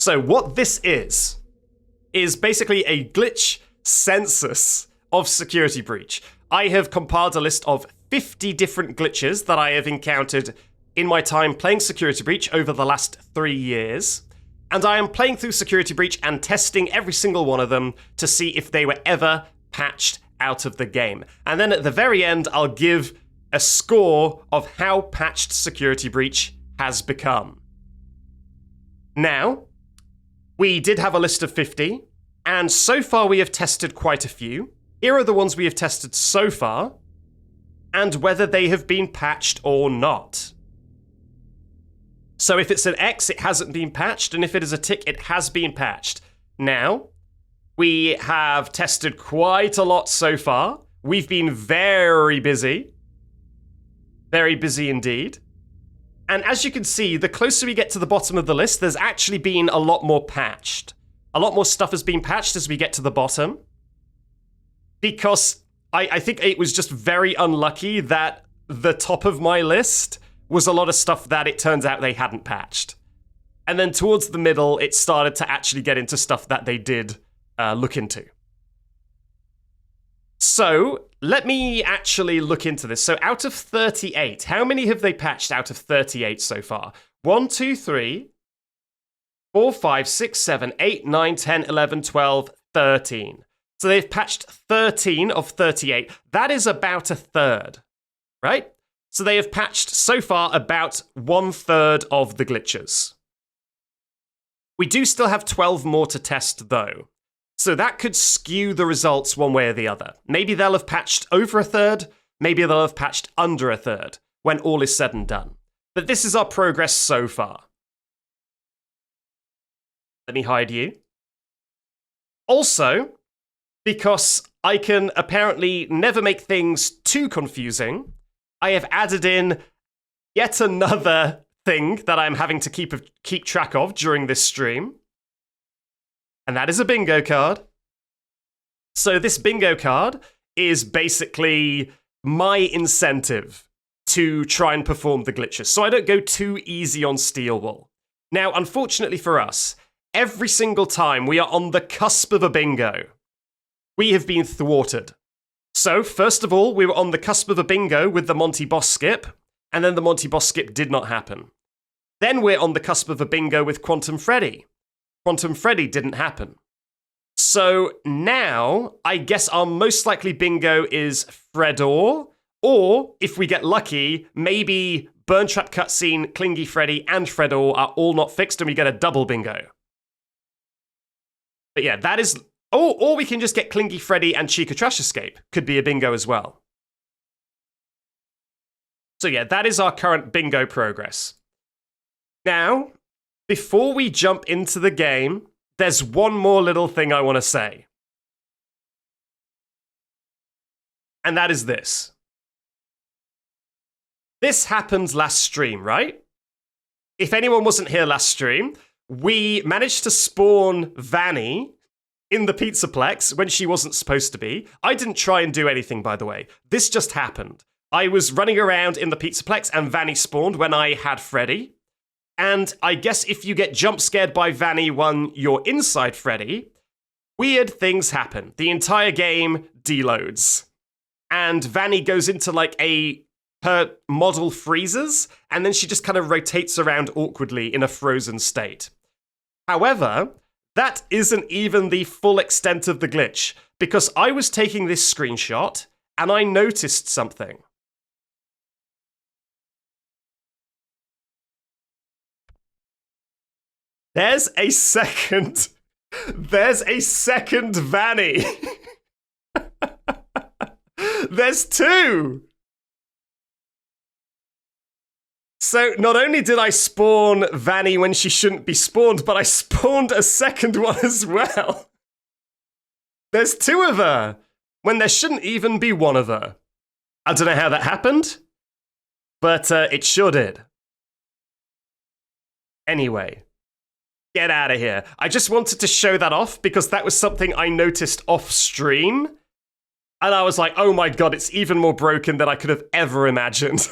So what this is basically a glitch census of security breach. I have compiled a list of 50 different glitches that I have encountered in my time playing Security Breach over the last 3 years. And I am playing through Security Breach and testing every single one of them to see if they were ever patched out of the game. And then at the very end, I'll give a score of how patched Security Breach has become. Now, we did have a list of 50, and so far we have tested quite a few. Here are the ones we have tested so far, and whether they have been patched or not. So if it's an X, it hasn't been patched, and if it is a tick, it has been patched. Now, we have tested quite a lot so far. We've been very busy. Very busy indeed. And as you can see, the closer we get to the bottom of the list, there's actually been a lot more patched. A lot more stuff has been patched as we get to the bottom. Because I think it was just very unlucky that the top of my list was a lot of stuff that it turns out they hadn't patched. And then towards the middle, it started to actually get into stuff that they did look into. So let me actually look into this. So out of 38, how many have they patched out of 38 so far? 1, 2, 3, 4, 5, 6, 7, 8, 9, 10, 11, 12, 13. So they've patched 13 of 38. That is about a third, right? So they have patched so far about 1/3 of the glitches. We do still have 12 more to test though. So that could skew the results one way or the other. Maybe they'll have patched over a third, maybe they'll have patched under a third when all is said and done. But this is our progress so far. Let me hide you. Also, because I can apparently never make things too confusing, I have added in yet another thing that I'm having to keep track of during this stream. And that is a bingo card. So this bingo card is basically my incentive to try and perform the glitches, so I don't go too easy on Steel Wool. Now, unfortunately for us, every single time we are on the cusp of a bingo, we have been thwarted. So, first of all, we were on the cusp of a bingo with the Monty Boss skip, and then the Monty Boss skip did not happen. Then we're on the cusp of a bingo with Quantum Freddy. Quantum Freddy didn't happen. So now, I guess our most likely bingo is Fredor, or if we get lucky, maybe Burntrap cutscene, Clingy Freddy, and Fredor are all not fixed and we get a double bingo. But yeah, that is... Or we can just get Clingy Freddy and Chica Trash Escape. Could be a bingo as well. So yeah, that is our current bingo progress. Now, before we jump into the game, there's one more little thing I want to say. And that is this. This happened last stream, right? If anyone wasn't here last stream, we managed to spawn Vanny in the Pizzaplex when she wasn't supposed to be. I didn't try and do anything, by the way. This just happened. I was running around in the Pizzaplex and Vanny spawned when I had Freddy. And I guess if you get jump scared by Vanny when you're inside Freddy, weird things happen. The entire game deloads. And Vanny goes into like her model freezes, and then she just kind of rotates around awkwardly in a frozen state. However, that isn't even the full extent of the glitch, because I was taking this screenshot and I noticed something. There's a second Vanny. There's two. So not only did I spawn Vanny when she shouldn't be spawned, but I spawned a second one as well. There's two of her, when there shouldn't even be one of her. I don't know how that happened, but it sure did. Anyway, get out of here. I just wanted to show that off because that was something I noticed off stream. And I was like, oh my god, it's even more broken than I could have ever imagined.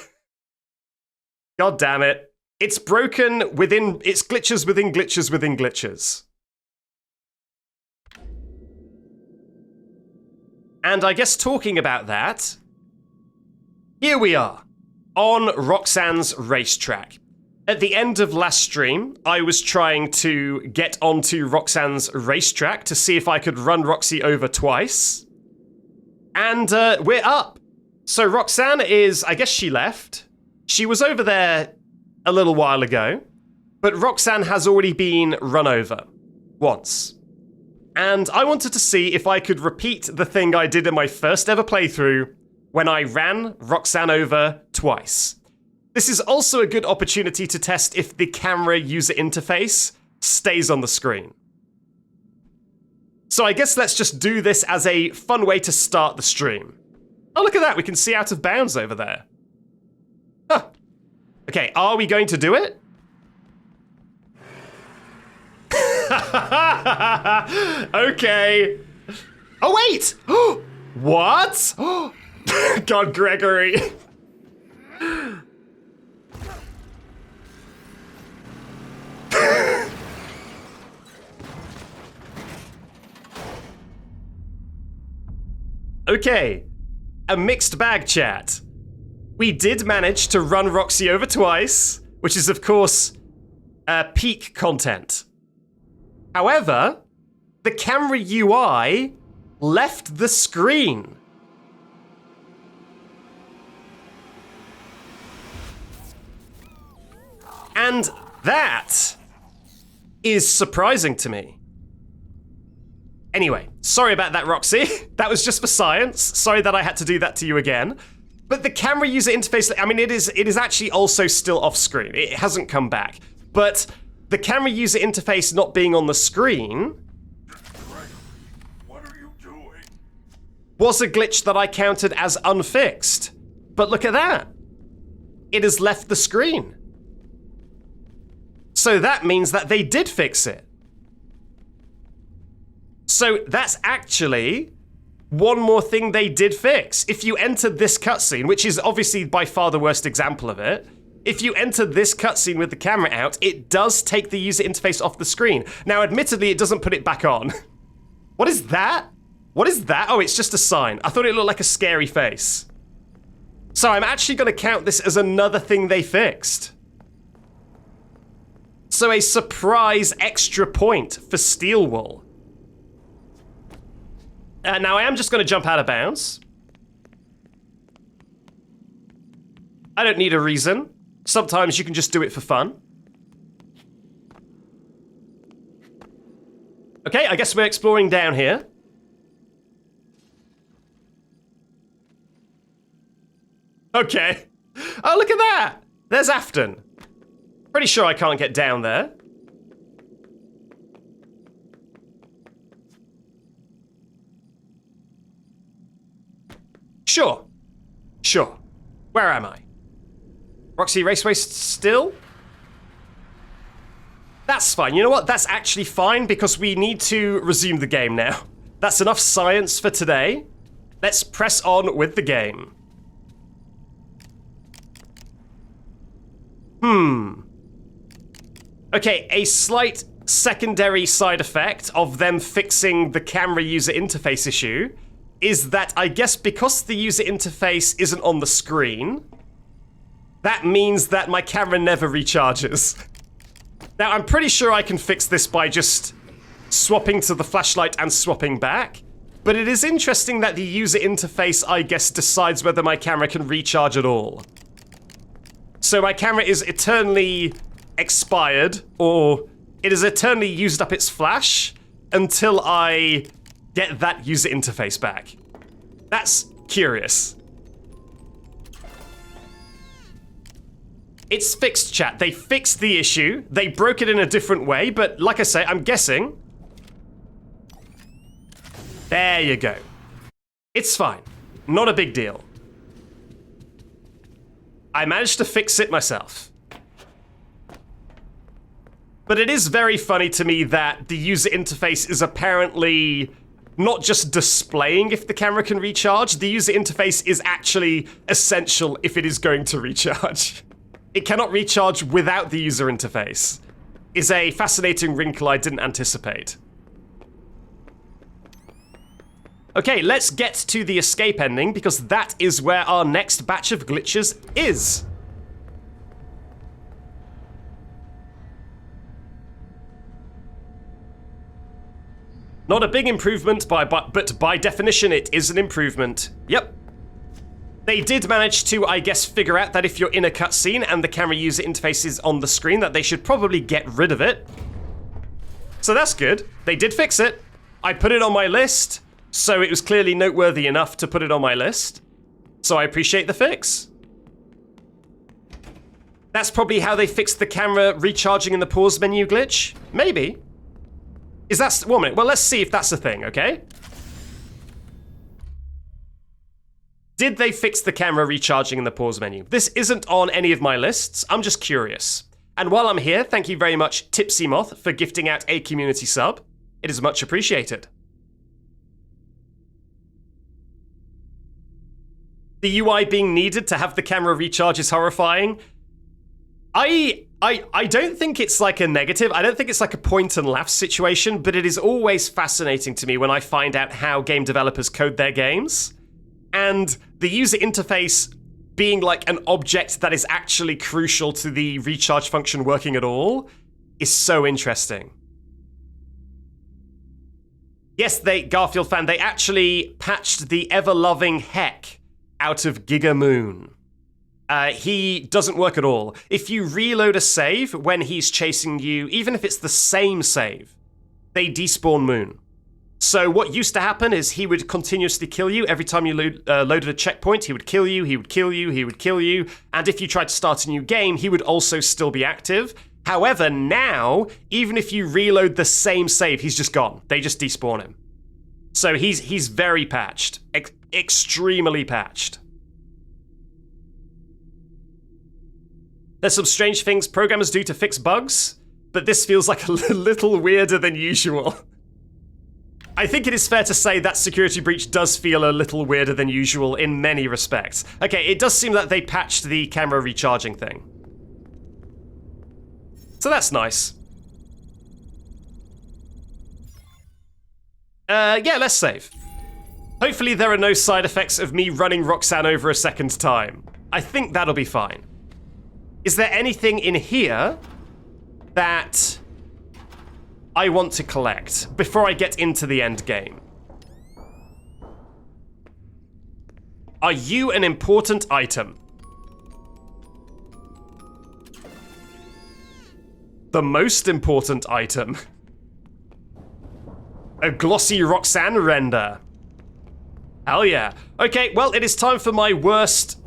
God damn it. It's broken within, it's glitches within glitches within glitches. And I guess talking about that, here we are on Roxanne's racetrack. At the end of last stream, I was trying to get onto Roxanne's racetrack to see if I could run Roxy over twice. And we're up. So Roxanne is, I guess she left. She was over there a little while ago, but Roxanne has already been run over once. And I wanted to see if I could repeat the thing I did in my first ever playthrough when I ran Roxanne over twice. This is also a good opportunity to test if the camera user interface stays on the screen. So I guess let's just do this as a fun way to start the stream. Oh, look at that, we can see out of bounds over there. Huh. Okay, are we going to do it? Okay. Oh, wait! What? God, Gregory. Okay, a mixed bag, chat. We did manage to run Roxy over twice, which is, of course, peak content. However, the camera UI left the screen. And that is surprising to me. Anyway, sorry about that, Roxy. That was just for science. Sorry that I had to do that to you again. But the camera user interface, I mean, it is actually also still off screen. It hasn't come back. But the camera user interface not being on the screen what are you doing? Was a glitch that I counted as unfixed. But look at that. It has left the screen. So that means that they did fix it. So that's actually one more thing they did fix. If you entered this cutscene, which is obviously by far the worst example of it, if you enter this cutscene with the camera out, it does take the user interface off the screen. Now, admittedly, it doesn't put it back on. What is that? What is that? Oh, it's just a sign. I thought it looked like a scary face. So I'm actually going to count this as another thing they fixed. So a surprise extra point for Steel Wool. Now I am just going to jump out of bounds. I don't need a reason. Sometimes you can just do it for fun. Okay, I guess we're exploring down here. Okay. Oh, look at that! There's Afton. Pretty sure I can't get down there. Sure. Sure. Where am I? Roxy Raceway still? That's fine. You know what? That's actually fine because we need to resume the game now. That's enough science for today. Let's press on with the game. Okay, a slight secondary side effect of them fixing the camera user interface issue is that I guess because the user interface isn't on the screen, that means that my camera never recharges. Now, I'm pretty sure I can fix this by just swapping to the flashlight and swapping back, but it is interesting that the user interface, I guess, decides whether my camera can recharge at all. So my camera is eternally expired, or it has eternally used up its flash until I get that user interface back. That's curious. It's fixed, chat. They fixed the issue. They broke it in a different way, but like I say, I'm guessing. There you go. It's fine. Not a big deal. I managed to fix it myself. But it is very funny to me that the user interface is apparently not just displaying if the camera can recharge, the user interface is actually essential if it is going to recharge. it cannot recharge without the user interface is a fascinating wrinkle I didn't anticipate. Okay, let's get to the escape ending, because that is where our next batch of glitches is. Not a big improvement, but by definition it is an improvement. Yep. They did manage to, I guess, figure out that if you're in a cutscene and the camera user interface is on the screen, that they should probably get rid of it. So that's good. They did fix it. I put it on my list. So it was clearly noteworthy enough to put it on my list. So I appreciate the fix. That's probably how they fixed the camera recharging in the pause menu glitch? Maybe. Is that... 1 minute. Well, let's see if that's a thing, okay? Did they fix the camera recharging in the pause menu? This isn't on any of my lists. I'm just curious. And while I'm here, thank you very much, Tipsy Moth, for gifting out a community sub. It is much appreciated. The UI being needed to have the camera recharge is horrifying. I don't think it's like a negative. I don't think it's like a point and laugh situation, but it is always fascinating to me when I find out how game developers code their games. And the user interface being like an object that is actually crucial to the recharge function working at all is so interesting. Yes, Garfield fan, they actually patched the ever-loving heck out of Giga Moon. He doesn't work at all. If you reload a save when he's chasing you, even if it's the same save, they despawn Moon. So what used to happen is he would continuously kill you. Every time you loaded a checkpoint, he would kill you, he would kill you, he would kill you. And if you tried to start a new game, he would also still be active. However, now, even if you reload the same save, he's just gone. They just despawn him. So he's very patched. Extremely patched. There's some strange things programmers do to fix bugs, but this feels like a little weirder than usual. I think it is fair to say that security breach does feel a little weirder than usual in many respects. Okay, it does seem that they patched the camera recharging thing. So that's nice. Yeah, let's save. Hopefully there are no side effects of me running Roxanne over a second time. I think that'll be fine. Is there anything in here that I want to collect before I get into the end game? Are you an important item? The most important item. A glossy Roxanne render. Hell yeah. Okay, well, it is time for my worst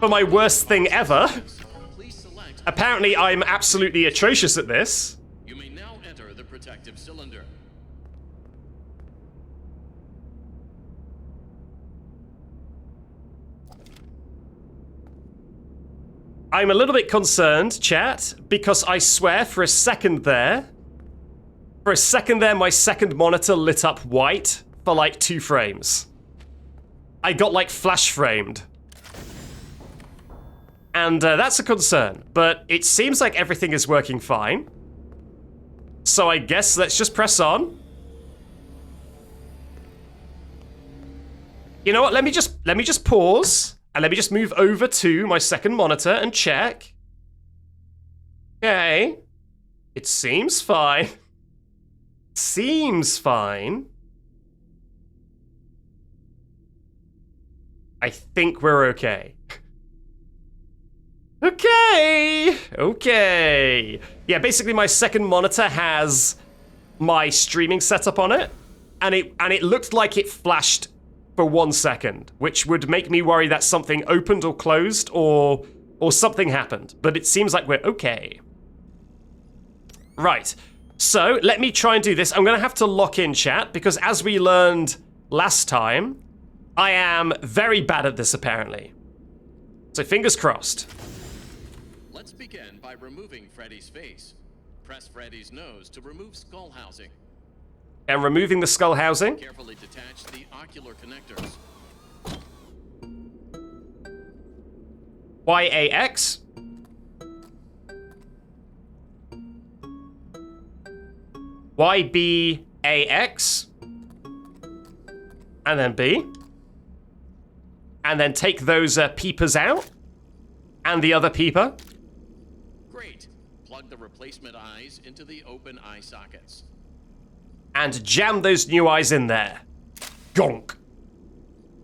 thing ever. Apparently, I'm absolutely atrocious at this. You may now enter the protective cylinder. I'm a little bit concerned, chat, because I swear for a second there, my second monitor lit up white for like 2 frames. I got like flash framed. And that's a concern, but it seems like everything is working fine. So I guess let's just press on. You know what, let me just pause, and let me just move over to my second monitor and check. Okay. It seems fine. Seems fine. I think we're okay. Okay. Yeah, basically my second monitor has my streaming setup on it, and it looked like it flashed for 1 second, which would make me worry that something opened or closed or something happened. But it seems like we're okay. Right. So let me try and do this. I'm going to have to lock in chat because, as we learned last time, I am very bad at this apparently. So fingers crossed. Let's begin by removing Freddy's face. Press Freddy's nose to remove skull housing. And removing the skull housing. Carefully detach the ocular connectors. YAX. YBAX. And then B. And then take those peepers out. And the other peeper. Great. Plug the replacement eyes into the open eye sockets. And jam those new eyes in there. Gonk.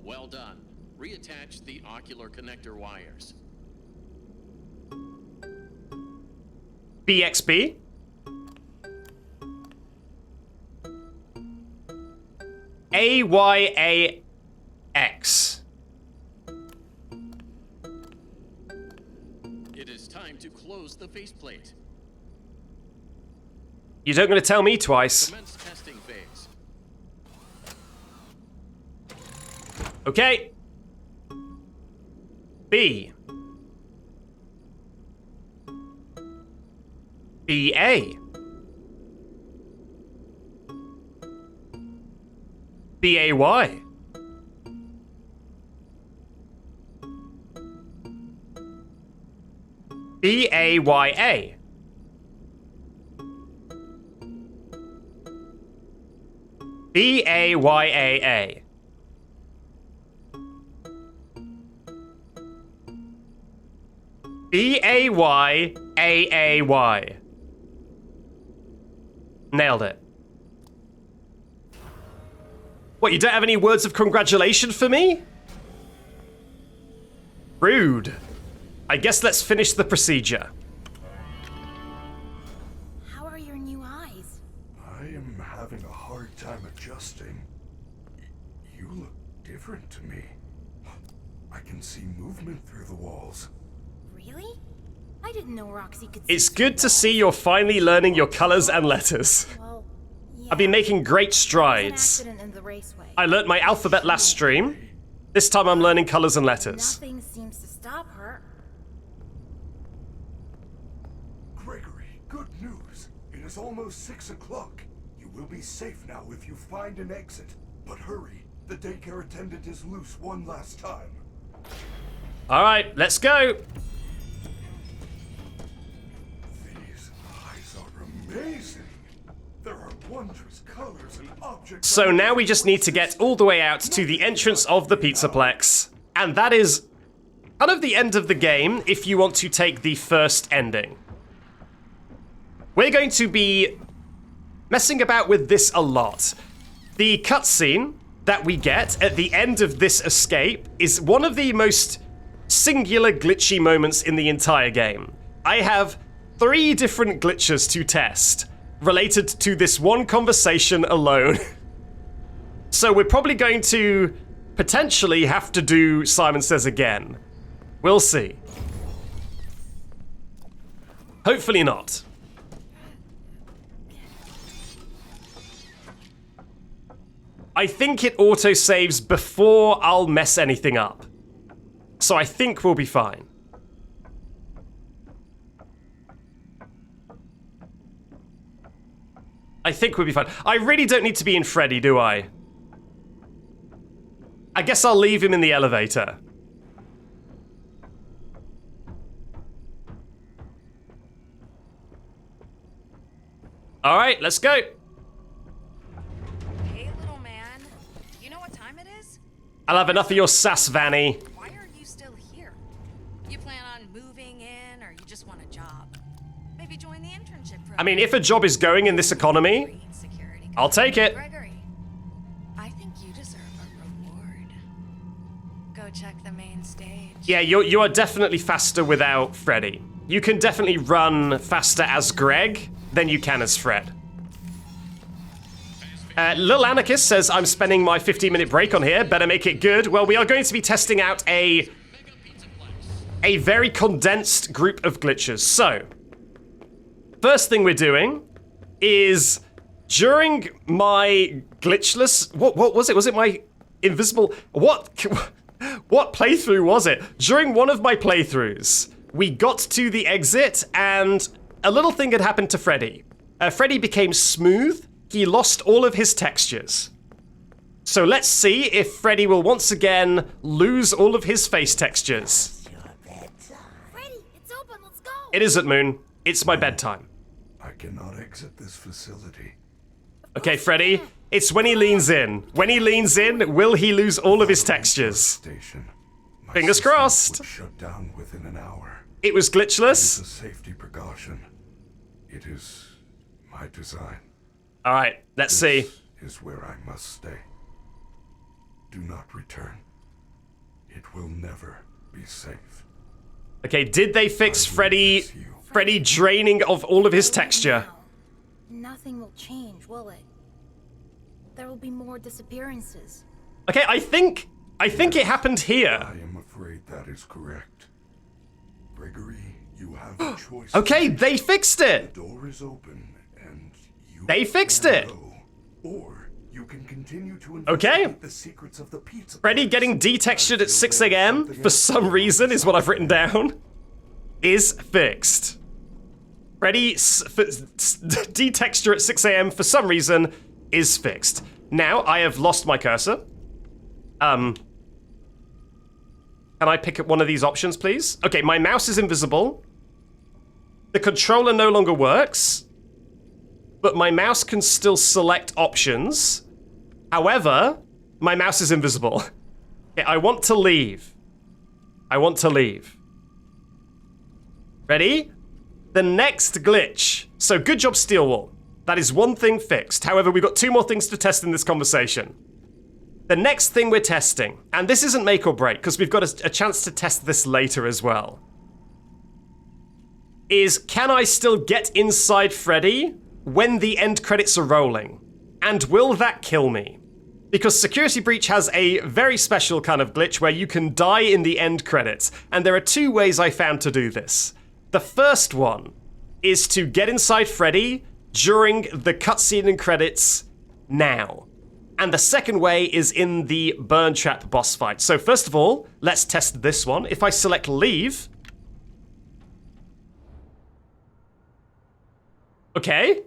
Well done. Reattach the ocular connector wires. BXB. AYAX. It is time to close the faceplate. You don't gonna tell me twice. Commence testing phase. Okay. B. BA. BAY. BAYA. BAYAA. BAYAAY. Nailed it. What, you don't have any words of congratulation for me? Rude. I guess let's finish the procedure. How are your new eyes? I am having a hard time adjusting. You look different to me. I can see movement through the walls. Really? I didn't know Roxy could see. It's good to see you're finally learning your colors and letters. Well, yeah. I've been making great There was strides. an accident in the raceway. I learnt my alphabet last stream. This time I'm learning colors and letters. Nothing seems to stop her. Gregory, good news. It is almost 6 o'clock. You will be safe now if you find an exit. But hurry, the daycare attendant is loose one last time. All right, let's go. These eyes are amazing. There are wondrous colors and objects. So now we just need to get all the way out to the entrance of the Pizzaplex. And that is kind of the end of the game if you want to take the first ending. We're going to be messing about with this a lot. The cutscene that we get at the end of this escape is one of the most singular glitchy moments in the entire game. I have 3 different glitches to test related to this one conversation alone. So we're probably going to potentially have to do Simon Says again. We'll see. Hopefully not. I think it autosaves before I'll mess anything up. So I think we'll be fine. I think we'll be fine. I really don't need to be in Freddy, do I? I guess I'll leave him in the elevator. All right, let's go. Hey, little man. Do you know what time it is? I'll have enough of your sass, Vanny. Why are you still here? You plan on moving in, or you just want a job? Maybe join the internship program. I mean, if a job is going in this economy, Green security I'll take it. Gregory, I think you deserve a reward. Go check the main stage. Yeah, you are definitely faster without Freddy. You can definitely run faster as Greg than you can as Fred. Lil Anarchist says, I'm spending my 15-minute break on here. Better make it good. Well, we are going to be testing out a very condensed group of glitches. So, first thing we're doing is during my glitchless... What was it? Was it my invisible... What playthrough was it? During one of my playthroughs, we got to the exit and a little thing had happened to Freddy. Freddy became smooth. He lost all of his textures. So let's see if Freddy will once again lose all of his face textures. Freddy, it's open. Let's go. It isn't, Moon. It's my bedtime. I cannot exit this facility. Okay, Freddy. It's when he leans in. When he leans in, will he lose all of his textures? Station. My Fingers system crossed. would shut down within an hour. It was It's a glitchless. safety precaution. It is my design. All right, let's see. This is where I must stay. Do not return. It will never be safe. Okay, did they fix I will Freddy miss you. draining of all of his texture? Now, nothing will change, will it? There will be more disappearances. Okay, I think it happened here. I am afraid that is correct. Gregory, you have a choice. Okay, they fixed it. The door is open, and you They fixed can it. go. Or you can continue to Okay. investigate the secrets of the pizza. Freddy place. getting detextured at 6 Until there's a.m. something for else some to reason do. is what I've written down. Is fixed. Freddy detexture at 6 a.m. for some reason is fixed. Now I have lost my cursor. Can I pick up one of these options, please? Okay, my mouse is invisible. The controller no longer works. But my mouse can still select options. However, my mouse is invisible. Okay, I want to leave. I want to leave. Ready? The next glitch. So good job, Steelwall. That is one thing fixed. However, we've got 2 more things to test in this conversation. The next thing we're testing, and this isn't make or break, because we've got a chance to test this later as well, is can I still get inside Freddy when the end credits are rolling? And will that kill me? Because Security Breach has a very special kind of glitch where you can die in the end credits, and there are 2 ways I found to do this. The first one is to get inside Freddy during the cutscene and credits now. And the second way is in the Burntrap boss fight. So first of all, let's test this one. If I select leave... Okay.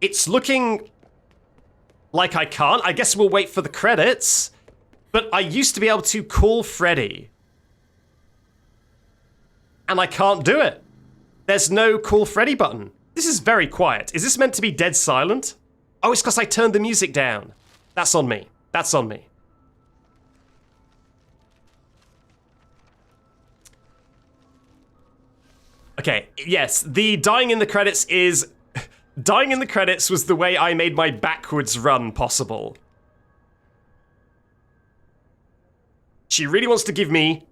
It's looking like I can't. I guess we'll wait for the credits. But I used to be able to call Freddy. And I can't do it. There's no call Freddy button. This is very quiet. Is this meant to be dead silent? Oh, it's because I turned the music down. That's on me. That's on me. Okay, yes, the dying in the credits is... Dying in the credits was the way I made my backwards run possible. She really wants to give me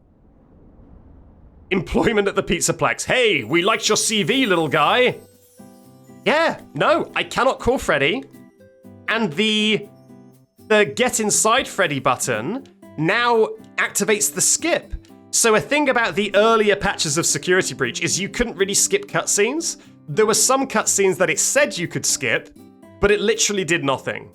employment at the Pizzaplex. Hey, we liked your CV, little guy. Yeah, no, I cannot call Freddy. And the get inside Freddy button now activates the skip. So a thing about the earlier patches of Security Breach is you couldn't really skip cutscenes. There were some cutscenes that it said you could skip, but it literally did nothing.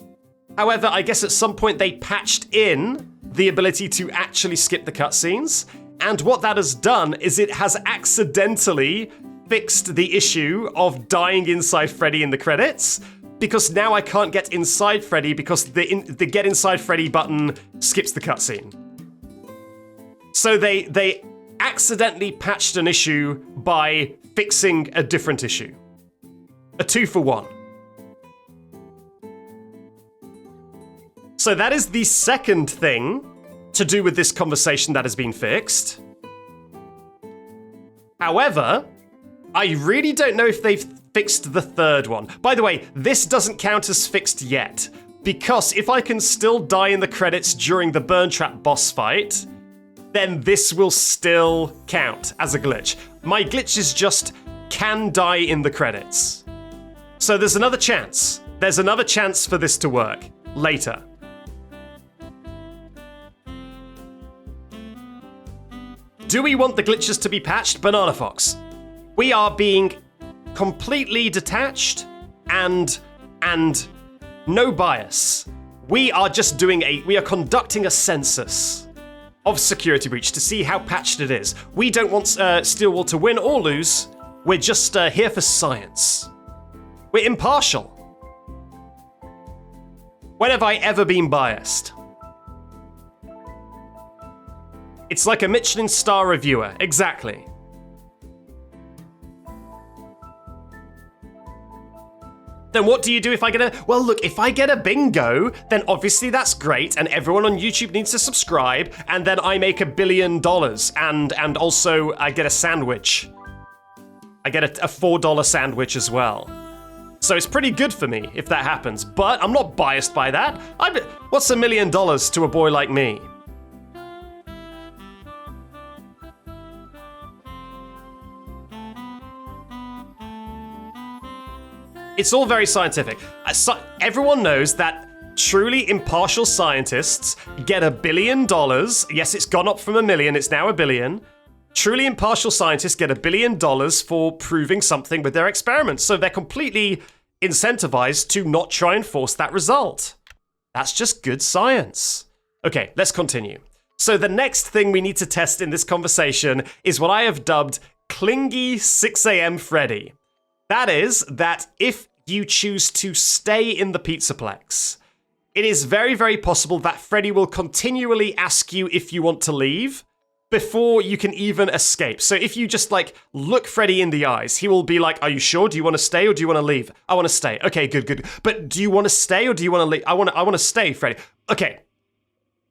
However, I guess at some point they patched in the ability to actually skip the cutscenes, and what that has done is it has accidentally fixed the issue of dying inside Freddy in the credits, because now I can't get inside Freddy because the get inside Freddy button skips the cutscene. So they accidentally patched an issue by fixing a different issue. A 2-for-1. So that is the second thing to do with this conversation that has been fixed. However, I really don't know if they've fixed the third one. By the way, this doesn't count as fixed yet, because if I can still die in the credits during the Burntrap boss fight, then this will still count as a glitch. My glitch is just can die in the credits. So there's another chance. There's another chance for this to work later. Do we want the glitches to be patched? Banana Fox. We are being completely detached and no bias. We are just we are conducting a census of Security Breach to see how patched it is. We don't want Steelwall to win or lose. We're just here for science. We're impartial. When have I ever been biased? It's like a Michelin star reviewer, exactly. Then what do you do if I get a... Well, look, if I get a bingo, then obviously that's great, and everyone on YouTube needs to subscribe, and then I make $1 billion, and also I get a sandwich. I get a $4 sandwich as well. So it's pretty good for me if that happens, but I'm not biased by that. What's $1 million to a boy like me? It's all very scientific. Everyone knows that truly impartial scientists get $1 billion. Yes, it's gone up from 1 million, it's now 1 billion. Truly impartial scientists get $1 billion for proving something with their experiments, so they're completely incentivized to not try and force that result. That's just good science. Okay, let's continue. So the next thing we need to test in this conversation is what I have dubbed Clingy 6 a.m. Freddy. That is, that if you choose to stay in the Pizzaplex, it is very, very possible that Freddy will continually ask you if you want to leave before you can even escape. So if you just like look Freddy in the eyes, he will be like, are you sure? Do you want to stay or do you want to leave? I want to stay. Okay, good. But do you want to stay or do you want to leave? I want to stay, Freddy. Okay.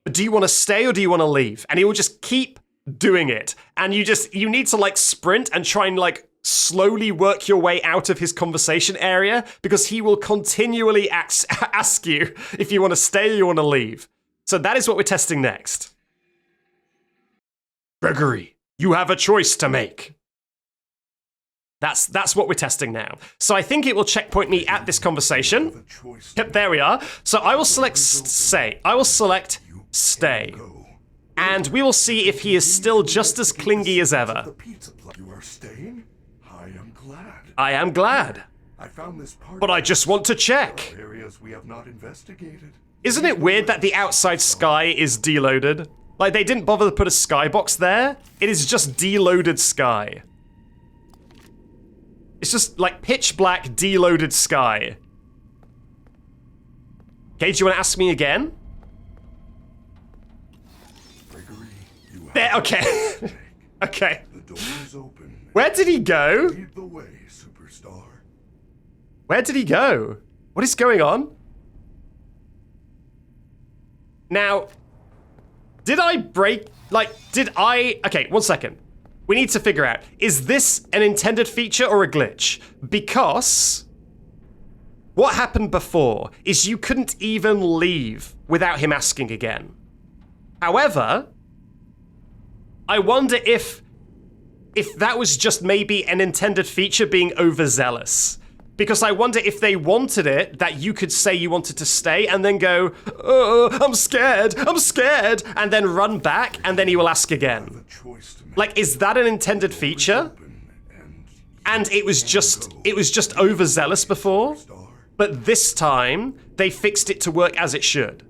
But do you want to stay or do you want to leave? And he will just keep doing it. And you need to like sprint and try and like slowly work your way out of his conversation area, because he will continually ask you if you want to stay or you want to leave. So that is what we're testing next. Gregory, you have a choice to make. That's what we're testing now. So I think it will checkpoint me at this conversation. Yep, there we are. So I will select stay. I will select stay. And we will see if he is still just as clingy as ever. You are staying? I am glad. I am glad. I found this part, but I just want to check. Areas we have not investigated. Isn't it weird that the outside sky is deloaded? Like, they didn't bother to put a skybox there. It is just deloaded sky. It's just like pitch black deloaded sky. Okay, do you want to ask me again? Gregory, you have there, okay. Okay. The door is open. Where did he go? Lead the way, superstar. Where did he go? What is going on? Now, did I break, okay, 1 second. We need to figure out, is this an intended feature or a glitch? Because what happened before is you couldn't even leave without him asking again. However, I wonder if that was just maybe an intended feature being overzealous. Because I wonder if they wanted it, that you could say you wanted to stay and then go, oh, I'm scared, and then run back, and then he will ask again. Like, is that an intended feature? And it was just overzealous before, but this time they fixed it to work as it should.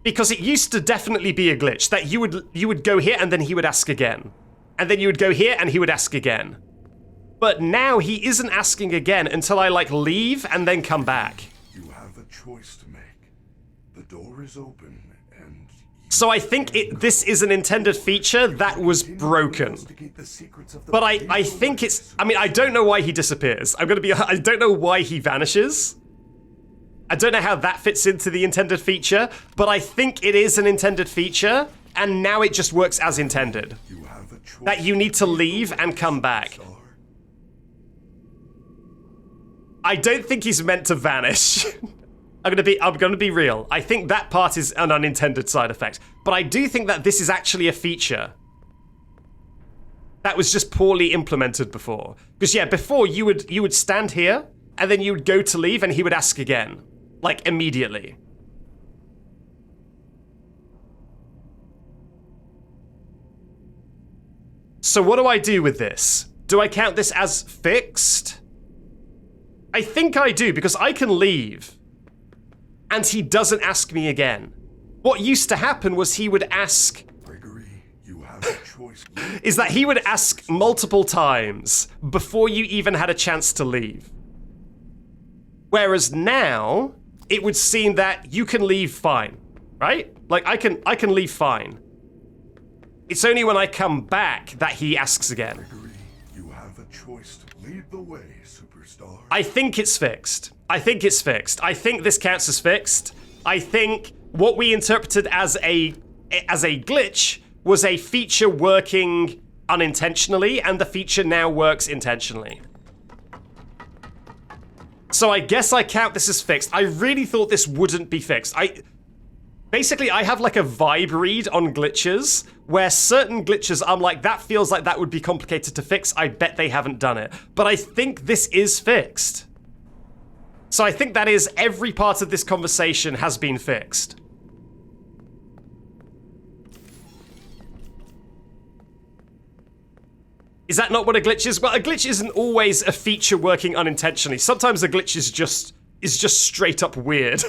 Because it used to definitely be a glitch, that you would go here and then he would ask again. And then you would go here and he would ask again. But now he isn't asking again until I like leave and then come back. You have a choice to make. The door is open and... So I think this is an intended feature that was broken. But I think it's... I mean, I don't know why he disappears. I don't know why he vanishes. I don't know how that fits into the intended feature, but I think it is an intended feature, and now it just works as intended. That you need to leave and come back. I don't think he's meant to vanish. I'm gonna be real. I think that part is an unintended side effect, but I do think that this is actually a feature that was just poorly implemented before. Because yeah, before you would stand here and then you would go to leave and he would ask again, like immediately. So what do I do with this? Do I count this as fixed? I think I do, because I can leave and he doesn't ask me again. What used to happen was he would ask... Gregory, you have a choice. Is that he would ask multiple times before you even had a chance to leave. Whereas now, it would seem that you can leave fine, right? Like, I can leave fine. It's only when I come back that he asks again. Gregory, you have a choice to lead the way, superstar. I think it's fixed. I think it's fixed. I think this counts as fixed. I think what we interpreted as a glitch was a feature working unintentionally, and the feature now works intentionally. So I guess I count this as fixed. I really thought this wouldn't be fixed. Basically, I have like a vibe read on glitches, where certain glitches, I'm like, that feels like that would be complicated to fix. I bet they haven't done it. But I think this is fixed. So I think that is every part of this conversation has been fixed. Is that not what a glitch is? Well, a glitch isn't always a feature working unintentionally. Sometimes a glitch is just straight up weird.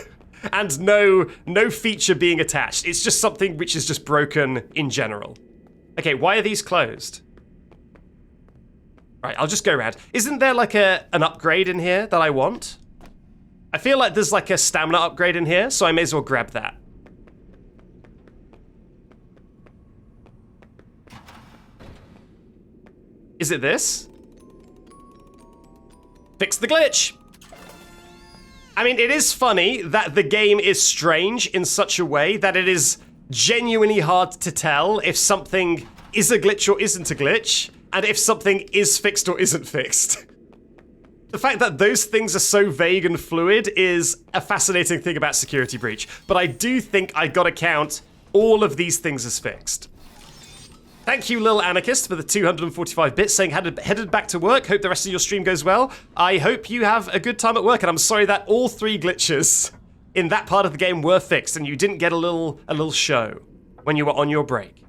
And no feature being attached. It's just something which is just broken in general. Okay, why are these closed? Right, I'll just go around. Isn't there like an upgrade in here that I want? I feel like there's like a stamina upgrade in here, so I may as well grab that. Is it this? Fix the glitch! I mean, it is funny that the game is strange in such a way that it is genuinely hard to tell if something is a glitch or isn't a glitch, and if something is fixed or isn't fixed. The fact that those things are so vague and fluid is a fascinating thing about Security Breach, but I do think I gotta count all of these things as fixed. Thank you, Lil Anarchist, for the 245 bits, saying headed back to work. Hope the rest of your stream goes well. I hope you have a good time at work, and I'm sorry that all 3 glitches in that part of the game were fixed, and you didn't get a little show when you were on your break.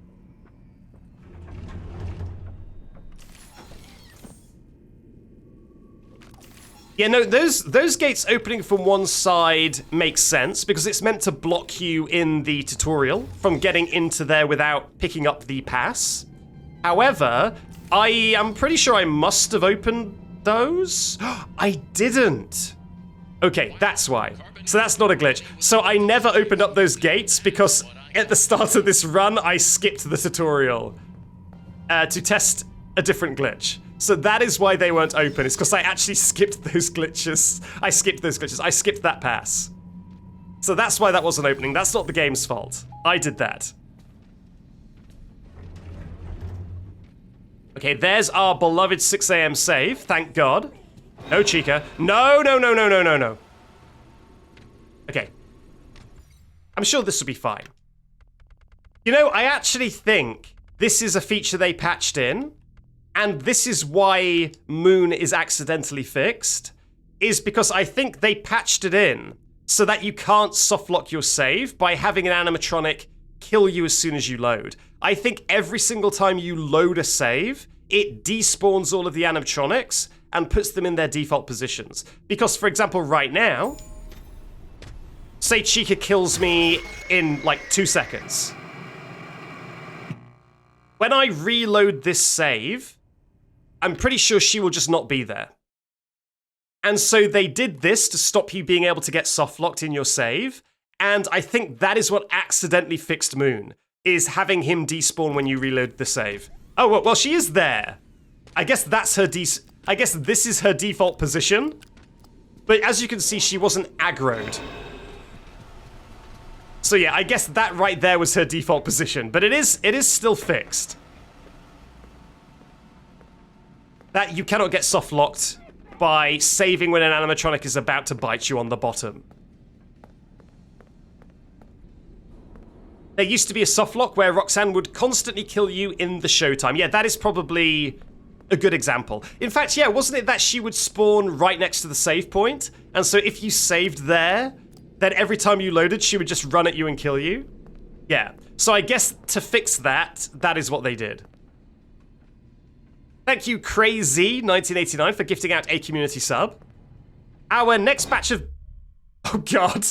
Yeah, no, those gates opening from one side makes sense because it's meant to block you in the tutorial from getting into there without picking up the pass. However, I am pretty sure I must have opened those. I didn't. Okay, that's why. So that's not a glitch. So I never opened up those gates because at the start of this run, I skipped the tutorial to test a different glitch. So that is why they weren't open. It's because I actually skipped those glitches. I skipped that pass. So that's why that wasn't opening. That's not the game's fault. I did that. Okay, there's our beloved 6 a.m. save. Thank God. No, Chica. No. Okay. I'm sure this will be fine. You know, I actually think this is a feature they patched in. And this is why Moon is accidentally fixed, is because I think they patched it in so that you can't softlock your save by having an animatronic kill you as soon as you load. I think every single time you load a save, it despawns all of the animatronics and puts them in their default positions. Because, for example, right now, say Chica kills me in like 2 seconds. When I reload this save, I'm pretty sure she will just not be there. And so they did this to stop you being able to get softlocked in your save, and I think that is what accidentally fixed Moon, is having him despawn when you reload the save. Oh, well, she is there. I guess that's her I guess this is her default position, but as you can see, she wasn't aggroed. So yeah, I guess that right there was her default position, but it is still fixed. That you cannot get soft-locked by saving when an animatronic is about to bite you on the bottom. There used to be a softlock where Roxanne would constantly kill you in the showtime. Yeah, that is probably a good example. In fact, yeah, wasn't it that she would spawn right next to the save point? And so if you saved there, then every time you loaded, she would just run at you and kill you? Yeah. So I guess to fix that, that is what they did. Thank you, Crazy1989, for gifting out a community sub. Our next batch of... Oh, God.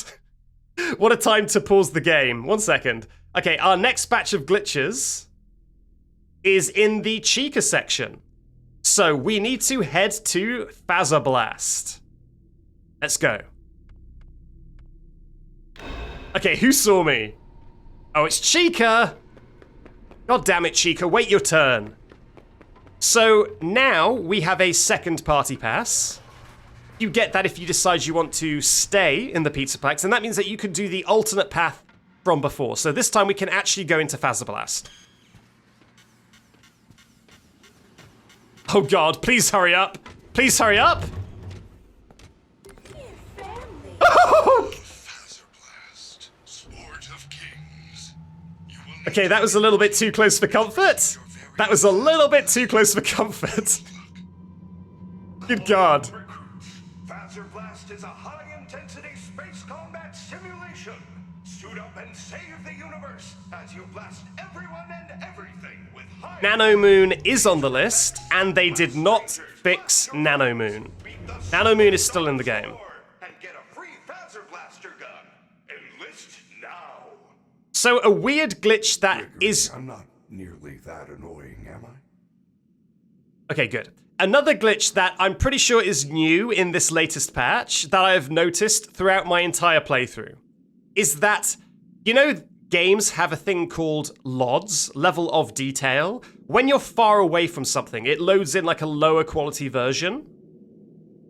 What a time to pause the game. 1 second. Okay, our next batch of glitches is in the Chica section. So we need to head to Fazer Blast. Let's go. Okay, who saw me? Oh, it's Chica! God damn it, Chica, wait your turn. So now we have a second party pass. You get that if you decide you want to stay in the Pizzaplex, and that means that you can do the alternate path from before. So this time we can actually go into Fazer Blast. Oh god, please hurry up. Please hurry up. Fazer Blast, sport of kings. Okay, that was a little bit too close for comfort. That was a little bit too close for comfort. Good god. Fazer Blast is a high-intensity space combat simulation. Suit up and save the universe as you blast everyone and everything with high... Nanomoon is on the list, and they did not fix Nanomoon. Nanomoon is still in the game. And get a free Fazer Blaster gun. Enlist now. So a weird glitch that is... I'm not nearly that annoying, am I? Okay, good. Another glitch that I'm pretty sure is new in this latest patch that I have noticed throughout my entire playthrough is that, you know, games have a thing called LODs, level of detail. When you're far away from something, it loads in like a lower quality version.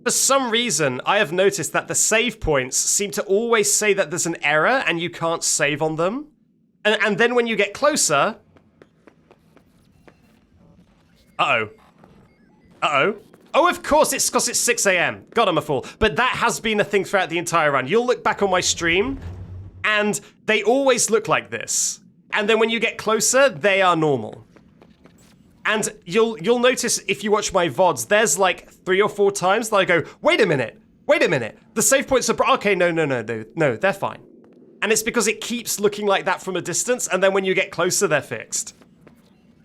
For some reason, I have noticed that the save points seem to always say that there's an error and you can't save on them. And then when you get closer... Uh-oh. Uh-oh. Oh, of course, it's because it's 6 a.m. God, I'm a fool. But that has been a thing throughout the entire run. You'll look back on my stream, and they always look like this. And then when you get closer, they are normal. And you'll notice if you watch my VODs, there's like 3 or 4 times that I go, wait a minute, the save points are... Okay, no, they're fine. And it's because it keeps looking like that from a distance, and then when you get closer, they're fixed.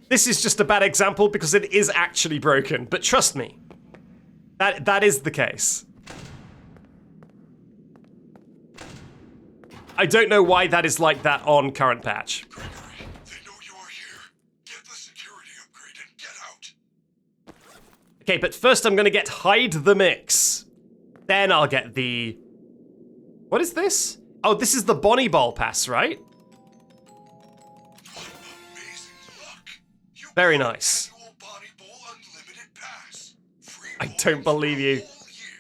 This is just a bad example because it is actually broken, but trust me, that is the case. I don't know why that is like that on current patch. Gregory, they know you are here. Get the security upgrade and get out. Okay, but first I'm gonna get Hide the Mix. Then I'll get the... What is this? Oh, this is the Bonnie Ball pass, right? Very nice. I don't believe you.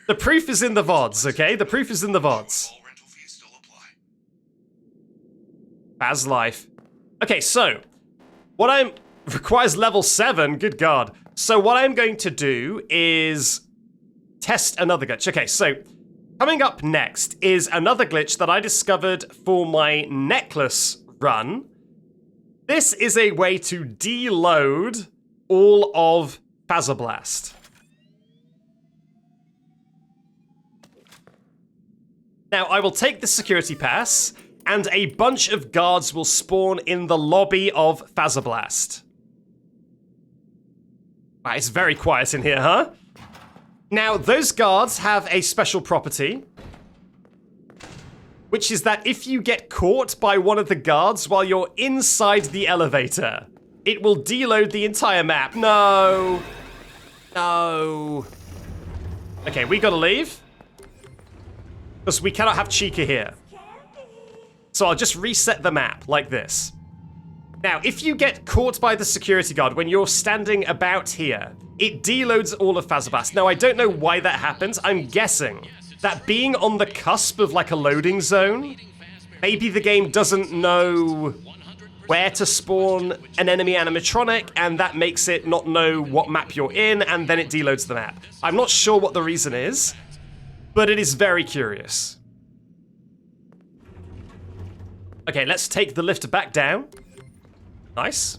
The proof is in the VODs, okay? The proof is in the VODs. Faz life. Okay, so what I'm... Requires level 7, good god. So what I'm going to do is test another glitch. Okay, so coming up next is another glitch that I discovered for my necklace run. This is a way to deload all of Fazer Blast. Now, I will take the security pass, and a bunch of guards will spawn in the lobby of Fazer Blast. Wow, it's very quiet in here, huh? Now, those guards have a special property, which is that if you get caught by one of the guards while you're inside the elevator, it will deload the entire map. No. No. Okay, we gotta leave. Because we cannot have Chica here. So I'll just reset the map like this. Now, if you get caught by the security guard when you're standing about here, it deloads all of Fazer Blast. Now, I don't know why that happens. I'm guessing that being on the cusp of like a loading zone, maybe the game doesn't know where to spawn an enemy animatronic, and that makes it not know what map you're in, and then it deloads the map. I'm not sure what the reason is, but it is very curious. Okay, let's take the lift back down. Nice.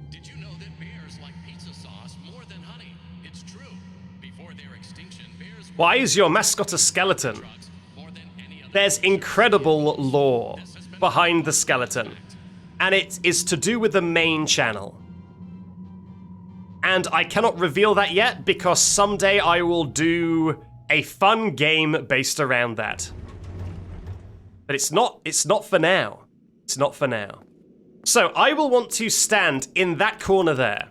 Did you know that bears like pizza sauce more than honey? It's true. Before their extinction, bears... Why is your mascot a skeleton? There's incredible lore behind the skeleton, and it is to do with the main channel. And I cannot reveal that yet because someday I will do a fun game based around that. But it's not for now. It's not for now. So I will want to stand in that corner there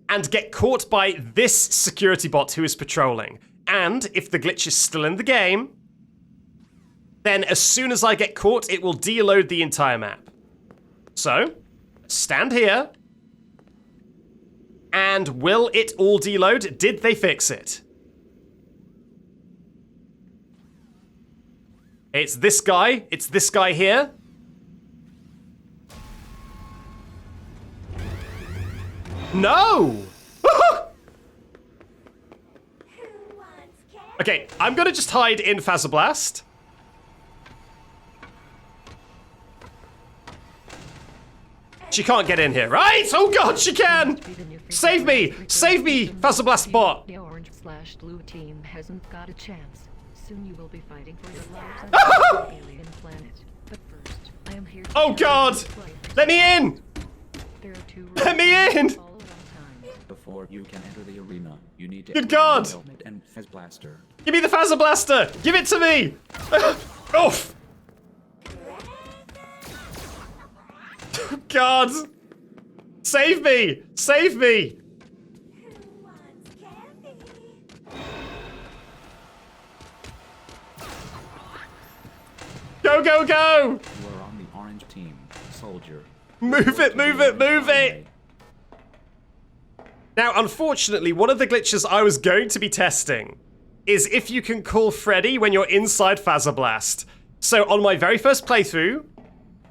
and get caught by this security bot who is patrolling. And if the glitch is still in the game, then as soon as I get caught, it will deload the entire map. So, stand here. And will it all deload? Did they fix it? It's this guy. It's this guy here. No! Okay, I'm gonna just hide in Fazer Blast. She can't get in here, right? Oh god, she can! Save me! Save me, Fazer Blast bot! The orange/blue team hasn't got a chance. Soon you will be fighting for your lives on the alien planet. But first, I am here to Oh god! Let me in! There are 2 Let me in! Before you can enter the arena, you need to Good God! helmet and Fazer Blaster. Give me the Fazer Blaster! Give it to me! Oof! God! Save me! Save me! Go, go, go! You are on the orange team, soldier. Move it, move it, move it! Now, unfortunately, one of the glitches I was going to be testing is if you can call Freddy when you're inside Fazer Blast. So on my very first playthrough,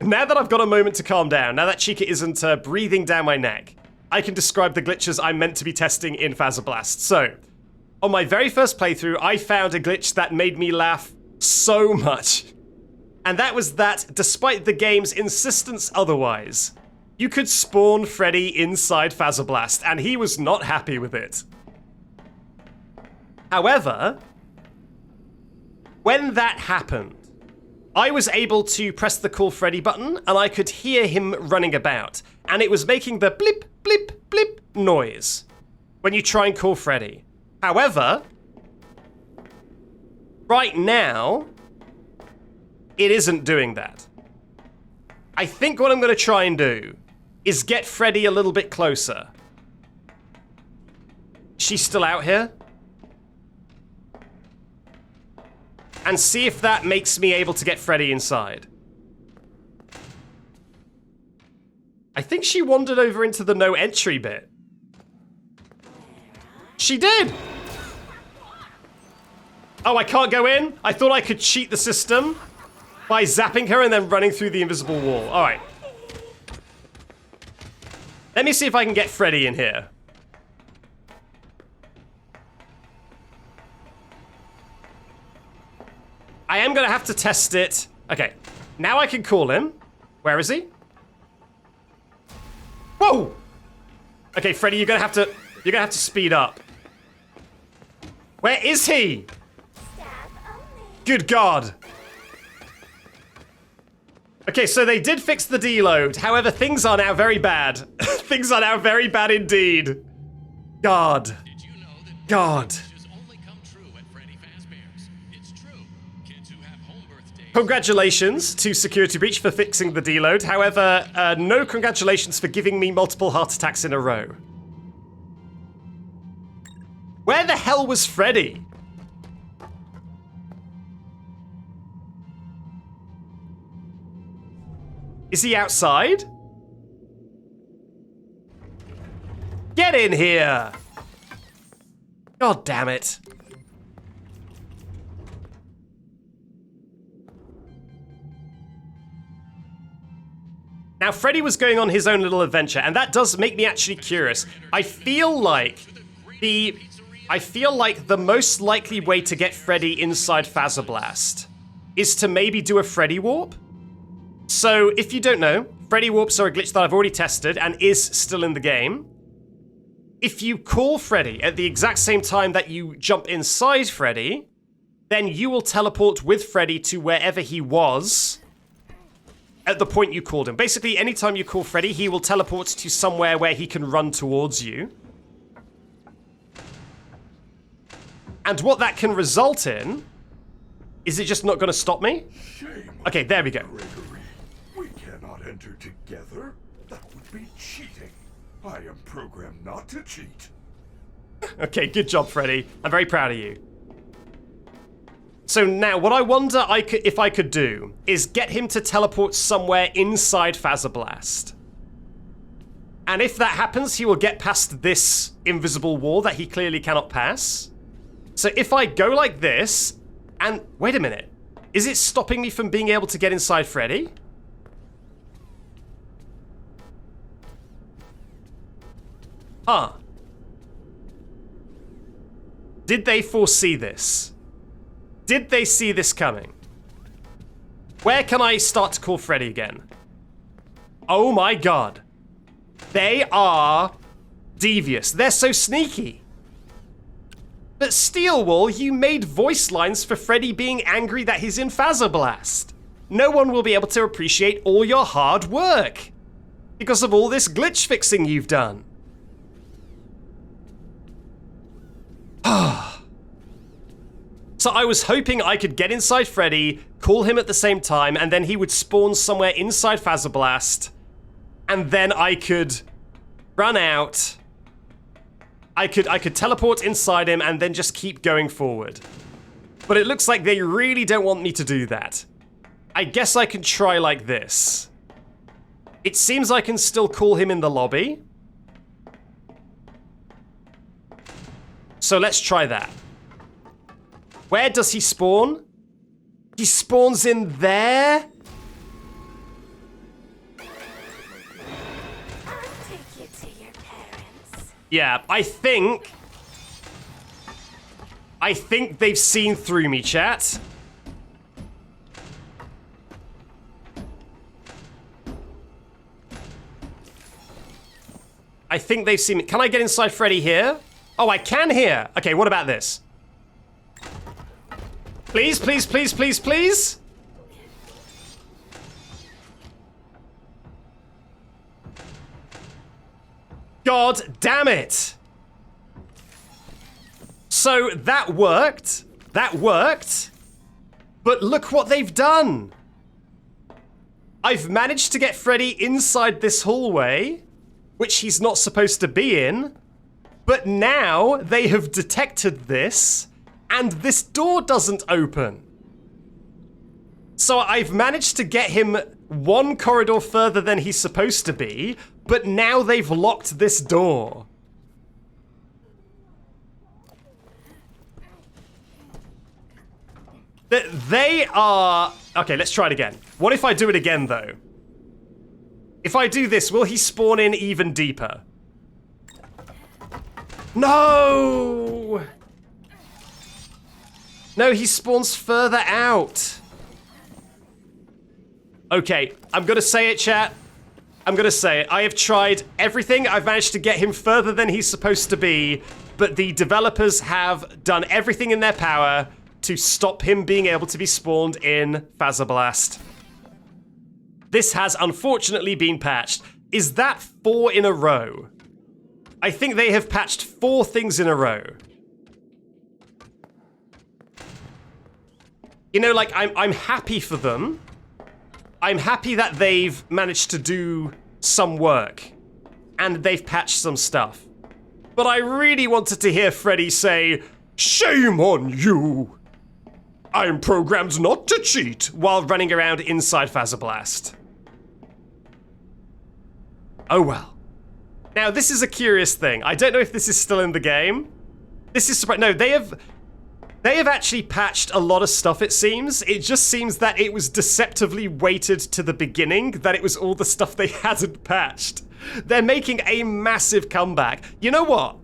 now that I've got a moment to calm down, now that Chica isn't breathing down my neck, I can describe the glitches I'm meant to be testing in Fazer Blast. So, on my very first playthrough, I found a glitch that made me laugh so much. And that was that, despite the game's insistence otherwise, you could spawn Freddy inside Fazer Blast, and he was not happy with it. However, when that happened, I was able to press the Call Freddy button, and I could hear him running about, and it was making the blip, blip, blip noise when you try and call Freddy. However, right now, it isn't doing that. I think what I'm going to try and do is get Freddy a little bit closer. She's still out here. And see if that makes me able to get Freddy inside. I think she wandered over into the no entry bit. She did! Oh, I can't go in? I thought I could cheat the system by zapping her and then running through the invisible wall. All right. Let me see if I can get Freddy in here. I am gonna have to test it. Okay, now I can call him. Where is he? Whoa! Okay, Freddy, you're gonna have to speed up. Where is he? Good God. Okay, so they did fix the deload. However, things are now very bad. Things are now very bad indeed. God. Did you know that God. wishes only come true at Freddy Fazbear's? It's true. Kids who have home birthdays. Congratulations to Security Breach for fixing the deload. However, no congratulations for giving me multiple heart attacks in a row. Where the hell was Freddy? Is he outside? Get in here! God damn it. Now, Freddy was going on his own little adventure, and that does make me actually curious. I feel like the most likely way to get Freddy inside Fazer Blast is to maybe do a Freddy warp. So, if you don't know, Freddy warps are a glitch that I've already tested and is still in the game. If you call Freddy at the exact same time that you jump inside Freddy, then you will teleport with Freddy to wherever he was at the point you called him. Basically, anytime you call Freddy, he will teleport to somewhere where he can run towards you. And what that can result in, is it just not going to stop me? Shame. Okay, there we go. Gregory, we cannot enter together. That would be cheating. I am programmed not to cheat. Okay, good job, Freddy. I'm very proud of you. So now, what I wonder if I could do is get him to teleport somewhere inside Fazer Blast. And if that happens, he will get past this invisible wall that he clearly cannot pass. So if I go like this, and wait a minute, is it stopping me from being able to get inside Freddy? Huh. Did they foresee this? Did they see this coming? Where can I start to call Freddy again? Oh my god. They are devious. They're so sneaky. But Steelwool, you made voice lines for Freddy being angry that he's in Fazer Blast. No one will be able to appreciate all your hard work because of all this glitch fixing you've done. So I was hoping I could get inside Freddy, call him at the same time, and then he would spawn somewhere inside Fazer Blast, and then I could run out. I could teleport inside him and then just keep going forward. But it looks like they really don't want me to do that. I guess I can try like this. It seems I can still call him in the lobby. So let's try that. Where does he spawn? He spawns in there? I'll take you to your parents. Yeah, I think they've seen through me, chat. I think they've seen me. Can I get inside Freddy here? Oh, I can here. Okay, what about this? Please, please, please, please, please. God damn it. So that worked. That worked. But look what they've done. I've managed to get Freddy inside this hallway, which he's not supposed to be in. But now they have detected this. And this door doesn't open. So I've managed to get him one corridor further than he's supposed to be, but now they've locked this door. They are... Okay, let's try it again. What if I do it again, though? If I do this, will he spawn in even deeper? No! No, he spawns further out. Okay, I'm gonna say it, chat. I'm gonna say it. I have tried everything. I've managed to get him further than he's supposed to be, but the developers have done everything in their power to stop him being able to be spawned in Fazer Blast. This has unfortunately been patched. Is that 4 in a row? I think they have patched 4 things in a row. You know, like, I'm happy for them. I'm happy that they've managed to do some work. And they've patched some stuff. But I really wanted to hear Freddy say, "Shame on you! I'm programmed not to cheat," while running around inside Fazer Blast. Oh well. Now, this is a curious thing. I don't know if this is still in the game. This is surprising. No, they have actually patched a lot of stuff, it seems. It just seems that it was deceptively weighted to the beginning, that it was all the stuff they hadn't patched. They're making a massive comeback. You know what?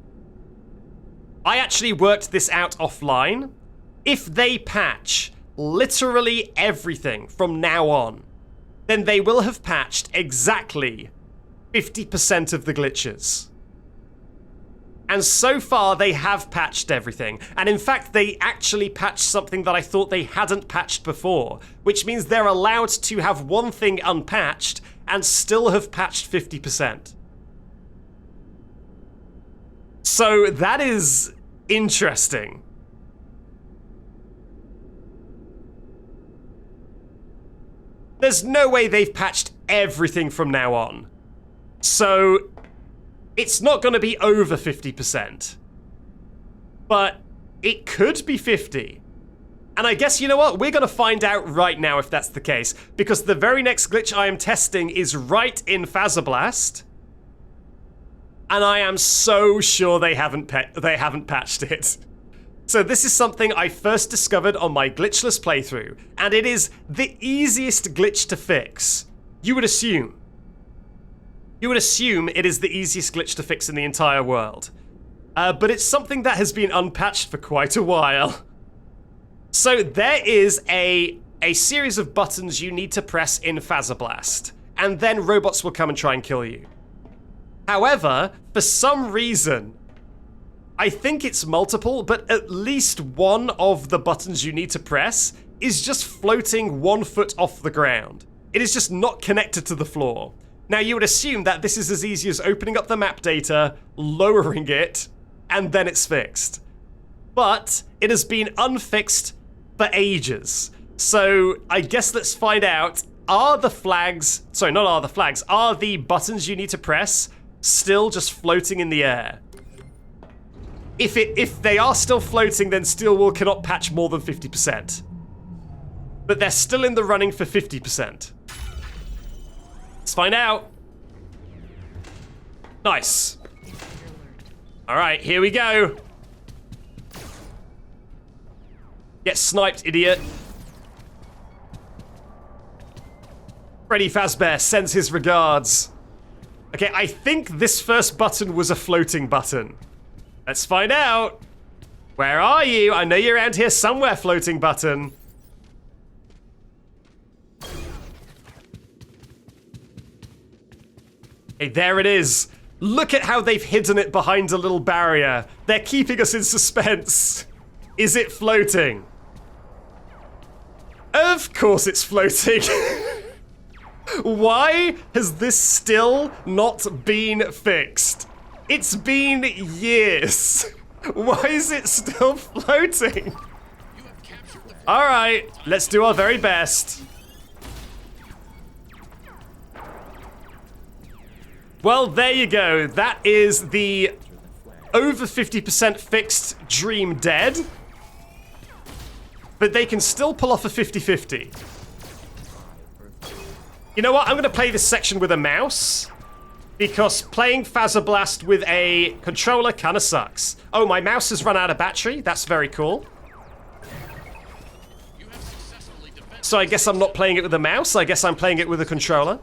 I actually worked this out offline. If they patch literally everything from now on, then they will have patched exactly 50% of the glitches. And so far, they have patched everything. And in fact, they actually patched something that I thought they hadn't patched before, which means they're allowed to have one thing unpatched and still have patched 50%. So that is interesting. There's no way they've patched everything from now on. So it's not going to be over 50%. But it could be 50. And I guess, you know what? We're going to find out right now if that's the case. Because the very next glitch I am testing is right in Fazer Blast. And I am so sure they haven't patched it. So this is something I first discovered on my glitchless playthrough, and it is the easiest glitch to fix. You would assume. You would assume it is the easiest glitch to fix in the entire world. But it's something that has been unpatched for quite a while. So there is a series of buttons you need to press in Fazer Blast, and then robots will come and try and kill you. However, for some reason, I think it's multiple, but at least one of the buttons you need to press is just floating 1 foot off the ground. It is just not connected to the floor. Now, you would assume that this is as easy as opening up the map data, lowering it, and then it's fixed. But it has been unfixed for ages. So I guess let's find out, are the buttons you need to press still just floating in the air? If they are still floating, then Steelwool cannot patch more than 50%. But they're still in the running for 50%. Let's find out. Nice. Alright, here we go. Get sniped, idiot. Freddy Fazbear sends his regards. Okay, I think this first button was a floating button. Let's find out. Where are you? I know you're around here somewhere, floating button. Hey, there it is. Look at how they've hidden it behind a little barrier. They're keeping us in suspense. Is it floating? Of course it's floating. Why has this still not been fixed? It's been years. Why is it still floating? Alright, let's do our very best. Well, there you go. That is the over 50% fixed dream dead. But they can still pull off a 50-50. You know what? I'm going to play this section with a mouse. Because playing Fazer Blast with a controller kind of sucks. Oh, my mouse has run out of battery. That's very cool. So I guess I'm not playing it with a mouse. I guess I'm playing it with a controller.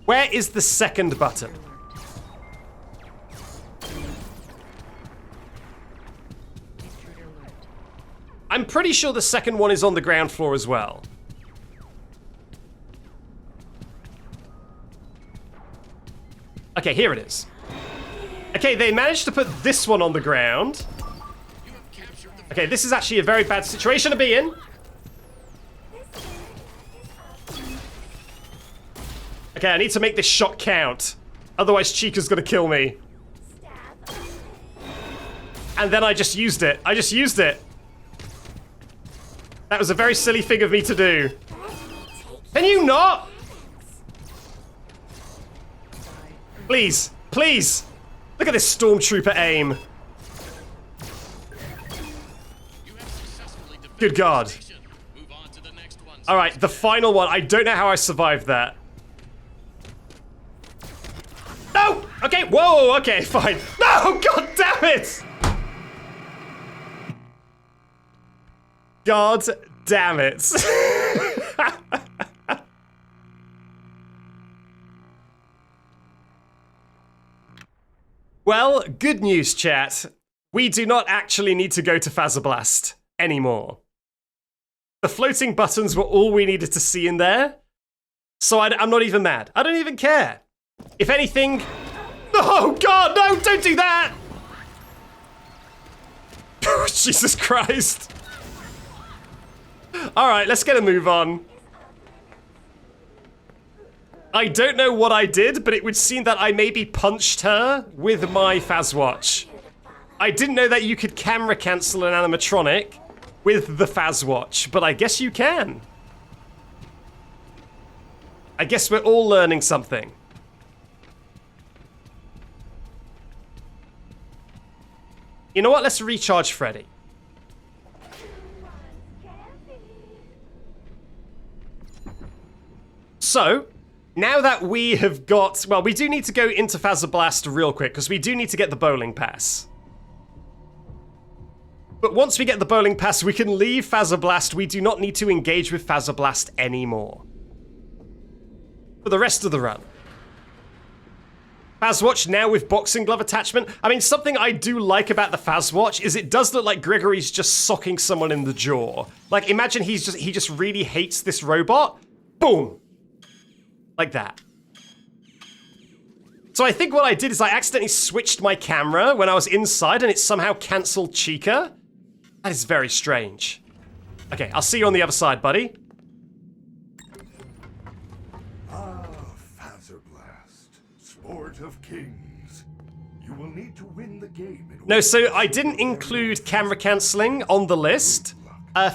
Where is the second button? I'm pretty sure the second one is on the ground floor as well. Okay, here it is. Okay, they managed to put this one on the ground. Okay, this is actually a very bad situation to be in. Okay, I need to make this shot count. Otherwise, Chica's gonna kill me. And then I just used it. I just used it. That was a very silly thing of me to do. Can you not? Please, please. Look at this stormtrooper aim. Good God. Alright, the final one. I don't know how I survived that. No! Okay, whoa, okay, fine. No, God damn it! God damn it. Well, good news, chat. We do not actually need to go to Fazer Blast anymore. The floating buttons were all we needed to see in there. So I'm not even mad. I don't even care. If anything... Oh, God, no, don't do that! Jesus Christ. Alright, let's get a move on. I don't know what I did, but it would seem that I maybe punched her with my Fazwatch. I didn't know that you could camera cancel an animatronic with the Fazwatch, but I guess you can. I guess we're all learning something. You know what? Let's recharge Freddy. So, now that we have got... Well, we do need to go into Fazer Blast real quick, because we do need to get the bowling pass. But once we get the bowling pass, we can leave Fazer Blast. We do not need to engage with Fazer Blast anymore. For the rest of the run. Fazwatch now with boxing glove attachment. I mean, something I do like about the Fazwatch is it does look like Gregory's just socking someone in the jaw. Like, imagine he just really hates this robot. Boom! Like that. So I think what I did is I accidentally switched my camera when I was inside and it somehow cancelled Chica. That is very strange. Okay, I'll see you on the other side, buddy. Fazer Blast, sport of kings. You will need to win the game. No, so I didn't include camera cancelling on the list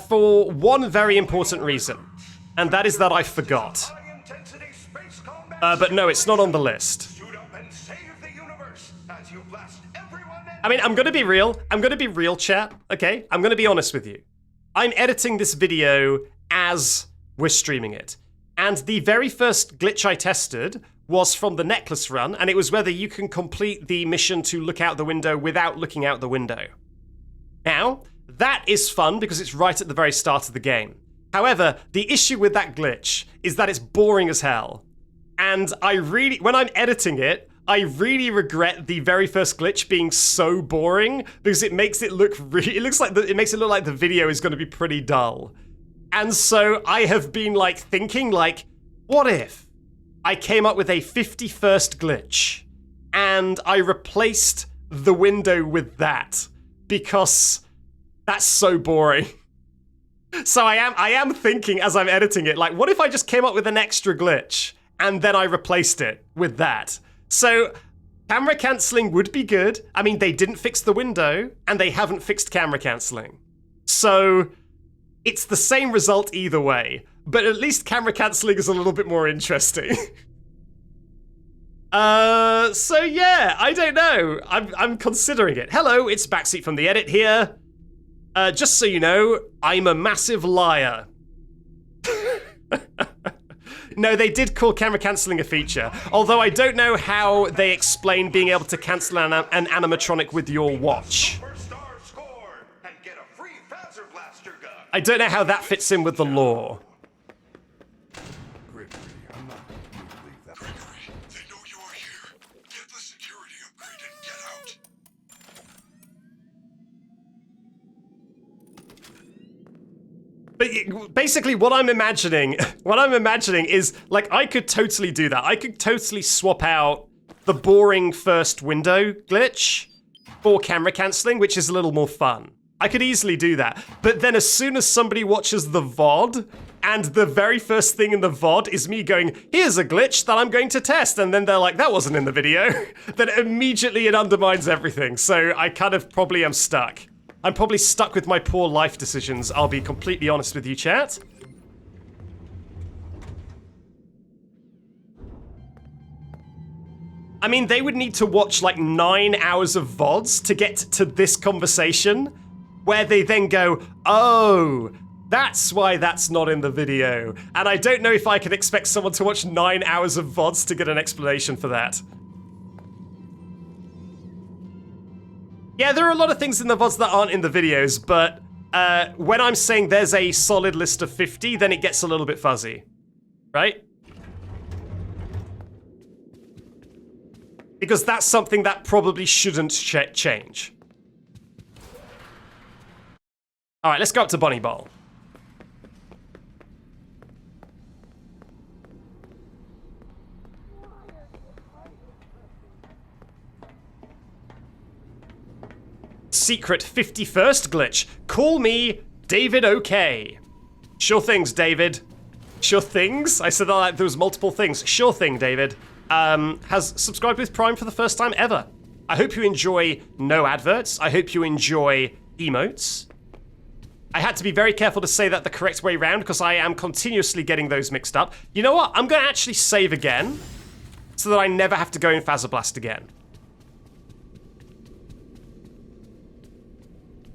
for one very important reason. And that is that I forgot. But no, it's not on the list. I mean, I'm gonna be real. I'm gonna be real, chat, okay? I'm gonna be honest with you. I'm editing this video as we're streaming it. And the very first glitch I tested was from the necklace run, and it was whether you can complete the mission to look out the window without looking out the window. Now, that is fun because it's right at the very start of the game. However, the issue with that glitch is that it's boring as hell. And when I'm editing it, I really regret the very first glitch being so boring because it makes it look it makes it look like the video is going to be pretty dull. And so I have been thinking what if I came up with a 51st glitch and I replaced the window with that because that's so boring. So I am thinking as I'm editing it, what if I just came up with an extra glitch and then I replaced it with that? So, camera cancelling would be good. I mean, they didn't fix the window, and they haven't fixed camera cancelling. So, it's the same result either way, but at least camera cancelling is a little bit more interesting. So yeah, I don't know. I'm considering it. Hello, it's Backseat from the Edit here. Just so you know, I'm a massive liar. No, they did call camera cancelling a feature, although I don't know how they explain being able to cancel an animatronic with your watch. I don't know how that fits in with the lore. Gregory, I'm not going to leave that. Gregory, they know you are here. Get the security upgrade and get out. But basically what I'm imagining is, I could totally do that. I could totally swap out the boring first window glitch for camera cancelling, which is a little more fun. I could easily do that. But then as soon as somebody watches the VOD, and the very first thing in the VOD is me going, here's a glitch that I'm going to test, and then they're like, that wasn't in the video, then immediately it undermines everything. So I kind of probably am stuck. I'm probably stuck with my poor life decisions, I'll be completely honest with you, chat. I mean, they would need to watch 9 hours of VODs to get to this conversation, where they then go, oh, that's why that's not in the video. And I don't know if I can expect someone to watch 9 hours of VODs to get an explanation for that. Yeah, there are a lot of things in the VODs that aren't in the videos, but when I'm saying there's a solid list of 50, then it gets a little bit fuzzy, right? Because that's something that probably shouldn't change. All right, let's go up to Bunny Bowl. Secret 51st glitch. Call me David OK. Sure things, David. Sure things? I said that like there was multiple things. Sure thing, David. Has subscribed with Prime for the first time ever. I hope you enjoy no adverts. I hope you enjoy emotes. I had to be very careful to say that the correct way round because I am continuously getting those mixed up. You know what? I'm going to actually save again so that I never have to go in Fazer Blast again.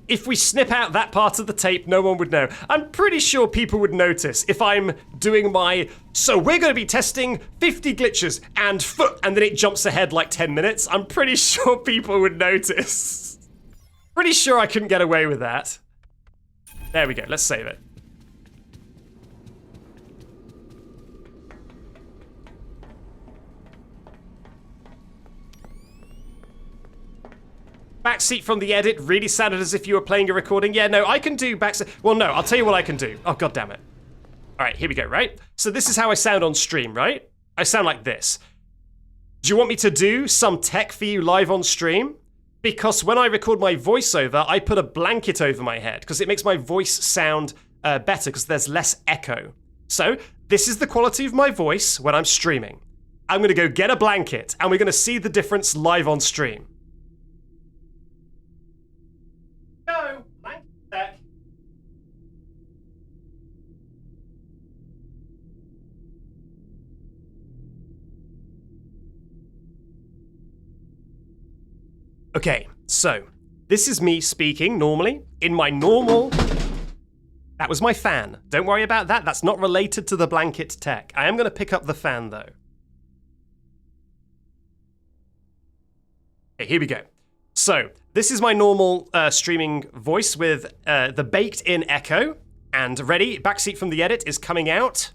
if we snip out that part of the tape, no one would know. I'm pretty sure people would notice if I'm doing my, so we're going to be testing 50 glitches and then it jumps ahead like 10 minutes. I'm pretty sure people would notice. Pretty sure I couldn't get away with that. There we go, let's save it. Backseat from the edit really sounded as if you were playing a recording. Yeah, no, I can do backseat. Well, no, I'll tell you what I can do. Oh, god damn it. All right, here we go, right? So this is how I sound on stream, right? I sound like this. Do you want me to do some tech for you live on stream? Because when I record my voiceover, I put a blanket over my head because it makes my voice sound better because there's less echo. So this is the quality of my voice when I'm streaming. I'm going to go get a blanket and we're going to see the difference live on stream. Go, blanket tech. Okay, so this is me speaking normally in my normal. That was my fan. Don't worry about that. That's not related to the blanket tech. I am going to pick up the fan though. Okay, here we go. So this is my normal streaming voice with the baked-in echo. And ready, Backseat from the edit is coming out.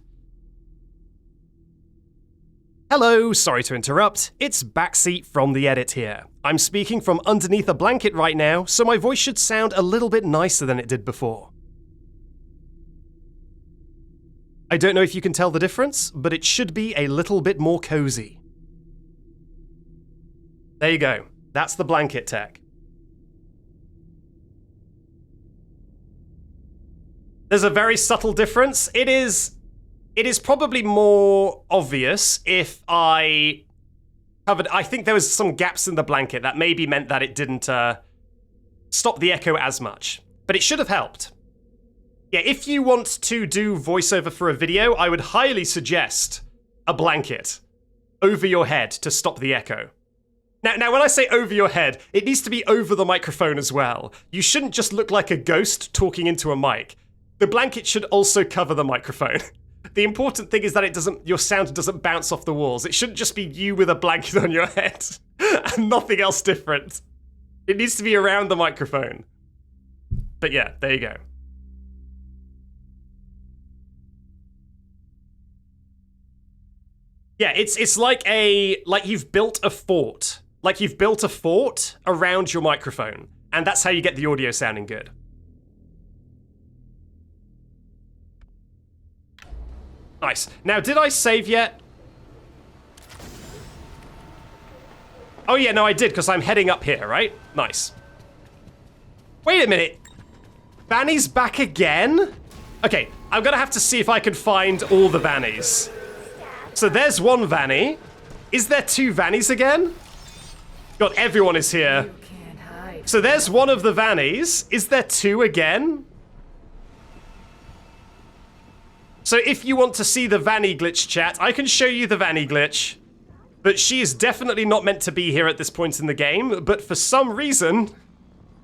Hello, sorry to interrupt. It's Backseat from the edit here. I'm speaking from underneath a blanket right now, so my voice should sound a little bit nicer than it did before. I don't know if you can tell the difference, but it should be a little bit more cozy. There you go. That's the blanket tech. There's a very subtle difference. It is probably more obvious if I covered. I think there was some gaps in the blanket that maybe meant that it didn't stop the echo as much, but it should have helped. Yeah, if you want to do voiceover for a video, I would highly suggest a blanket over your head to stop the echo. Now, when I say over your head, it needs to be over the microphone as well. You shouldn't just look like a ghost talking into a mic. The blanket should also cover the microphone. The important thing is that your sound doesn't bounce off the walls. It shouldn't just be you with a blanket on your head and nothing else different. It needs to be around the microphone. But yeah, there you go. Yeah, it's like you've built a fort. Like you've built a fort around your microphone, and that's how you get the audio sounding good. Nice. Now, did I save yet? Oh yeah, no, I did, because I'm heading up here, right? Nice. Wait a minute. Vanny's back again? Okay, I'm gonna have to see if I can find all the Vannys. So there's one Vanny. Is there two Vannys again? God, everyone is here. So there's one of the Vannys. Is there two again? So if you want to see the Vanny glitch, chat, I can show you the Vanny glitch. But she is definitely not meant to be here at this point in the game. But for some reason,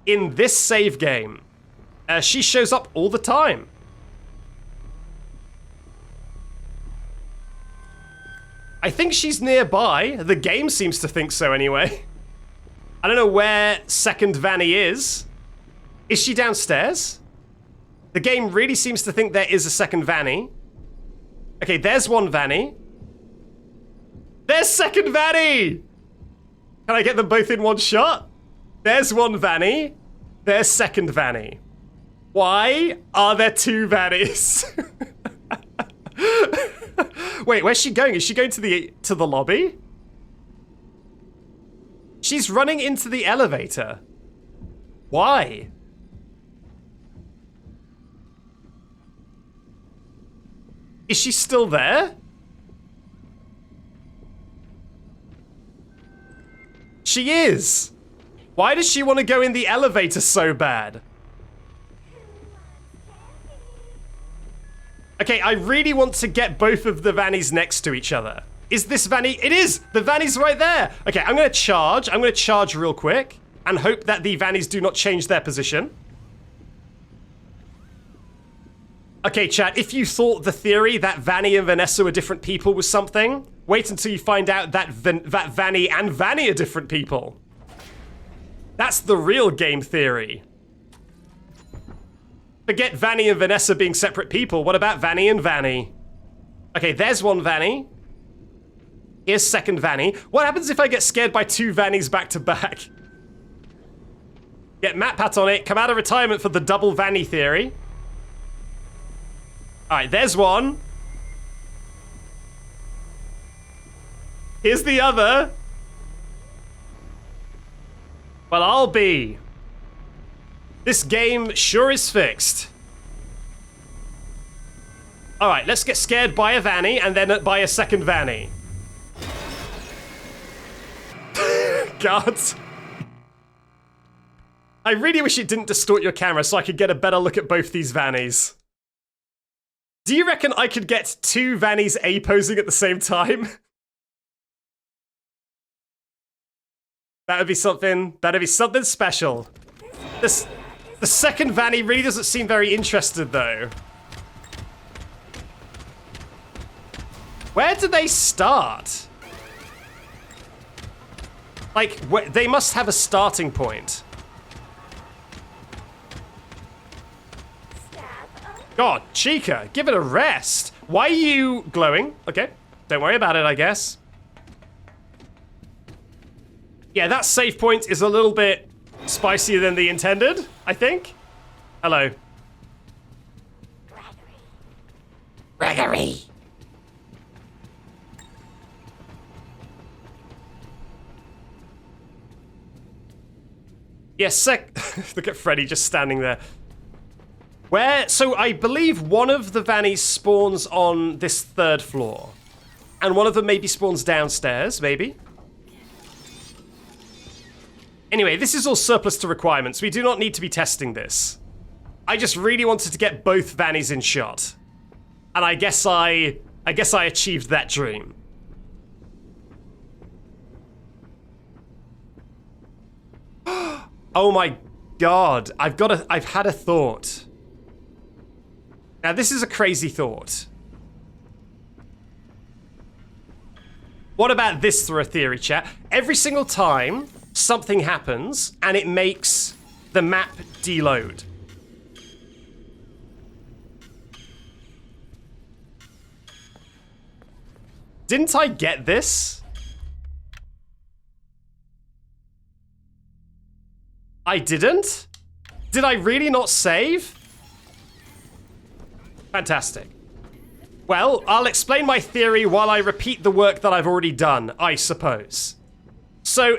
in this save game, she shows up all the time. I think she's nearby. The game seems to think so anyway. I don't know where second Vanny is. Is she downstairs? The game really seems to think there is a second Vanny. Okay, there's one Vanny. There's second Vanny! Can I get them both in one shot? There's one Vanny. There's second Vanny. Why are there two Vannys? Wait, where's she going? Is she going to the lobby? She's running into the elevator. Why? Is she still there? She is. Why does she want to go in the elevator so bad? Okay, I really want to get both of the Vannys next to each other. Is this Vanny? It is! The Vanny's right there! Okay, I'm gonna charge. I'm gonna charge real quick and hope that the Vannys do not change their position. Okay, chat, if you thought the theory that Vanny and Vanessa were different people was something, wait until you find out that Vanny and Vanny are different people. That's the real game theory. Forget Vanny and Vanessa being separate people. What about Vanny and Vanny? Okay, there's one Vanny. Here's second Vanny. What happens if I get scared by two Vannys back to back? Get MatPat on it. Come out of retirement for the double Vanny theory. Alright, there's one. Here's the other. Well, I'll be. This game sure is fixed. Alright, let's get scared by a Vanny and then by a second Vanny. God. I really wish it didn't distort your camera so I could get a better look at both these Vannys. Do you reckon I could get two Vannys A-posing at the same time? That'd be something special. The second Vanny really doesn't seem very interested, though. Where do they start? Like, they must have a starting point. God, Chica, give it a rest. Why are you glowing? Okay, don't worry about it, I guess. Yeah, that save point is a little bit spicier than the intended, I think. Hello. Gregory. Yes, look at Freddy just standing there. So I believe one of the Vannys spawns on this third floor. And one of them maybe spawns downstairs, maybe. Anyway, this is all surplus to requirements. We do not need to be testing this. I just really wanted to get both Vannys in shot. And I guess I achieved that dream. Oh my god, I've had a thought. Now this is a crazy thought. What about this for a theory, chat? Every single time something happens and it makes the map deload. Didn't I get this? I didn't? Did I really not save? Fantastic. Well, I'll explain my theory while I repeat the work that I've already done, I suppose. So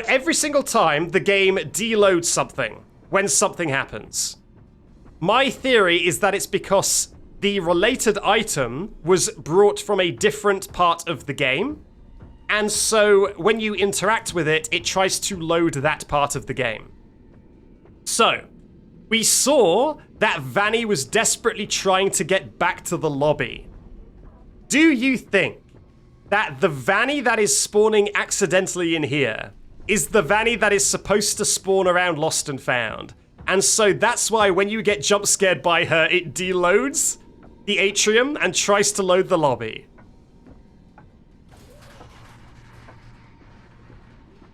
every single time the game deloads something when something happens. My theory is that it's because the related item was brought from a different part of the game. And so when you interact with it, it tries to load that part of the game. So, we saw that Vanny was desperately trying to get back to the lobby. Do you think that the Vanny that is spawning accidentally in here is the Vanny that is supposed to spawn around Lost and Found? And so that's why when you get jump scared by her, it deloads the atrium and tries to load the lobby.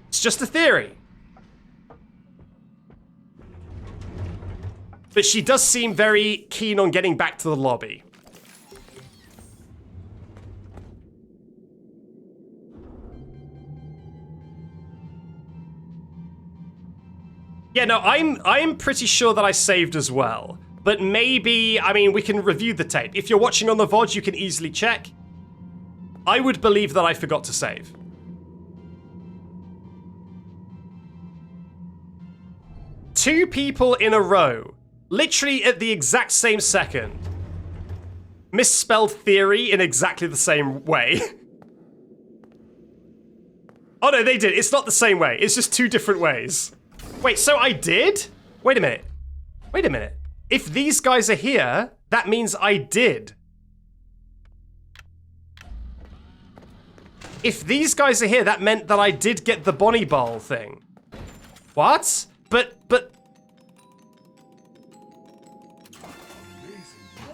It's just a theory. But she does seem very keen on getting back to the lobby. Yeah, no, I'm pretty sure that I saved as well. But maybe, I mean, we can review the tape. If you're watching on the VOD, you can easily check. I would believe that I forgot to save. Two people in a row, literally at the exact same second, misspelled theory in exactly the same way. Oh no, they did. It's not the same way. It's just two different ways. Wait, so I did? Wait a minute. Wait a minute. If these guys are here, that means I did. If these guys are here, that meant that I did get the Bonnie Bowl thing. What? But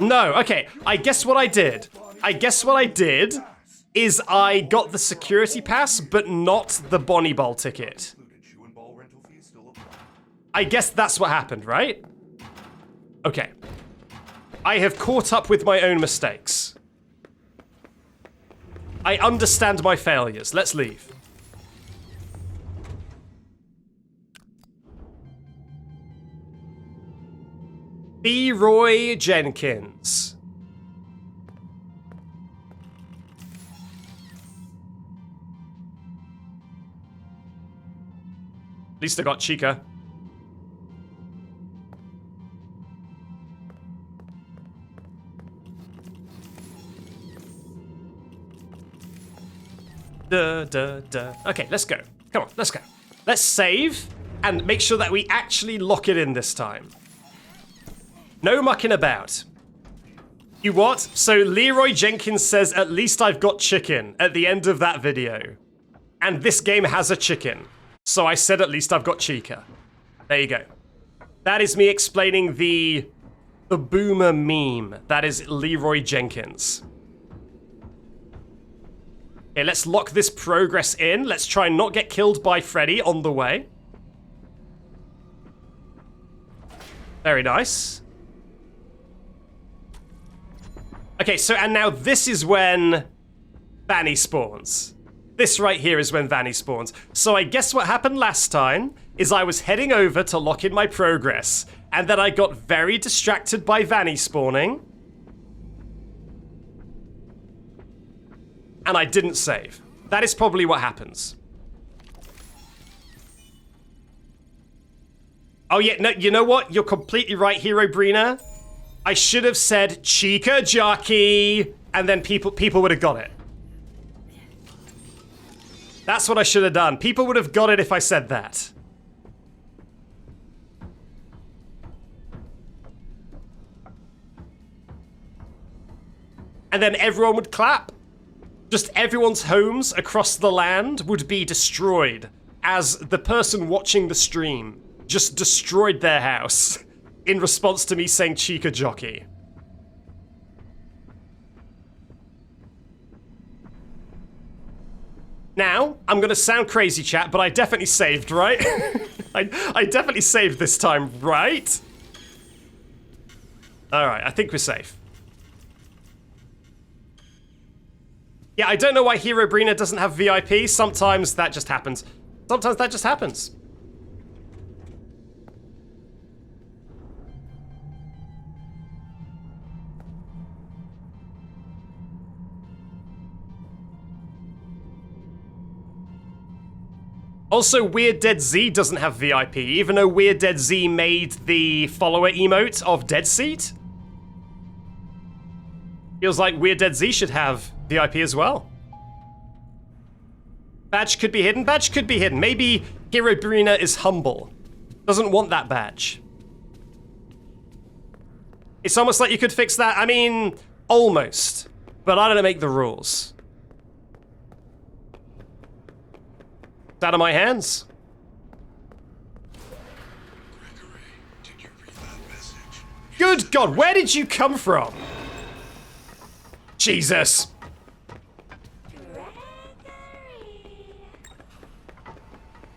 No, okay. I guess what I did is I got the security pass, but not the Bonnie Ball ticket. I guess that's what happened, right? Okay. I have caught up with my own mistakes. I understand my failures. Let's leave. Leroy Jenkins. At least I got Chica. Okay, let's go. Come on, let's go. Let's save and make sure that we actually lock it in this time. No mucking about. You what? So Leroy Jenkins says, at least I've got chicken at the end of that video. And this game has a chicken. So I said, at least I've got Chica. There you go. That is me explaining the boomer meme. That is Leroy Jenkins. Okay, let's lock this progress in. Let's try and not get killed by Freddy on the way. Very nice. Okay, so and now this is when Vanny spawns. This right here is when Vanny spawns. So I guess what happened last time is I was heading over to lock in my progress, and then I got very distracted by Vanny spawning. And I didn't save. That is probably what happens. Oh yeah, no, you know what? You're completely right, Hero Brina. I should have said Chica Jockey, and then people would have got it. That's what I should have done. People would have got it if I said that. And then everyone would clap. Just everyone's homes across the land would be destroyed as the person watching the stream just destroyed their house in response to me saying Chica Jockey. Now, I'm gonna sound crazy, chat, but I definitely saved, right? I definitely saved this time, right? Alright, I think we're safe. Yeah, I don't know why Hero Brina doesn't have VIP. Sometimes that just happens. Sometimes that just happens. Also, Weird Dead Z doesn't have VIP, even though Weird Dead Z made the follower emote of Dead Seat. Feels like Weird Dead Z should have VIP as well. Badge could be hidden. Badge could be hidden. Maybe Hero Brina is humble. Doesn't want that badge. It's almost like you could fix that. I mean, almost. But I don't make the rules. It's out of my hands. Gregory, did you read that message? Good God, where did you come from? Jesus.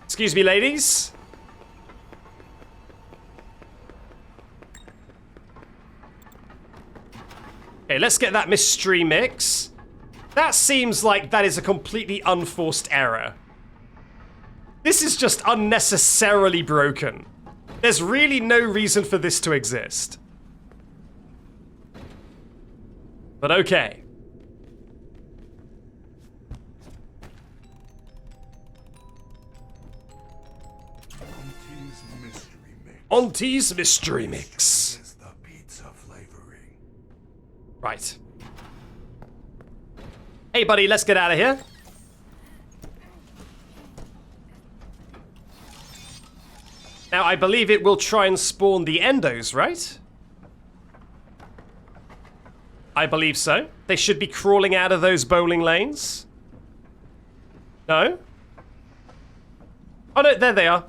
Excuse me, ladies. Okay, let's get that mystery mix. That seems like that is a completely unforced error. This is just unnecessarily broken. There's really no reason for this to exist. But okay. Auntie's Mystery Mix. Is the pizza flavoring. Right. Hey, buddy, let's get out of here. Now, I believe it will try and spawn the endos, right? I believe so. They should be crawling out of those bowling lanes. No? Oh, no, there they are.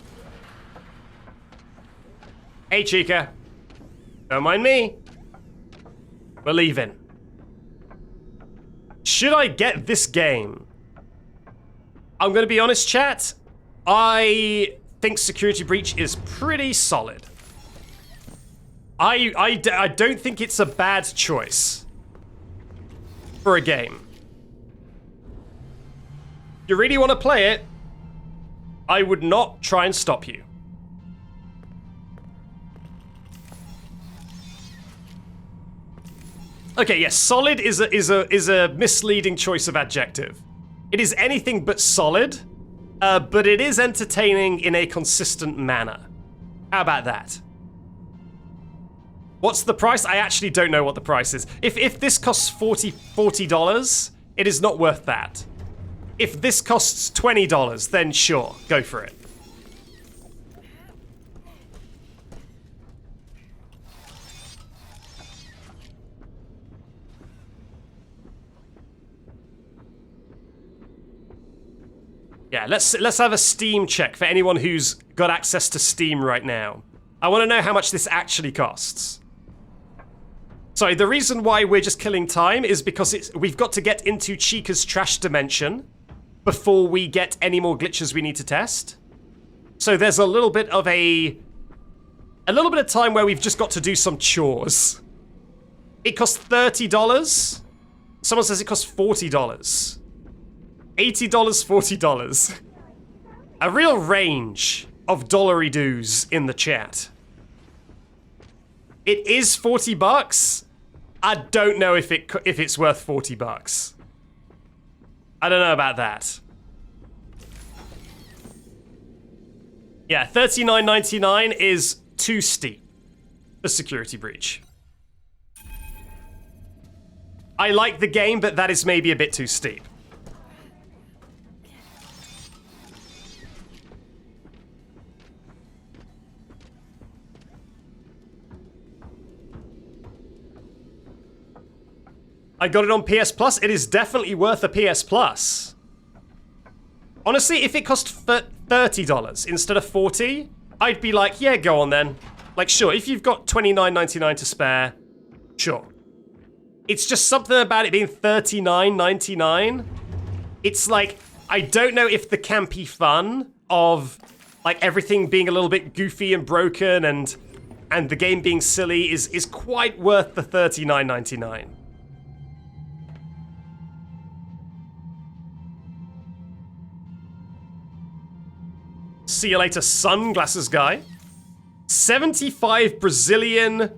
Hey, Chica. Don't mind me. We're leaving. Should I get this game? I'm going to be honest, chat. I think Security Breach is pretty solid. I don't think it's a bad choice for a game. If you really want to play it, I would not try and stop you. Okay, yes, solid is a misleading choice of adjective. It is anything but solid, but it is entertaining in a consistent manner. How about that? What's the price? I actually don't know what the price is. If this costs $40, it is not worth that. If this costs $20, then sure, go for it. Yeah, let's have a Steam check for anyone who's got access to Steam right now. I want to know how much this actually costs. Sorry, the reason why we're just killing time is because we've got to get into Chica's trash dimension before we get any more glitches we need to test. So there's a little bit of time where we've just got to do some chores. It costs $30. Someone says it costs $40. $80, $40. A real range of dollary-doos in the chat. It is $40. I don't know if it's worth $40. I don't know about that. Yeah, $39.99 is too steep for Security Breach. I like the game, but that is maybe a bit too steep. I got it on PS Plus. It is definitely worth a PS Plus. Honestly, if it cost $30 instead of $40, I'd be like, yeah, go on then. Like, sure, if you've got $29.99 to spare, sure. It's just something about it being $39.99. It's like, I don't know if the campy fun of like everything being a little bit goofy and broken and the game being silly is quite worth the $39.99. See you later, sunglasses guy. 75 Brazilian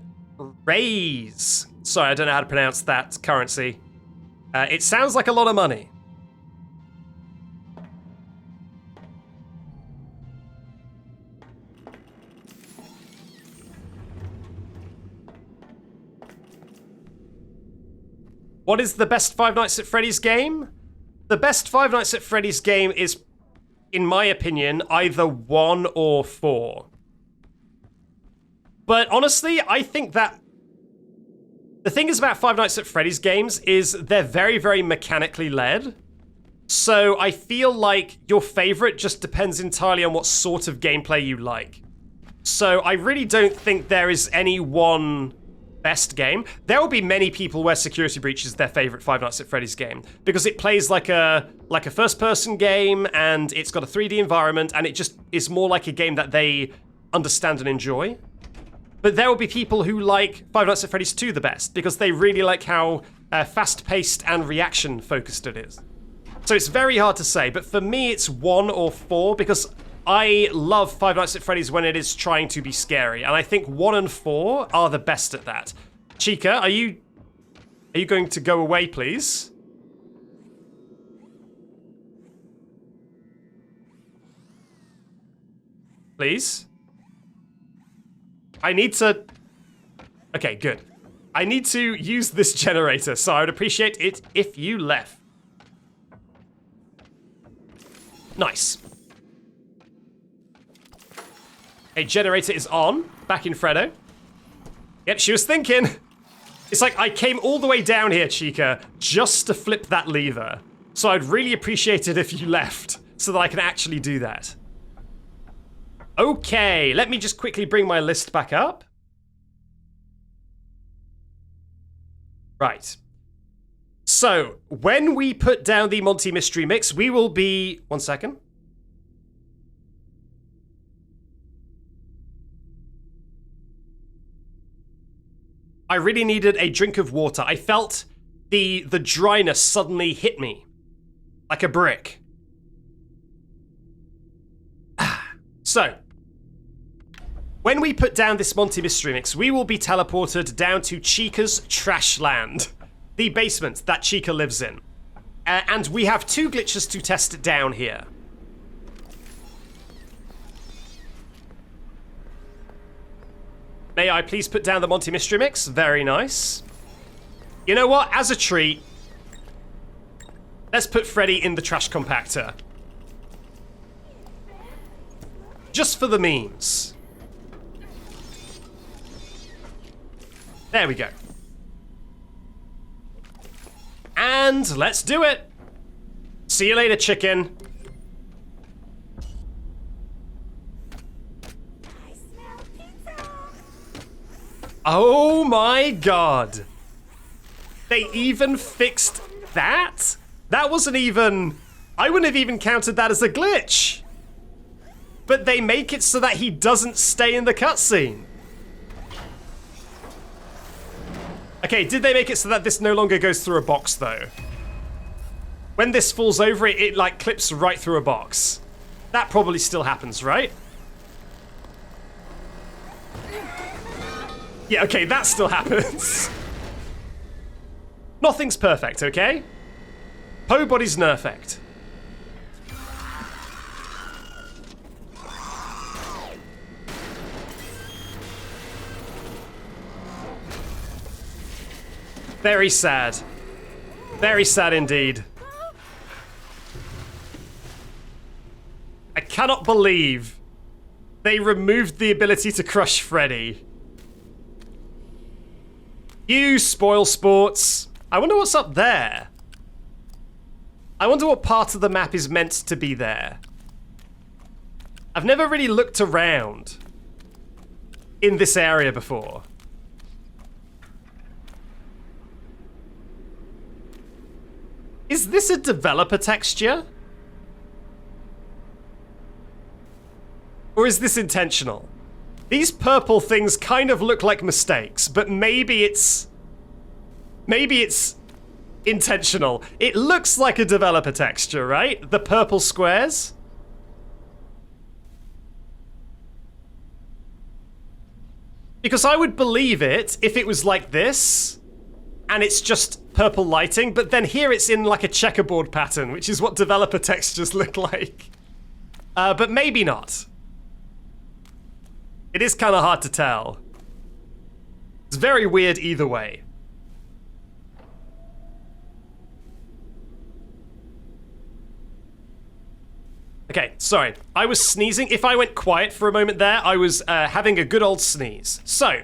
reais. Sorry, I don't know how to pronounce that currency. It sounds like a lot of money. What is the best Five Nights at Freddy's game? The best Five Nights at Freddy's game is, in my opinion, either 1 or 4. But honestly, I think that the thing is about Five Nights at Freddy's games is they're very, very mechanically led. So I feel like your favorite just depends entirely on what sort of gameplay you like. So I really don't think there is any one best game. There will be many people where Security Breach is their favorite Five Nights at Freddy's game because it plays like a first-person game and it's got a 3D environment and it just is more like a game that they understand and enjoy. But there will be people who like Five Nights at Freddy's 2 the best because they really like how fast-paced and reaction-focused it is. So it's very hard to say, but for me it's 1 or 4 because I love Five Nights at Freddy's when it is trying to be scary, and I think 1 and 4 are the best at that. Chica, are you going to go away, please? Please? I need to... Okay, good. I need to use this generator, so I would appreciate it if you left. Nice. A generator is on, back in Freddo. Yep, she was thinking. It's like I came all the way down here, Chica, just to flip that lever. So I'd really appreciate it if you left, so that I can actually do that. Okay, let me just quickly bring my list back up. Right. So, when we put down the Monty Mystery Mix, we will be... 1 second. I really needed a drink of water. I felt the dryness suddenly hit me. Like a brick. So, when we put down this Monty Mystery Mix, we will be teleported down to Chica's Trashland. The basement that Chica lives in. And we have 2 glitches to test down here. May I please put down the Monty Mystery Mix? Very nice. You know what? As a treat, let's put Freddy in the trash compactor. Just for the memes. There we go. And let's do it. See you later, chicken. I smell pizza. Oh my god. They even fixed that? That wasn't even... I wouldn't have even counted that as a glitch. But they make it so that he doesn't stay in the cutscene. Okay, did they make it so that this no longer goes through a box, though? When this falls over, it like, clips right through a box. That probably still happens, right? Yeah, okay, that still happens. Nothing's perfect, okay? Po body's nerfect. Very sad. Very sad indeed. I cannot believe they removed the ability to crush Freddy. You spoil sports. I wonder what's up there. I wonder what part of the map is meant to be there. I've never really looked around in this area before. Is this a developer texture? Or is this intentional? These purple things kind of look like mistakes, but maybe it's intentional. It looks like a developer texture, right? The purple squares. Because I would believe it if it was like this, and it's just purple lighting, but then here it's in like a checkerboard pattern, which is what developer textures look like. But maybe not. It is kind of hard to tell. It's very weird either way. Okay, sorry. I was sneezing. If I went quiet for a moment there, I was having a good old sneeze. So,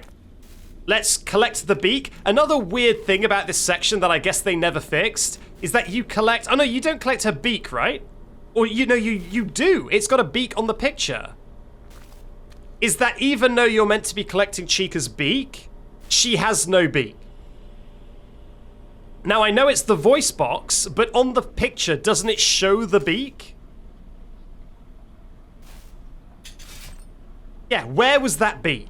let's collect the beak. Another weird thing about this section that I guess they never fixed is that you collect... Oh no, you don't collect her beak, right? Or, you know, you do. It's got a beak on the picture. Is that even though you're meant to be collecting Chica's beak, she has no beak? Now, I know it's the voice box, but on the picture, doesn't it show the beak? Yeah, where was that beak?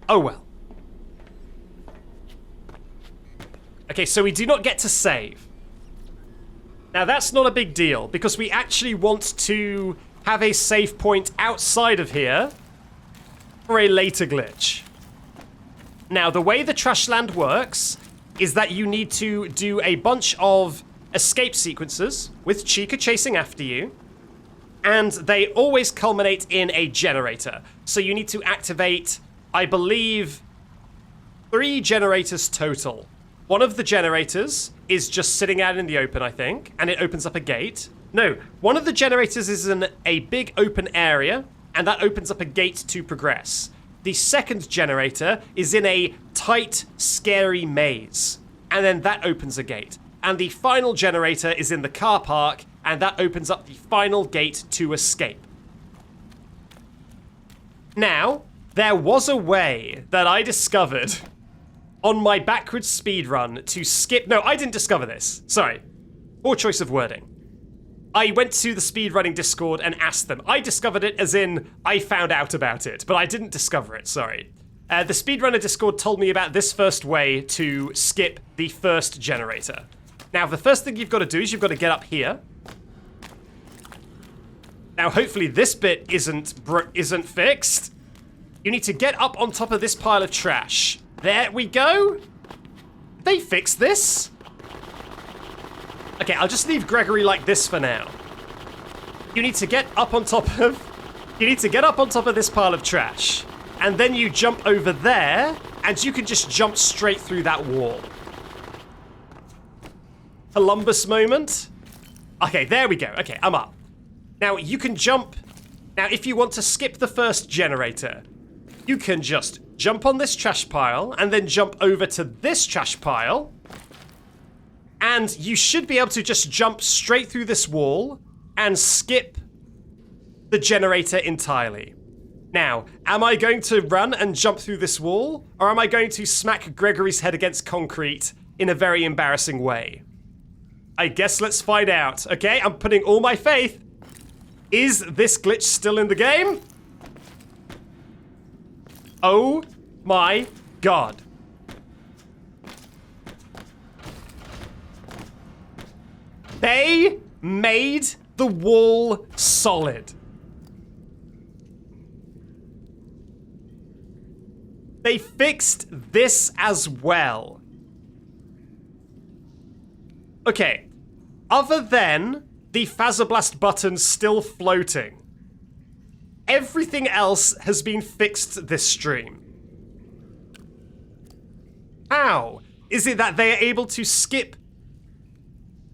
Oh well. Okay, so we do not get to save. Now that's not a big deal, because we actually want to have a save point outside of here for a later glitch. Now, the way the Trashland works is that you need to do a bunch of escape sequences with Chica chasing after you, and they always culminate in a generator. So you need to activate, I believe, 3 generators total. One of the generators is just sitting out in the open, I think, and it opens up a gate. No, one of the generators is in a big open area, and that opens up a gate to progress. The second generator is in a tight, scary maze, and then that opens a gate. And the final generator is in the car park, and that opens up the final gate to escape. Now, there was a way that I discovered on my backwards speedrun to skip... No, I didn't discover this. Sorry. Poor choice of wording. I went to the speedrunning Discord and asked them. I discovered it as in I found out about it, but I didn't discover it, sorry. The speedrunner Discord told me about this first way to skip the first generator. Now, the first thing you've got to do is you've got to get up here. Now, hopefully this bit isn't fixed. You need to get up on top of this pile of trash. There we go. They fixed this. Okay, I'll just leave Gregory like this for now. You need to get up on top of... You need to get up on top of this pile of trash. And then you jump over there, and you can just jump straight through that wall. Columbus moment. Okay, there we go. Okay, I'm up. Now, you can jump... Now, if you want to skip the first generator, you can just jump on this trash pile, and then jump over to this trash pile, and you should be able to just jump straight through this wall and skip the generator entirely. Now, am I going to run and jump through this wall, or am I going to smack Gregory's head against concrete in a very embarrassing way? I guess let's find out. Okay, I'm putting all my faith. Is this glitch still in the game? Oh my god. They made the wall solid. They fixed this as well. Okay, other than the Fazer Blast button still floating, everything else has been fixed this stream. How is it that they are able to skip...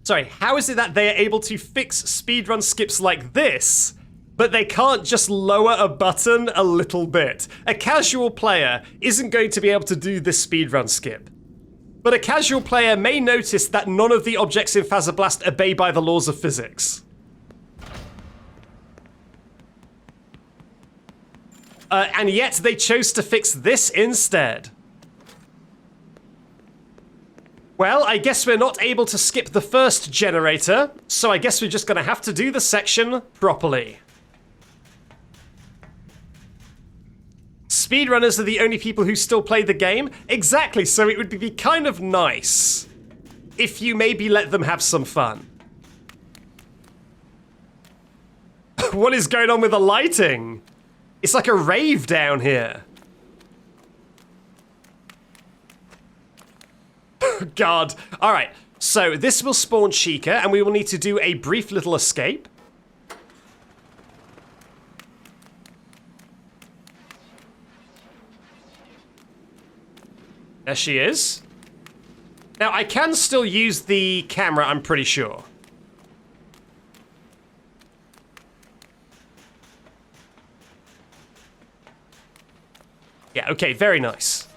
Sorry, how is it that they are able to fix speedrun skips like this, but they can't just lower a button a little bit? A casual player isn't going to be able to do this speedrun skip. But a casual player may notice that none of the objects in Fazer Blast obey by the laws of physics. And yet they chose to fix this instead. Well, I guess we're not able to skip the first generator, so I guess we're just gonna have to do the section properly. Speedrunners are the only people who still play the game. Exactly, so it would be kind of nice if you maybe let them have some fun. What is going on with the lighting? It's like a rave down here. God. Alright, so this will spawn Chica, and we will need to do a brief little escape. There she is. Now, I can still use the camera, I'm pretty sure. Yeah, okay, very nice.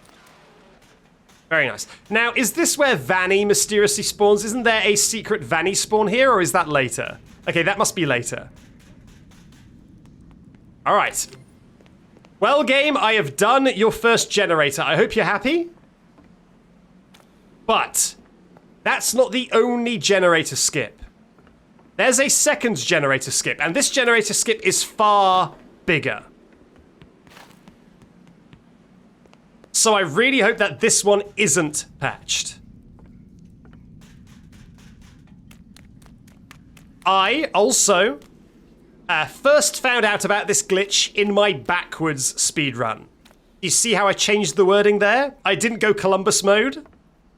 Very nice. Now, is this where Vanny mysteriously spawns? Isn't there a secret Vanny spawn here, or is that later? Okay, that must be later. Alright. Well, game, I have done your first generator. I hope you're happy. But that's not the only generator skip. There's a second generator skip, and this generator skip is far bigger. So I really hope that this one isn't patched. I also first found out about this glitch in my backwards speedrun. You see how I changed the wording there? I didn't go Columbus mode.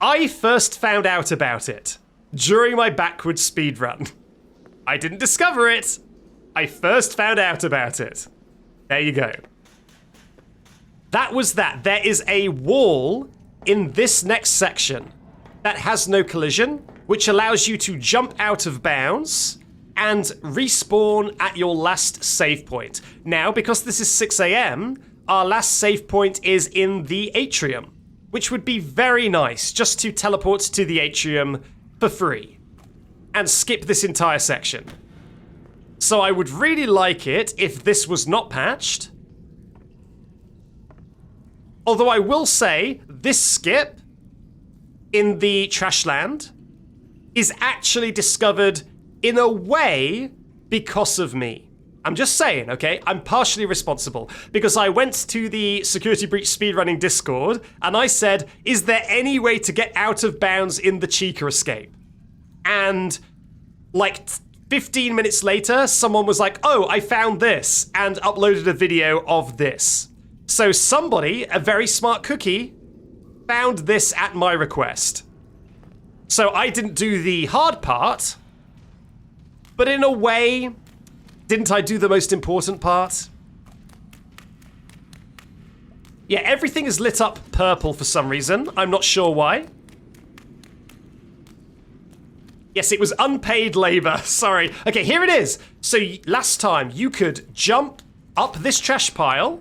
I first found out about it during my backwards speedrun. I didn't discover it. I first found out about it. There you go. That was that. There is a wall in this next section that has no collision, which allows you to jump out of bounds and respawn at your last save point. Now, because this is 6 AM, our last save point is in the atrium, which would be very nice just to teleport to the atrium for free and skip this entire section. So I would really like it if this was not patched. Although I will say, this skip in the Trashland is actually discovered in a way because of me. I'm just saying, okay? I'm partially responsible because I went to the Security Breach Speedrunning Discord and I said, is there any way to get out of bounds in the Chica escape? And like 15 minutes later, someone was like, oh, I found this, and uploaded a video of this. So somebody, a very smart cookie, found this at my request. So I didn't do the hard part, but in a way, didn't I do the most important part? Yeah, everything is lit up purple for some reason. I'm not sure why. Yes, it was unpaid labor. Sorry. Okay, here it is. So last time you could jump up this trash pile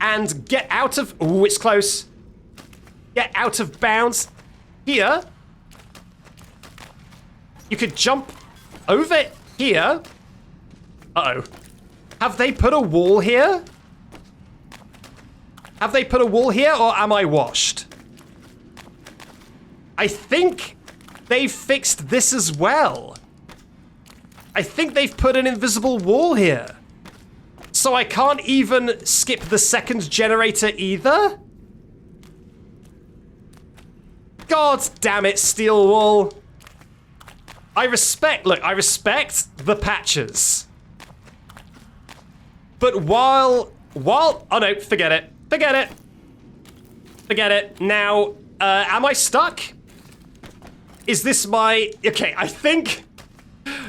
and get out of... Ooh, it's close. Get out of bounds. Here. You could jump over here. Uh-oh. Have they put a wall here? Have they put a wall here, or am I washed? I think they've fixed this as well. I think they've put an invisible wall here. So I can't even skip the second generator either? God damn it, steel wall. I respect the patches. But while, oh no, forget it. Forget it. Now, am I stuck? Is this my, okay, I think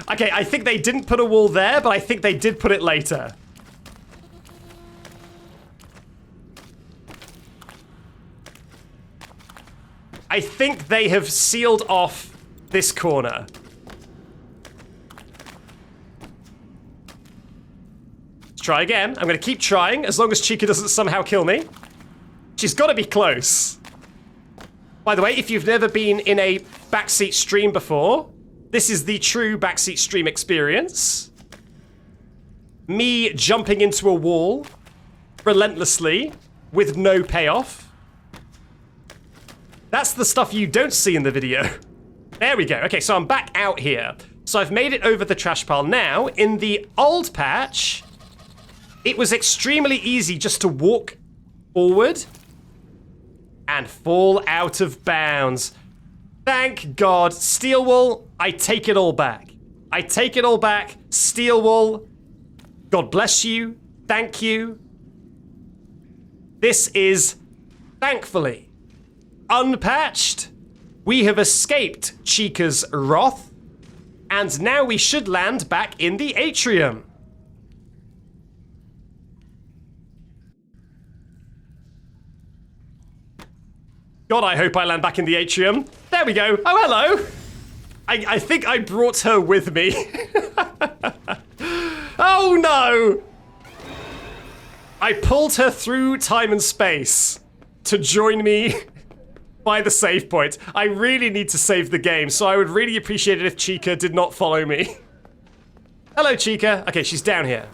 they didn't put a wall there, but I think they did put it later. I think they have sealed off this corner. Let's try again. I'm gonna keep trying as long as Chica doesn't somehow kill me. She's gotta be close. By the way, if you've never been in a Backseat stream before, this is the true Backseat stream experience. Me jumping into a wall relentlessly with no payoff. That's the stuff you don't see in the video. There we go. Okay, so I'm back out here. So I've made it over the trash pile. Now, in the old patch, it was extremely easy just to walk forward and fall out of bounds. Thank God. Steel wall, I take it all back. I take it all back. Steel wall, God bless you. Thank you. This is, thankfully, unpatched. We have escaped Chica's wrath, and now we should land back in the atrium. God, I hope I land back in the atrium. There we go. Oh, hello. I think I brought her with me. Oh, no. I pulled her through time and space to join me by the save point. I really need to save the game, so I would really appreciate it if Chica did not follow me. Hello, Chica. Okay, she's down here.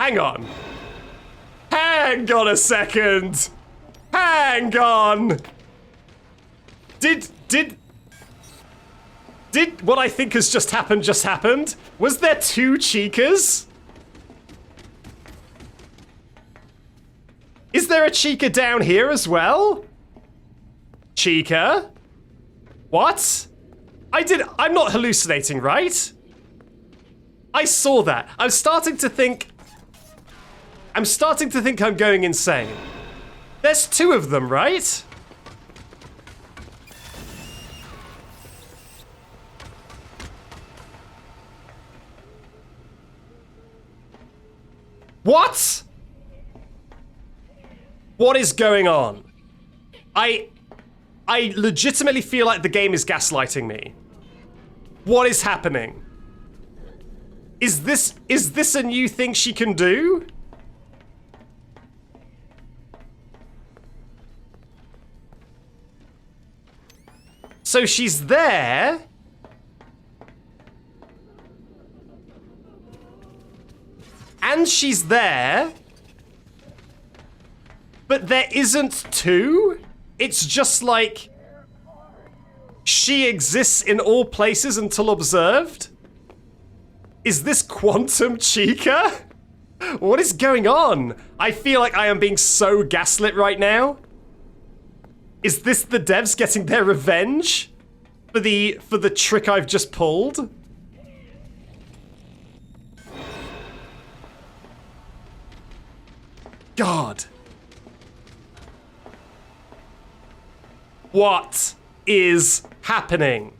Hang on. Hang on a second. Hang on. Did what I think has just happened? Was there two Chicas? Is there a Chica down here as well? Chica? What? I'm not hallucinating, right? I saw that. I'm starting to think I'm going insane. There's two of them, right? What? What is going on? I legitimately feel like the game is gaslighting me. What is happening? Is this a new thing she can do? So she's there. and she's there, but there isn't two. It's just like she exists in all places until observed. Is this quantum Chica? What is going on? I feel like I am being so gaslit right now. Is this the devs getting their revenge for the trick I've just pulled? God. What is happening?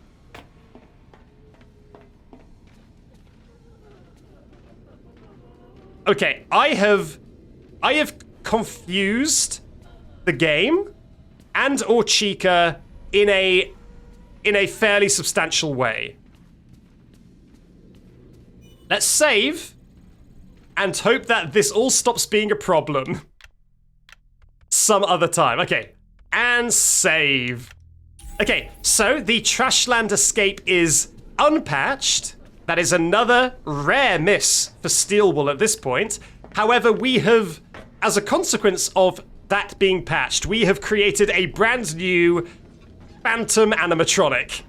Okay, I have confused the game and or Chica in a fairly substantial way. Let's save and hope that this all stops being a problem some other time. Okay, and save. Okay, so the Trashland escape is unpatched. That is another rare miss for Steelwool at this point. However, we have, as a consequence of that being patched, we have created a brand new phantom animatronic.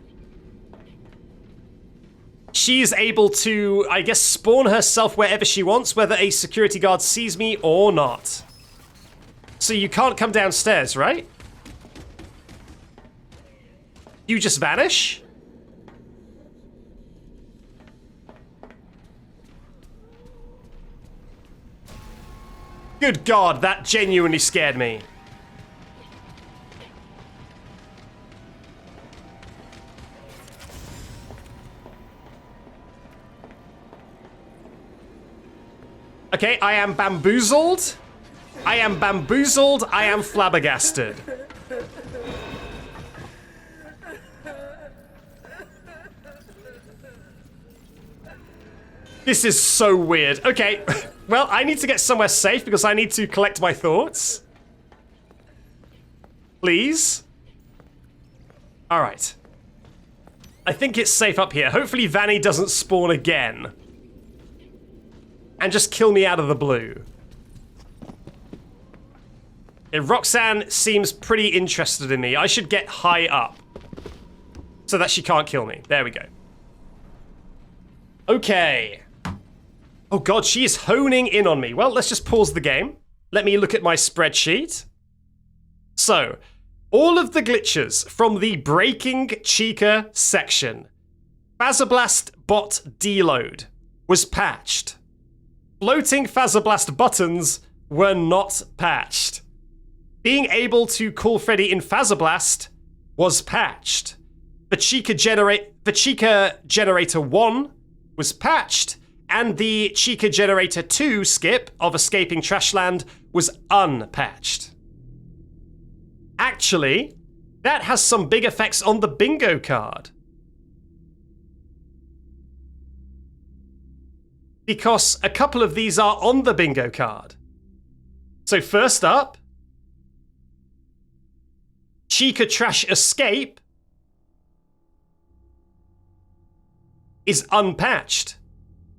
She's able to, I guess, spawn herself wherever she wants, whether a security guard sees me or not. So you can't come downstairs, right? You just vanish? Good God, that genuinely scared me. Okay, I am bamboozled. I am bamboozled. I am flabbergasted. This is so weird. Okay, well, I need to get somewhere safe because I need to collect my thoughts. Please. All right. I think it's safe up here. Hopefully Vanny doesn't spawn again and just kill me out of the blue. And Roxanne seems pretty interested in me. I should get high up so that she can't kill me. There we go. Okay. Oh God, she is honing in on me. Well, let's just pause the game. Let me look at my spreadsheet. So, all of the glitches from the Breaking Chica section. Fazer Blast bot deload was patched. Floating Fazer Blast buttons were not patched. Being able to call Freddy in Fazer Blast was patched. The Chica Generator 1 was patched, and the Chica Generator 2 skip of escaping Trashland was unpatched. Actually, that has some big effects on the bingo card. Because a couple of these are on the bingo card. So first up, Chica Trash Escape is unpatched.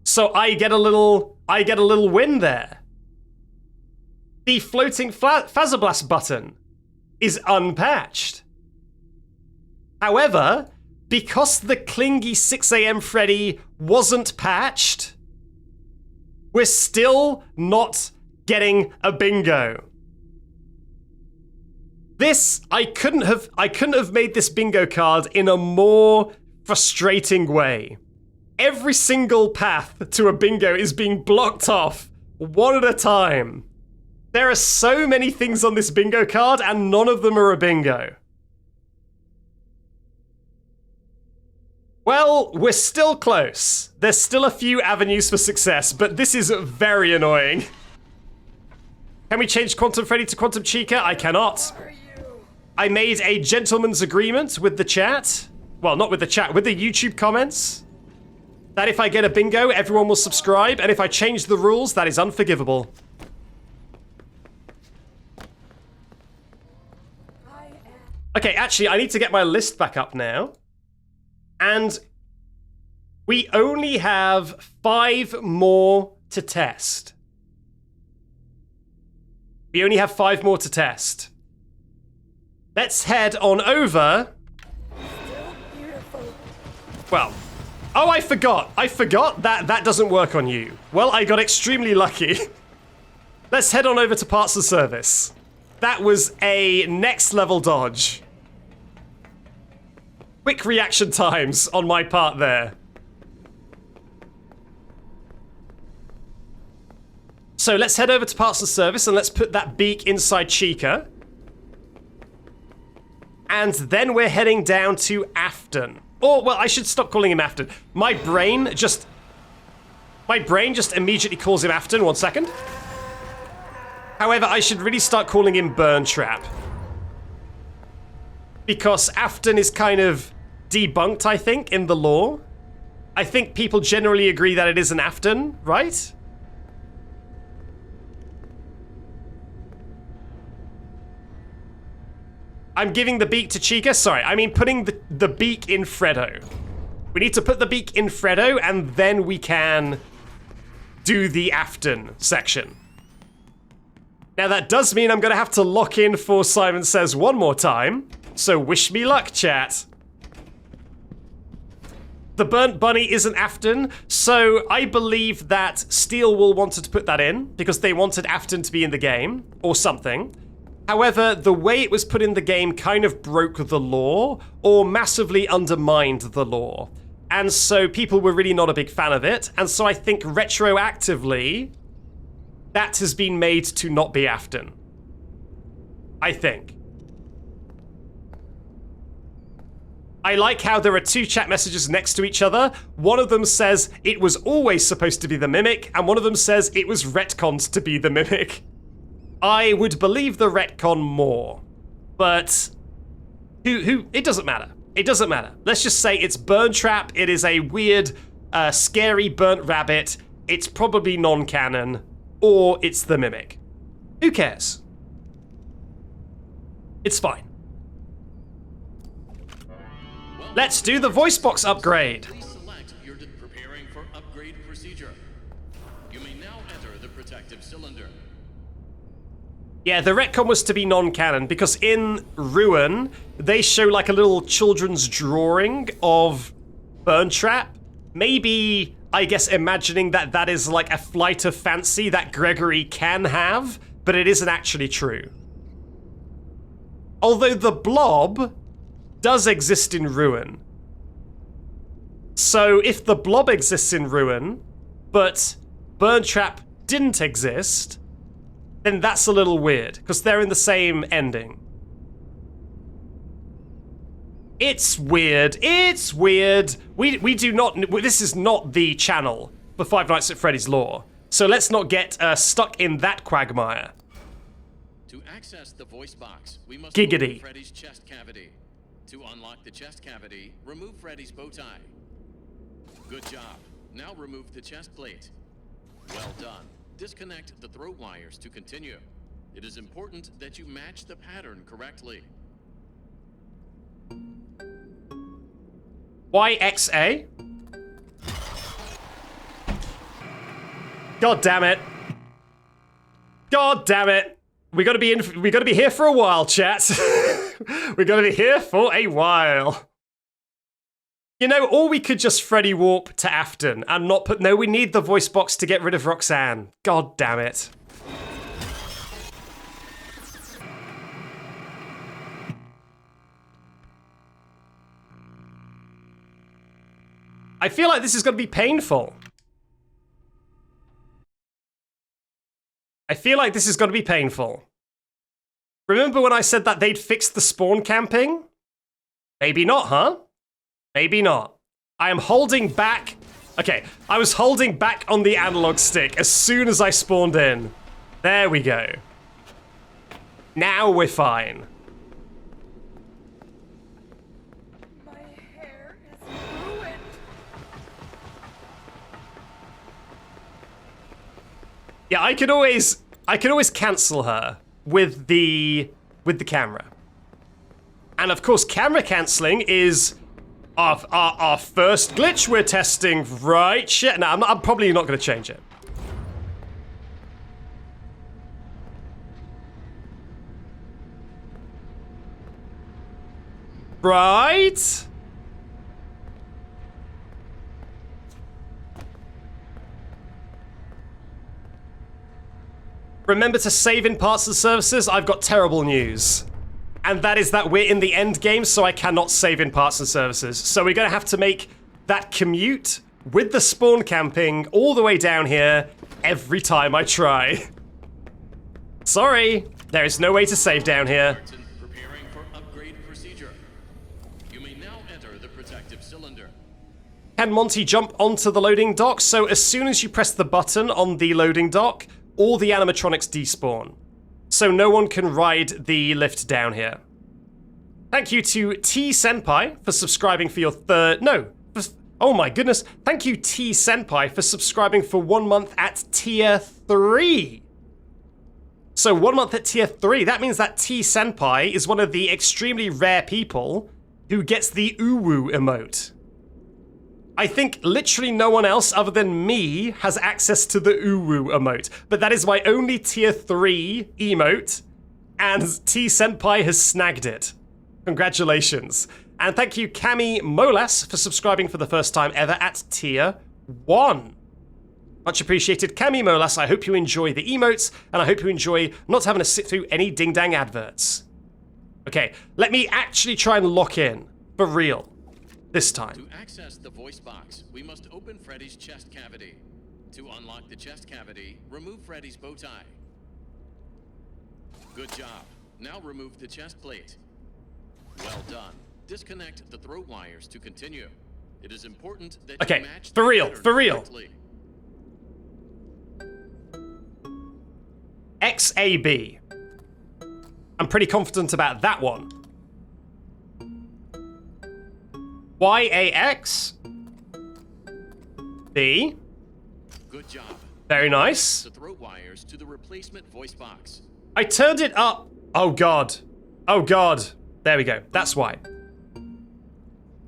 So I get a little win there. The floating Fazer Blast button is unpatched. However, because the Clingy 6 AM Freddy wasn't patched, we're still not getting a bingo. This, I couldn't have made this bingo card in a more frustrating way. Every single path to a bingo is being blocked off, one at a time. There are so many things on this bingo card, and none of them are a bingo. Well, we're still close. There's still a few avenues for success, but this is very annoying. Can we change Quantum Freddy to Quantum Chica? I cannot. I made a gentleman's agreement with the chat. Well, not with the chat, with the YouTube comments. That if I get a bingo, everyone will subscribe, and if I change the rules, that is unforgivable. Okay, actually, I need to get my list back up now. And we only have 5 more to test. We only have 5 more to test. Let's head on over. Well, oh, I forgot. I forgot that doesn't work on you. Well, I got extremely lucky. Let's head on over to parts and service. That was a next level dodge. Quick reaction times on my part there. So let's head over to parts and service and let's put that beak inside Chica. And then we're heading down to Afton. Or, well, I should stop calling him Afton. My brain just immediately calls him Afton. 1 second. However, I should really start calling him Burntrap. Because Afton is kind of debunked, I think, in the lore. I think people generally agree that it is an Afton, right? I'm giving the beak to Chica. Sorry, I mean putting the beak in Freddo. We need to put the beak in Freddo, and then we can do the Afton section. Now that does mean I'm going to have to lock in for Simon Says one more time. So wish me luck, chat. The Burnt Bunny isn't Afton, so I believe that Steelwool wanted to put that in because they wanted Afton to be in the game, or something. However, the way it was put in the game kind of broke the lore, or massively undermined the lore. And so people were really not a big fan of it, and so I think retroactively, that has been made to not be Afton. I think. I like how there are 2 chat messages next to each other. One of them says it was always supposed to be the Mimic, and one of them says it was retconned to be the Mimic. I would believe the retcon more, but it doesn't matter. It doesn't matter. Let's just say it's Burntrap. It is a weird, scary burnt rabbit. It's probably non-canon, or it's the Mimic. Who cares? It's fine. Let's do the voice box upgrade. Please select your preparing for upgrade procedure. You may now enter the protective cylinder. Yeah, the retcon was to be non-canon because in Ruin, they show like a little children's drawing of Burntrap. Maybe, I guess, imagining that that is like a flight of fancy that Gregory can have, but it isn't actually true. Although the blob does exist in Ruin. So if the blob exists in Ruin, but Burntrap didn't exist, then that's a little weird, because they're in the same ending. It's weird. It's weird. We do not... This is not the channel for Five Nights at Freddy's lore. So let's not get stuck in that quagmire. To access the voice box, we must Giggity. remove Freddy's chest cavity. To unlock the chest cavity, remove Freddy's bow tie. Good job. Now remove the chest plate. Well done. Disconnect the throat wires to continue. It is important that you match the pattern correctly. YXA? God damn it. God damn it. We gotta be here for a while, chat. We're gonna be here for a while. You know, or we could just Freddy warp to Afton and not put... No, we need the voice box to get rid of Roxanne. God damn it. I feel like this is gonna be painful. I feel like this is going to be painful. Remember when I said that they'd fixed the spawn camping? Maybe not, huh? Maybe not. I am holding back... Okay, I was holding back on the analog stick as soon as I spawned in. There we go. Now we're fine. My hair is ruined. Yeah, I could always cancel her with the camera. And of course, camera cancelling is our first glitch we're testing, right? Shit, no, I'm probably not going to change it. Right? Remember to save in parts and services? I've got terrible news. And that is that we're in the end game, so I cannot save in parts and services. So we're gonna have to make that commute with the spawn camping all the way down here every time I try. Sorry, there is no way to save down here. Preparing for upgrade procedure. You may now enter the protective cylinder. Can Monty jump onto the loading dock? So as soon as you press the button on the loading dock, all the animatronics despawn. So no one can ride the lift down here. Thank you to T Senpai for subscribing for your oh my goodness. Thank you T Senpai for subscribing for 1 month at tier 3. So 1 month at tier 3, that means that T Senpai is one of the extremely rare people who gets the uwu emote. I think literally no one else other than me has access to the uwu emote, but that is my only tier 3 emote, and T Senpai has snagged it. Congratulations. And thank you Cami Molas for subscribing for the first time ever at tier 1. Much appreciated, Cami Molas. I hope you enjoy the emotes, and I hope you enjoy not having to sit through any ding-dang adverts. Okay, let me actually try and lock in, for real, this time. To access the voice box, we must open Freddy's chest cavity. To unlock the chest cavity, remove Freddy's bow tie. Good job. Now remove the chest plate. Well done. Disconnect the throat wires to continue. It is important that Okay, you match for the real, pattern for real. correctly. XAB. I'm pretty confident about that one. YAX. B. Good job. Very nice. The throat wires to the replacement voice box. I turned it up. Oh god. Oh god. There we go. That's why.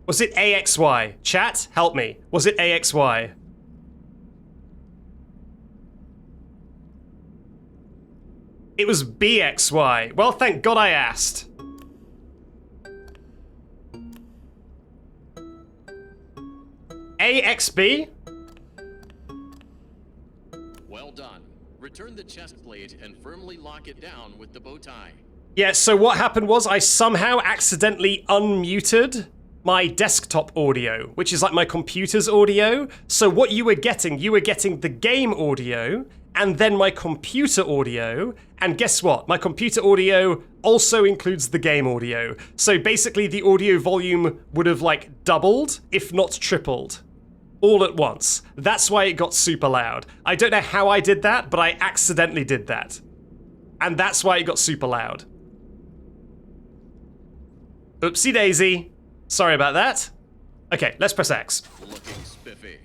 Was it AXY? Chat, help me. Was it AXY? It was BXY. Well, thank God I asked. AXB? Well done. Return the chest plate and firmly lock it down with the bow tie. Yeah, so what happened was I somehow accidentally unmuted my desktop audio, which is like my computer's audio. So what you were getting the game audio and then my computer audio. And guess what? My computer audio also includes the game audio. So basically the audio volume would have like doubled, if not tripled, all at once. That's why it got super loud. I don't know how I did that, but I accidentally did that. And that's why it got super loud. Oopsie daisy. Sorry about that. Okay, let's press X. Looking spiffy.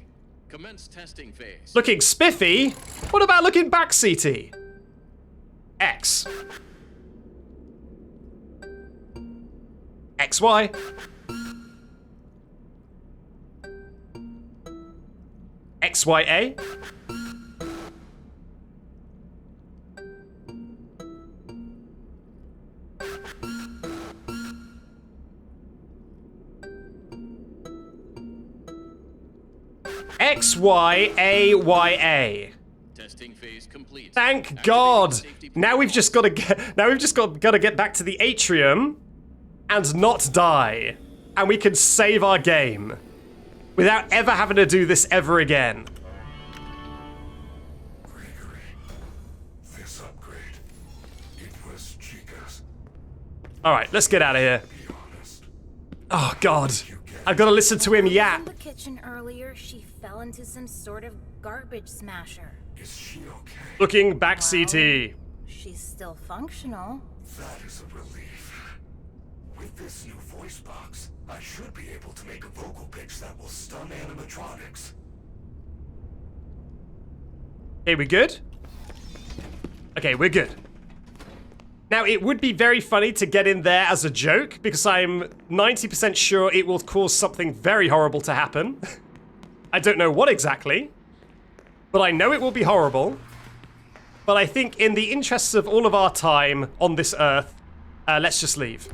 Commence testing phase. Looking spiffy? What about looking backseaty? X. XY. XYA. XYAYA. Testing phase complete. Thank God. Now we've just got to get back to the atrium and not die, and we can save our game without ever having to do this ever again. Gregory, this upgrade, it was Chica's. All right, let's get out of here. Be honest. Oh God, I've got to listen to him In yap. the kitchen earlier, she fell into some sort of garbage smasher. Is she okay? Looking backseaty. She's still functional. That is a relief. With this new voice box, I should be able to make a vocal pitch that will stun animatronics. Okay, we good? Okay, we're good. Now, it would be very funny to get in there as a joke, because I'm 90% sure it will cause something very horrible to happen. I don't know what exactly, but I know it will be horrible. But I think in the interests of all of our time on this earth, let's just leave.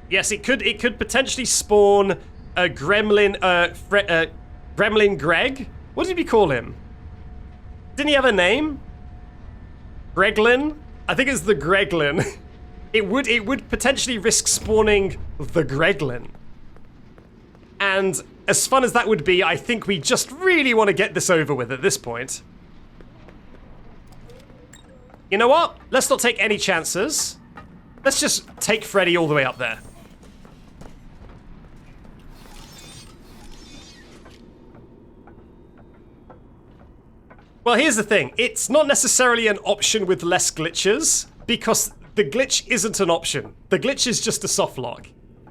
Yes, it could potentially spawn a gremlin, Gremlin Greg? What did we call him? Didn't he have a name? Greglin? I think it's the Greglin. It would potentially risk spawning the Greglin. And as fun as that would be, I think we just really want to get this over with at this point. You know what? Let's not take any chances. Let's just take Freddy all the way up there. Well, here's the thing. It's not necessarily an option with less glitches, because the glitch isn't an option. The glitch is just a softlock.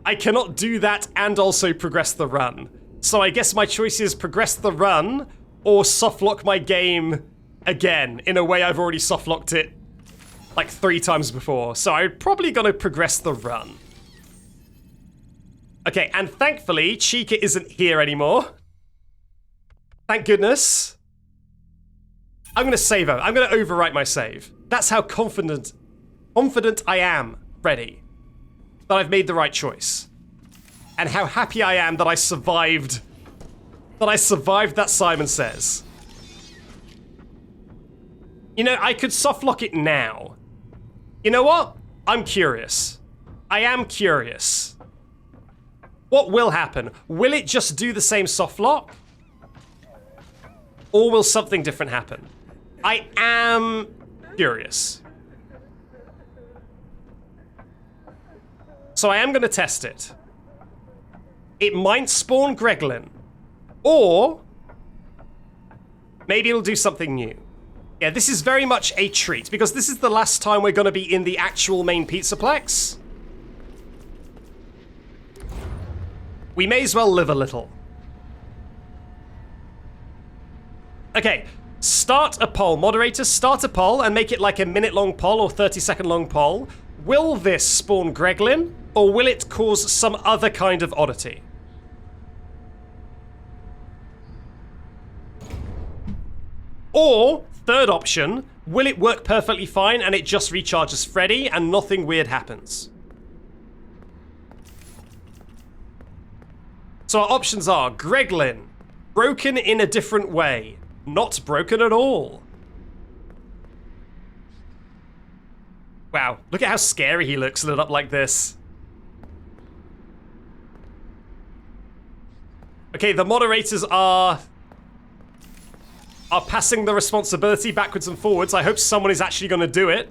I cannot do that and also progress the run. So I guess my choice is progress the run or softlock my game again in a way I've already softlocked it like 3 times before. So I'm probably gonna progress the run. Okay, and thankfully Chica isn't here anymore. Thank goodness. I'm gonna save her. I'm gonna overwrite my save. That's how confident I am, Freddy, that I've made the right choice. And how happy I am that I survived that Simon Says. You know, I could softlock it now. You know what? I'm curious. I am curious. What will happen? Will it just do the same softlock? Or will something different happen? I am curious. So I am going to test it. It might spawn Greglin. Or maybe it'll do something new. Yeah, this is very much a treat, because this is the last time we're going to be in the actual main Pizzaplex. We may as well live a little. Okay, start a poll. Moderators, start a poll and make it like a minute-long poll or 30-second-long poll. Will this spawn Greglin, or will it cause some other kind of oddity? Or, third option, will it work perfectly fine and it just recharges Freddy and nothing weird happens? So our options are Greglin, broken in a different way, not broken at all. Wow, look at how scary he looks lit up like this. Okay, the moderators are passing the responsibility backwards and forwards. I hope someone is actually going to do it.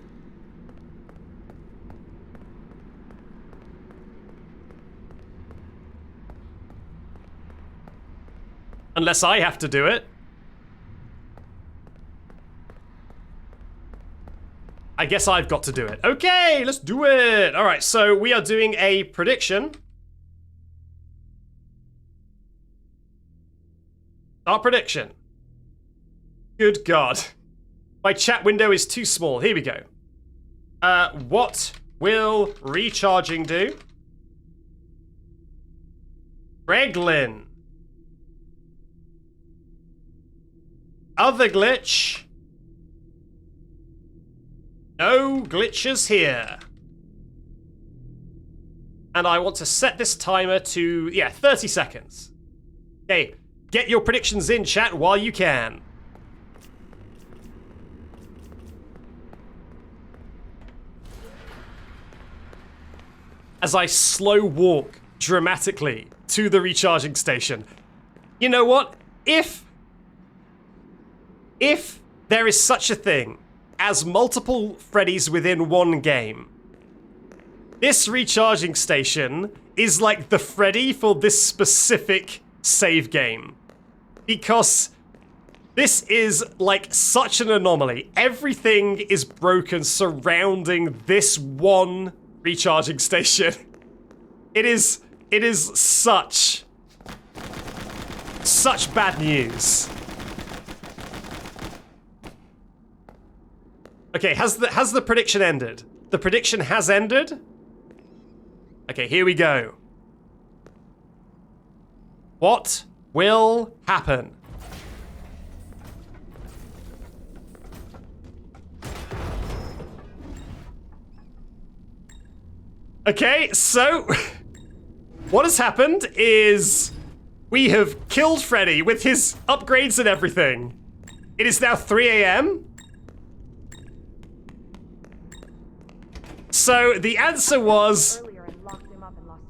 Unless I have to do it. I guess I've got to do it. Okay, let's do it. All right, so we are doing a prediction. Our prediction. Good God. My chat window is too small. Here we go. What will recharging do? Greglin. Other glitch. No glitches here. And I want to set this timer to, 30 seconds. Okay, get your predictions in, chat, while you can. As I slow walk dramatically to the recharging station. You know what? If there is such a thing as multiple Freddys within one game, this recharging station is like the Freddy for this specific save game. Because this is like such an anomaly. Everything is broken surrounding this one recharging station. It is such bad news. Okay, has the prediction ended? The prediction has ended? Okay, here we go. What will happen? Okay, so What has happened is we have killed Freddy with his upgrades and everything. It is now 3 a.m. So the answer was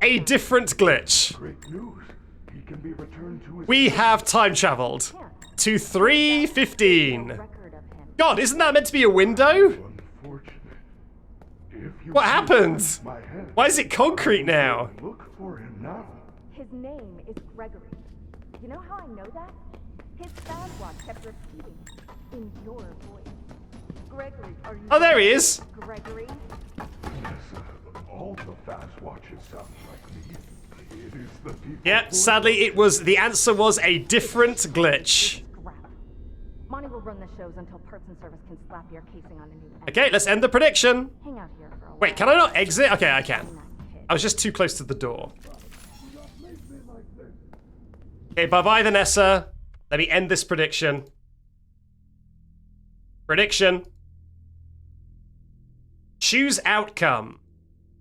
a different glitch. Great news. He can be returned to his... We have time traveled to 3:15. God, isn't that meant to be a window? Unfortunate. If you What happened? my head, Why is it concrete now? look for him now. His name is Gregory. You know how I know that? His sound watch kept repeating in your voice. Gregory, are you Oh, there he is. Gregory? Yes, all the fast watches sound like me. It is the people. Yeah, sadly, the answer was a different glitch. Scrap. Monty will run the shows until Parts and Service can slap your casing on a new engine. Okay, let's end the prediction. Hang out here for a while. Wait, can I not exit? Okay, I can. I was just too close to the door. Okay, bye-bye, Vanessa. Let me end this prediction. Prediction. Choose outcome.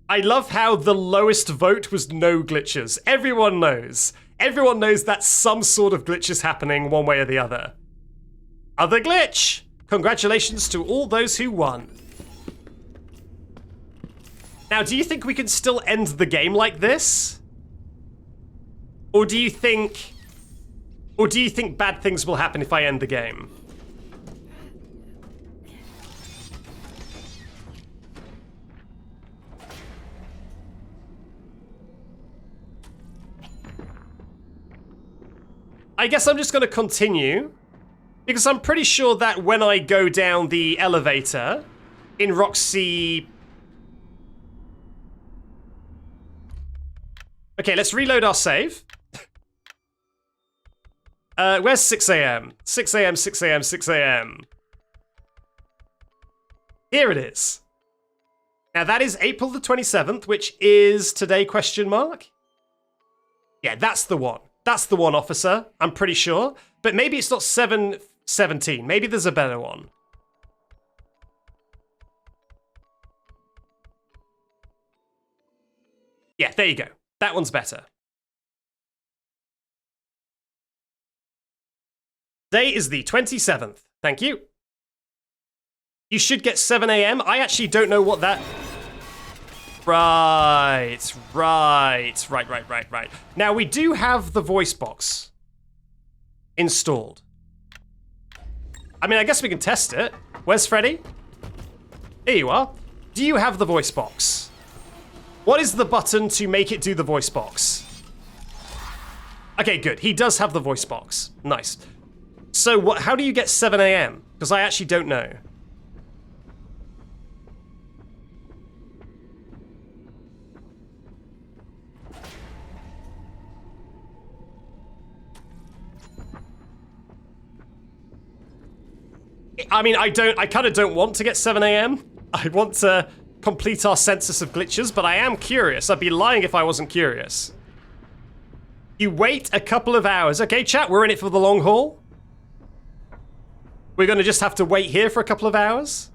I love how the lowest vote was no glitches. Everyone knows. Everyone knows that some sort of glitch is happening one way or the other. Other glitch. Congratulations to all those who won. Now, do you think we can still end the game like this? Or do you think bad things will happen if I end the game? I guess I'm just going to continue, because I'm pretty sure that when I go down the elevator in Roxy... Okay, let's reload our save. Where's 6 a.m.? 6 a.m., 6 a.m., 6 a.m. Here it is. Now that is April the 27th, which is today, question mark? Yeah, that's the one. That's the one, officer. I'm pretty sure. But maybe it's not 7/17. Maybe there's a better one. Yeah, there you go. That one's better. Today is the 27th. Thank you. You should get 7 a.m. I actually don't know what that... Right. Now, we do have the voice box installed. I mean, I guess we can test it. Where's Freddy? Here you are. Do you have the voice box? What is the button to make it do the voice box? Okay, good. He does have the voice box. Nice. So, how do you get 7 a.m.? Because I actually don't know. I mean, I kind of don't want to get 7 a.m. I want to complete our census of glitches, but I am curious. I'd be lying if I wasn't curious. You wait a couple of hours. Okay, chat, we're in it for the long haul. We're going to just have to wait here for a couple of hours.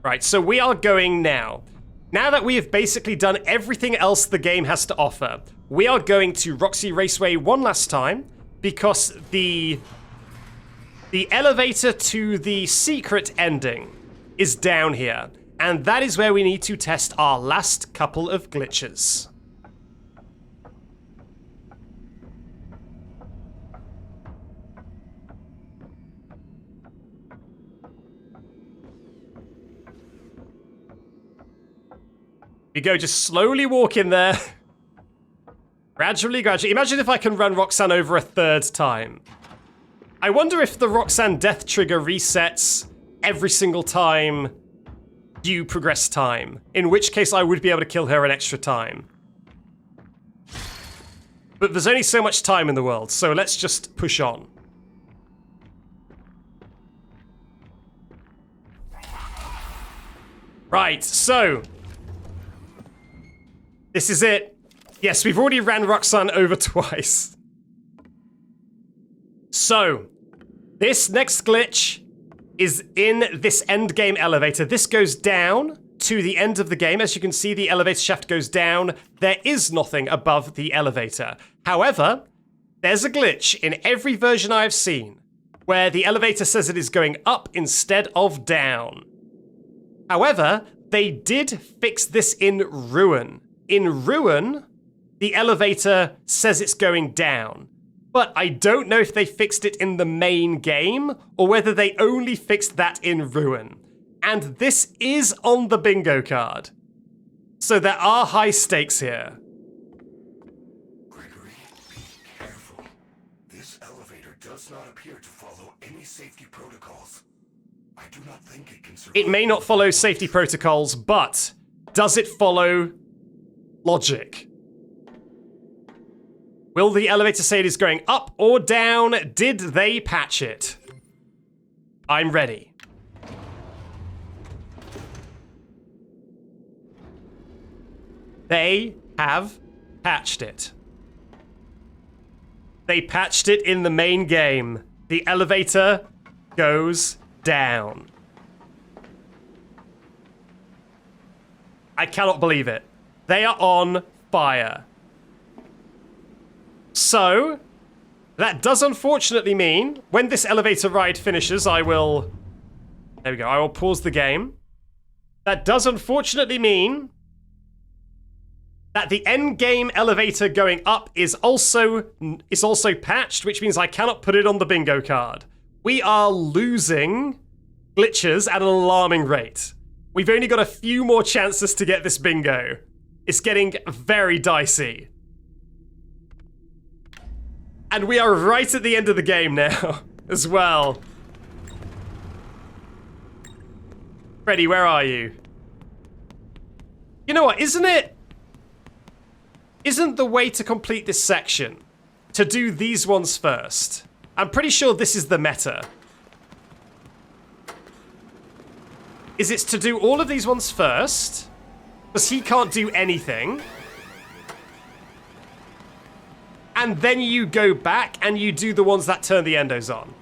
Right, so we are going now. Now that we have basically done everything else the game has to offer, we are going to Roxy Raceway one last time, because the elevator to the secret ending is down here, and that is where we need to test our last couple of glitches. We go, just slowly walk in there. Gradually. Imagine if I can run Roxanne over a third time. I wonder if the Roxanne death trigger resets every single time you progress time. In which case I would be able to kill her an extra time. But there's only so much time in the world, so let's just push on. Right, so... this is it. Yes, we've already ran Roxanne over twice. So, this next glitch is in this end game elevator. This goes down to the end of the game. As you can see, the elevator shaft goes down. There is nothing above the elevator. However, there's a glitch in every version I have seen where the elevator says it is going up instead of down. However, they did fix this in Ruin. In Ruin, the elevator says it's going down. But I don't know if they fixed it in the main game or whether they only fixed that in Ruin. And this is on the bingo card. So there are high stakes here. Gregory, be careful. This elevator does not appear to follow any safety protocols. I do not think it can survive. It may not follow safety protocols, but does it follow logic? Will the elevator say it is going up or down? Did they patch it? I'm ready. They have patched it. They patched it in the main game. The elevator goes down. I cannot believe it. They are on fire. So, that does unfortunately mean when this elevator ride finishes, I will... There we go, I will pause the game. That does unfortunately mean that the end game elevator going up is also patched, which means I cannot put it on the bingo card. We are losing glitches at an alarming rate. We've only got a few more chances to get this bingo. It's getting very dicey. And we are right at the end of the game now, as well. Freddy, where are you? You know what, isn't the way to complete this section to do these ones first? I'm pretty sure this is the meta. Is it's to do all of these ones first, because he can't do anything. And then you go back and you do the ones that turn the endos on.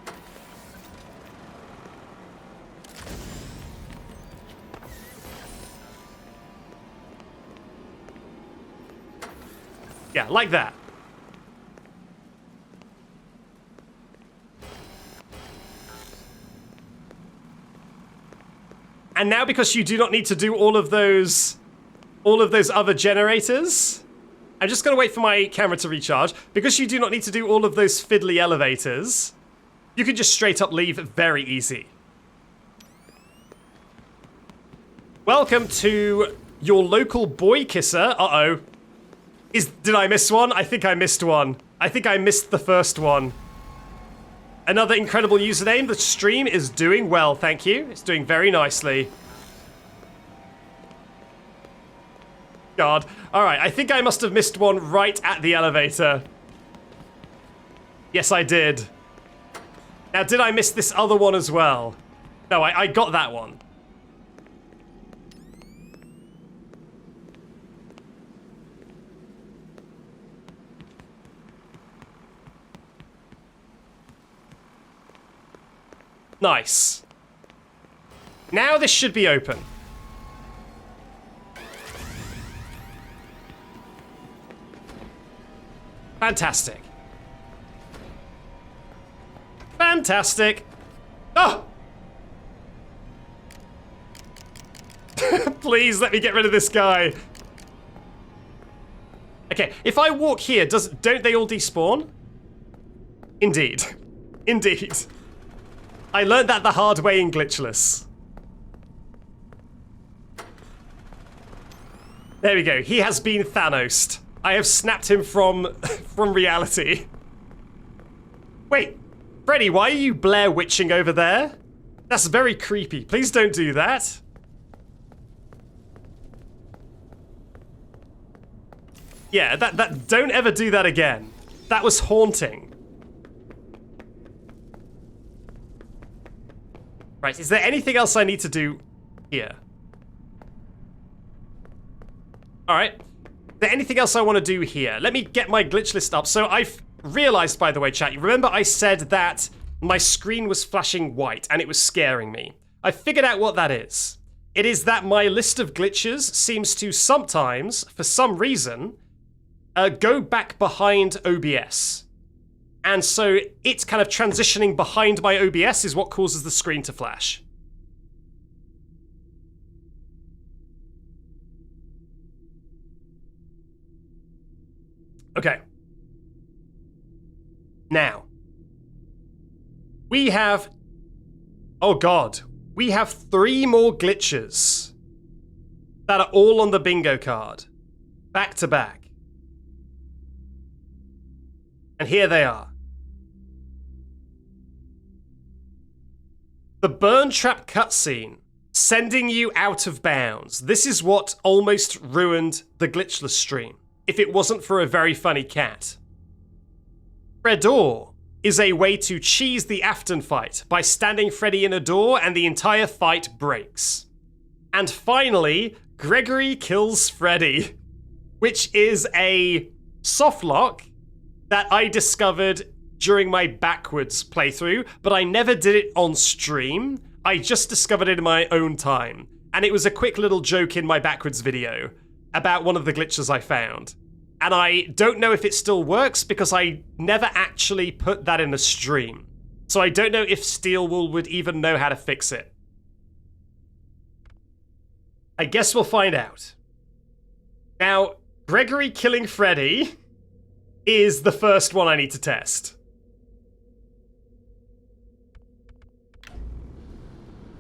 Yeah, like that. And now because you do not need to do all of those other generators, I'm just going to wait for my camera to recharge. Because you do not need to do all of those fiddly elevators, you can just straight up leave very easy. Welcome to your local boy kisser. Uh-oh. Did I miss one? I think I missed one. I think I missed the first one. Another incredible username. The stream is doing well, thank you. It's doing very nicely. God. Alright, I think I must have missed one right at the elevator. Yes, I did. Now, did I miss this other one as well? No, I got that one. Nice. Now this should be open. Fantastic. Fantastic. Oh! Please let me get rid of this guy. Okay, if I walk here, don't they all despawn? Indeed. Indeed. I learned that the hard way in Glitchless. There we go. He has been Thanos'd. I have snapped him from reality. Wait, Freddy, why are you Blair Witching over there? That's very creepy. Please don't do that. Yeah, don't ever do that again. That was haunting. Right, is there anything else I need to do here? Alright. Is there anything else I want to do here? Let me get my glitch list up. So I've realized, by the way, chat, you remember I said that my screen was flashing white and it was scaring me. I figured out what that is. It is that my list of glitches seems to sometimes, for some reason, go back behind OBS. And so it's kind of transitioning behind my OBS is what causes the screen to flash. Okay. Now, we have... Oh god. We have 3 more glitches that are all on the bingo card. Back to back. And here they are. The Burntrap cutscene, sending you out of bounds. This is what almost ruined the glitchless stream, if it wasn't for a very funny cat. Fredor is a way to cheese the Afton fight by standing Freddy in a door and the entire fight breaks. And finally, Gregory kills Freddy, which is a softlock that I discovered during my backwards playthrough, but I never did it on stream. I just discovered it in my own time. And it was a quick little joke in my backwards video about one of the glitches I found. And I don't know if it still works because I never actually put that in a stream. So I don't know if Steelwool would even know how to fix it. I guess we'll find out. Now, Gregory killing Freddy is the first one I need to test.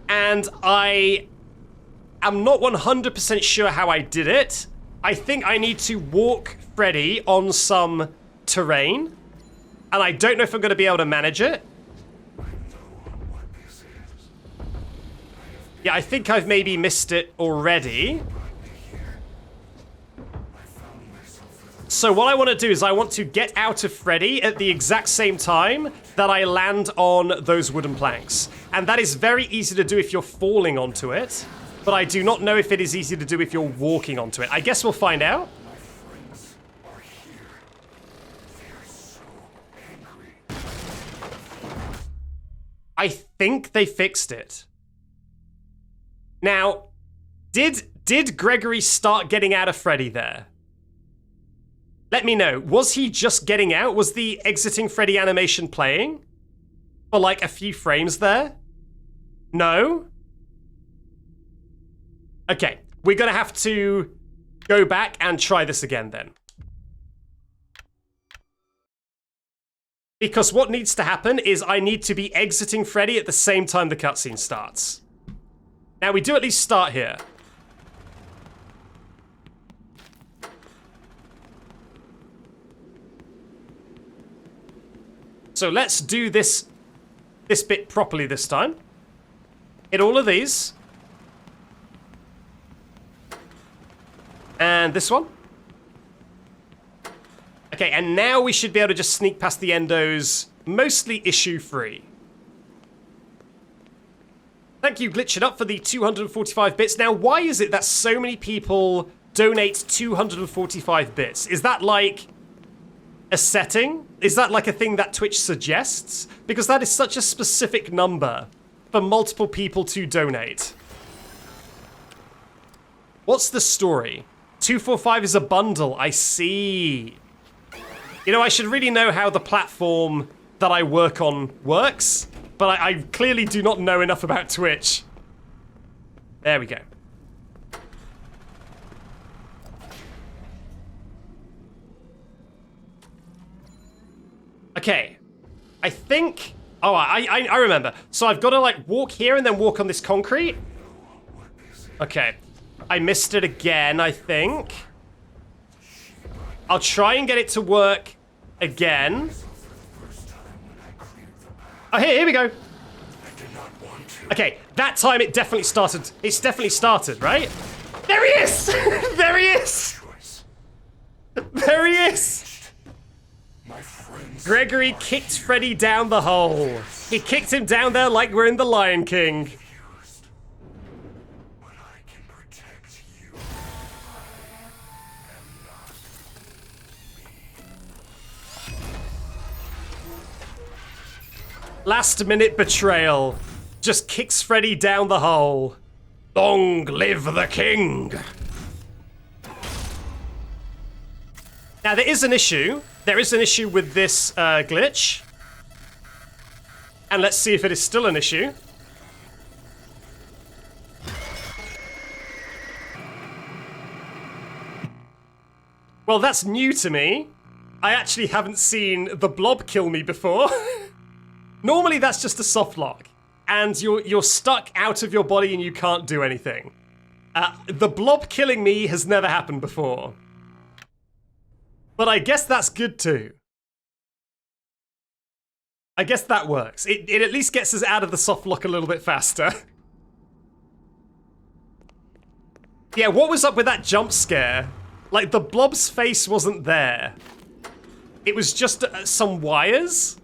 And I am not 100% sure how I did it. I think I need to walk Freddy on some terrain. And I don't know if I'm going to be able to manage it. Yeah, I think I've maybe missed it already. So what I want to do is I want to get out of Freddy at the exact same time that I land on those wooden planks. And that is very easy to do if you're falling onto it. But I do not know if it is easy to do if you're walking onto it. I guess we'll find out. I think they fixed it. Now, did Gregory start getting out of Freddy there? Let me know. Was he just getting out? Was the exiting Freddy animation playing? For like a few frames there? No? Okay, we're gonna have to go back and try this again then. Because what needs to happen is I need to be exiting Freddy at the same time the cutscene starts. Now we do at least start here. So let's do this bit properly this time. Hit all of these. And this one. Okay, and now we should be able to just sneak past the endos, mostly issue-free. Thank you, Glitch It Up, for the 245 bits. Now, why is it that so many people donate 245 bits? Is that like a setting? Is that like a thing that Twitch suggests? Because that is such a specific number for multiple people to donate. What's the story? 245 is a bundle, I see. You know, I should really know how the platform that I work on works, but I clearly do not know enough about Twitch. There we go. Okay. I think... Oh, I remember. So I've got to, like, walk here and then walk on this concrete? Okay. I missed it again, I think. I'll try and get it to work again. Oh, here we go. Okay, that time it definitely started. It's definitely started, right? There he is! There he is! There he is! Gregory kicked Freddy down the hole. He kicked him down there like we're in The Lion King. Last minute betrayal. Just kicks Freddy down the hole. Long live the king. Now there is an issue. There is an issue with this glitch. And let's see if it is still an issue. Well, that's new to me. I actually haven't seen the blob kill me before. Normally that's just a soft lock. And you're stuck out of your body and you can't do anything. The blob killing me has never happened before. But I guess that's good too. I guess that works. It at least gets us out of the soft lock a little bit faster. Yeah, what was up with that jump scare? Like, the blob's face wasn't there. It was just some wires.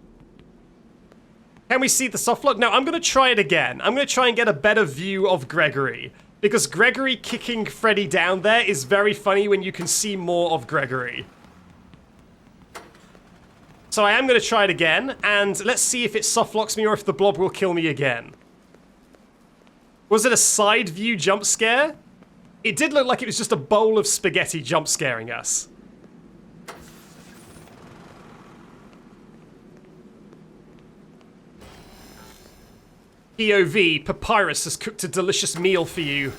Can we see the soft lock? No, I'm going to try it again. I'm going to try and get a better view of Gregory. Because Gregory kicking Freddy down there is very funny when you can see more of Gregory. So I am going to try it again, and let's see if it soft locks me or if the blob will kill me again. Was it a side view jump scare? It did look like it was just a bowl of spaghetti jump scaring us. POV, Papyrus has cooked a delicious meal for you.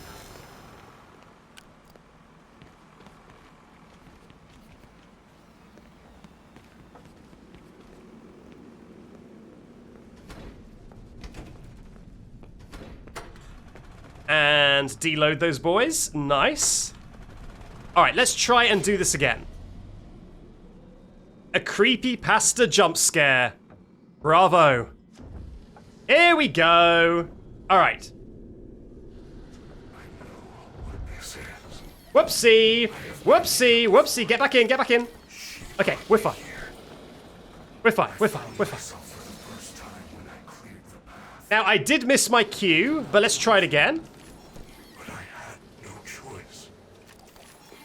And deload those boys. Nice. Alright, let's try and do this again. A creepypasta jump scare. Bravo. Here we go. Alright. Whoopsie. Whoopsie. Whoopsie. Get back in. Get back in. Okay, we're fine. We're fine. We're fine. We're fine. Now, I did miss my cue, but let's try it again.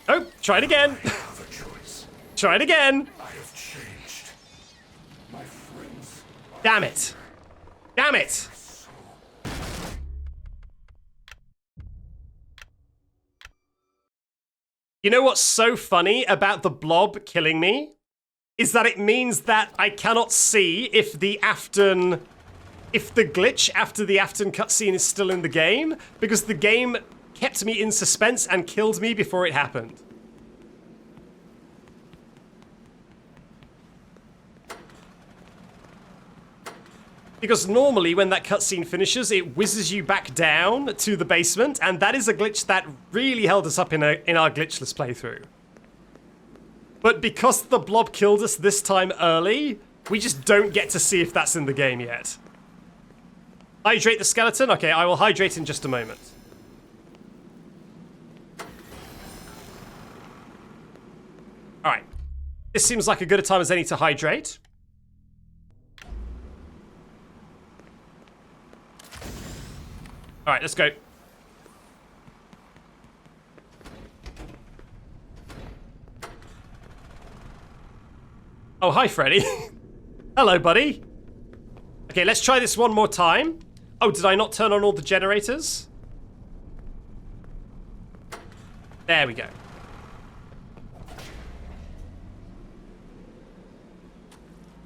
Oh, try it again. Try it again. Damn it. Damn it. You know what's so funny about the blob killing me? Is that it means that I cannot see if the glitch after the Afton cutscene is still in the game, because the game kept me in suspense and killed me before it happened. Because normally when that cutscene finishes, it whizzes you back down to the basement, and that is a glitch that really held us up in our glitchless playthrough. But because the blob killed us this time early, we just don't get to see if that's in the game yet. Hydrate the skeleton? Okay, I will hydrate in just a moment. Alright. This seems like a good a time as any to hydrate. Alright, let's go. Oh, hi, Freddy. Hello, buddy. Okay, let's try this one more time. Oh, did I not turn on all the generators? There we go.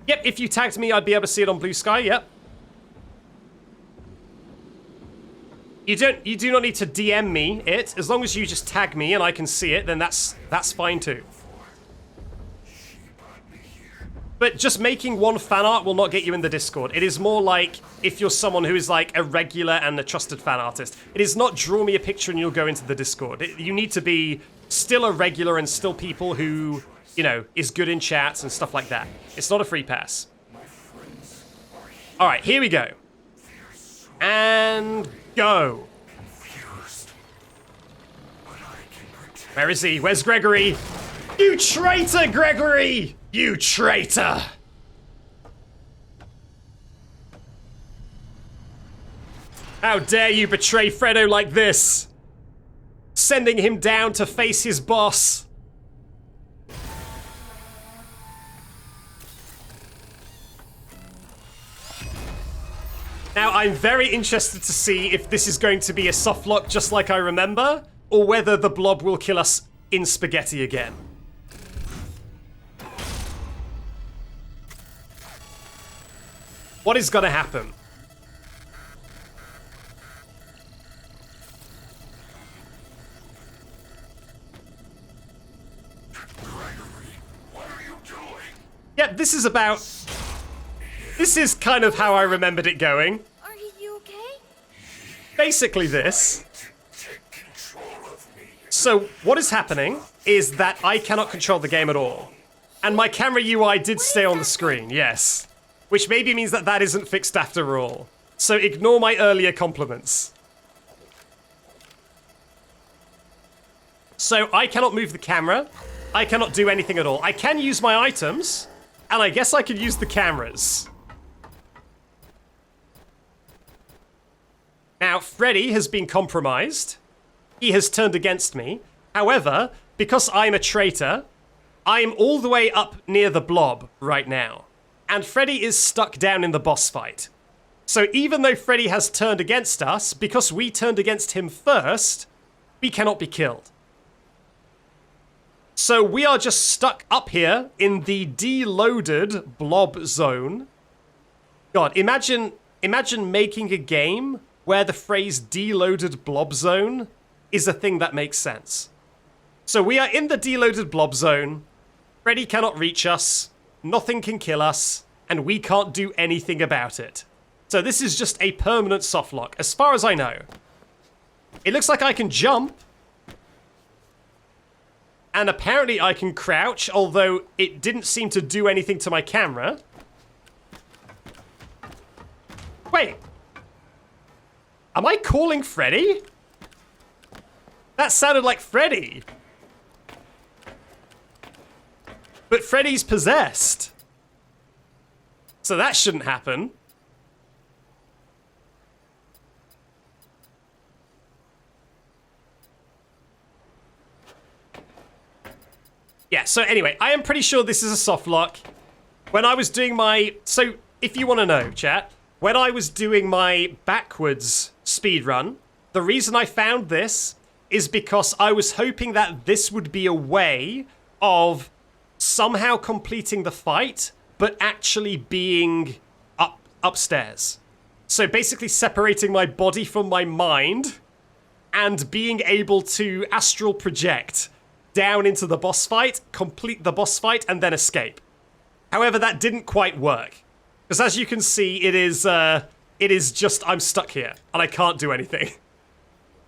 Yep, if you tagged me, I'd be able to see it on Blue Sky, yep. You do not need to DM me it. As long as you just tag me and I can see it, then that's fine too. But just making one fan art will not get you in the Discord. It is more like if you're someone who is like a regular and a trusted fan artist. It is not draw me a picture and you'll go into the Discord. You need to be still a regular and still people who, you know, is good in chats and stuff like that. It's not a free pass. Alright, here we go. And go. Where is he? Where's Gregory? You traitor, Gregory! You traitor! How dare you betray Fredo like this? Sending him down to face his boss. Now, I'm very interested to see if this is going to be a softlock just like I remember, or whether the blob will kill us in spaghetti again. What is gonna happen? Yeah, this is kind of how I remembered it going. Are you okay? Basically this. So what is happening is that I cannot control the game at all. And my camera UI did stay on the screen, yes. Which maybe means that that isn't fixed after all. So ignore my earlier compliments. So I cannot move the camera. I cannot do anything at all. I can use my items. And I guess I could use the cameras. Now, Freddy has been compromised. He has turned against me. However, because I'm a traitor, I'm all the way up near the blob right now. And Freddy is stuck down in the boss fight. So even though Freddy has turned against us, because we turned against him first, we cannot be killed. So we are just stuck up here in the deloaded blob zone. God, imagine making a game where the phrase deloaded blob zone is a thing that makes sense. So we are in the deloaded blob zone. Freddy cannot reach us. Nothing can kill us. And we can't do anything about it. So this is just a permanent softlock, as far as I know. It looks like I can jump. And apparently I can crouch, although it didn't seem to do anything to my camera. Wait. Am I calling Freddy? That sounded like Freddy. But Freddy's possessed. So that shouldn't happen. Yeah, so anyway, I am pretty sure this is a softlock. When I was doing my... So, if you want to know, chat, when I was doing my backwards speedrun, the reason I found this is because I was hoping that this would be a way of somehow completing the fight, but actually being upstairs. So basically separating my body from my mind and being able to astral project down into the boss fight, complete the boss fight, and then escape. However, that didn't quite work. Because as you can see, it is just, I'm stuck here, and I can't do anything.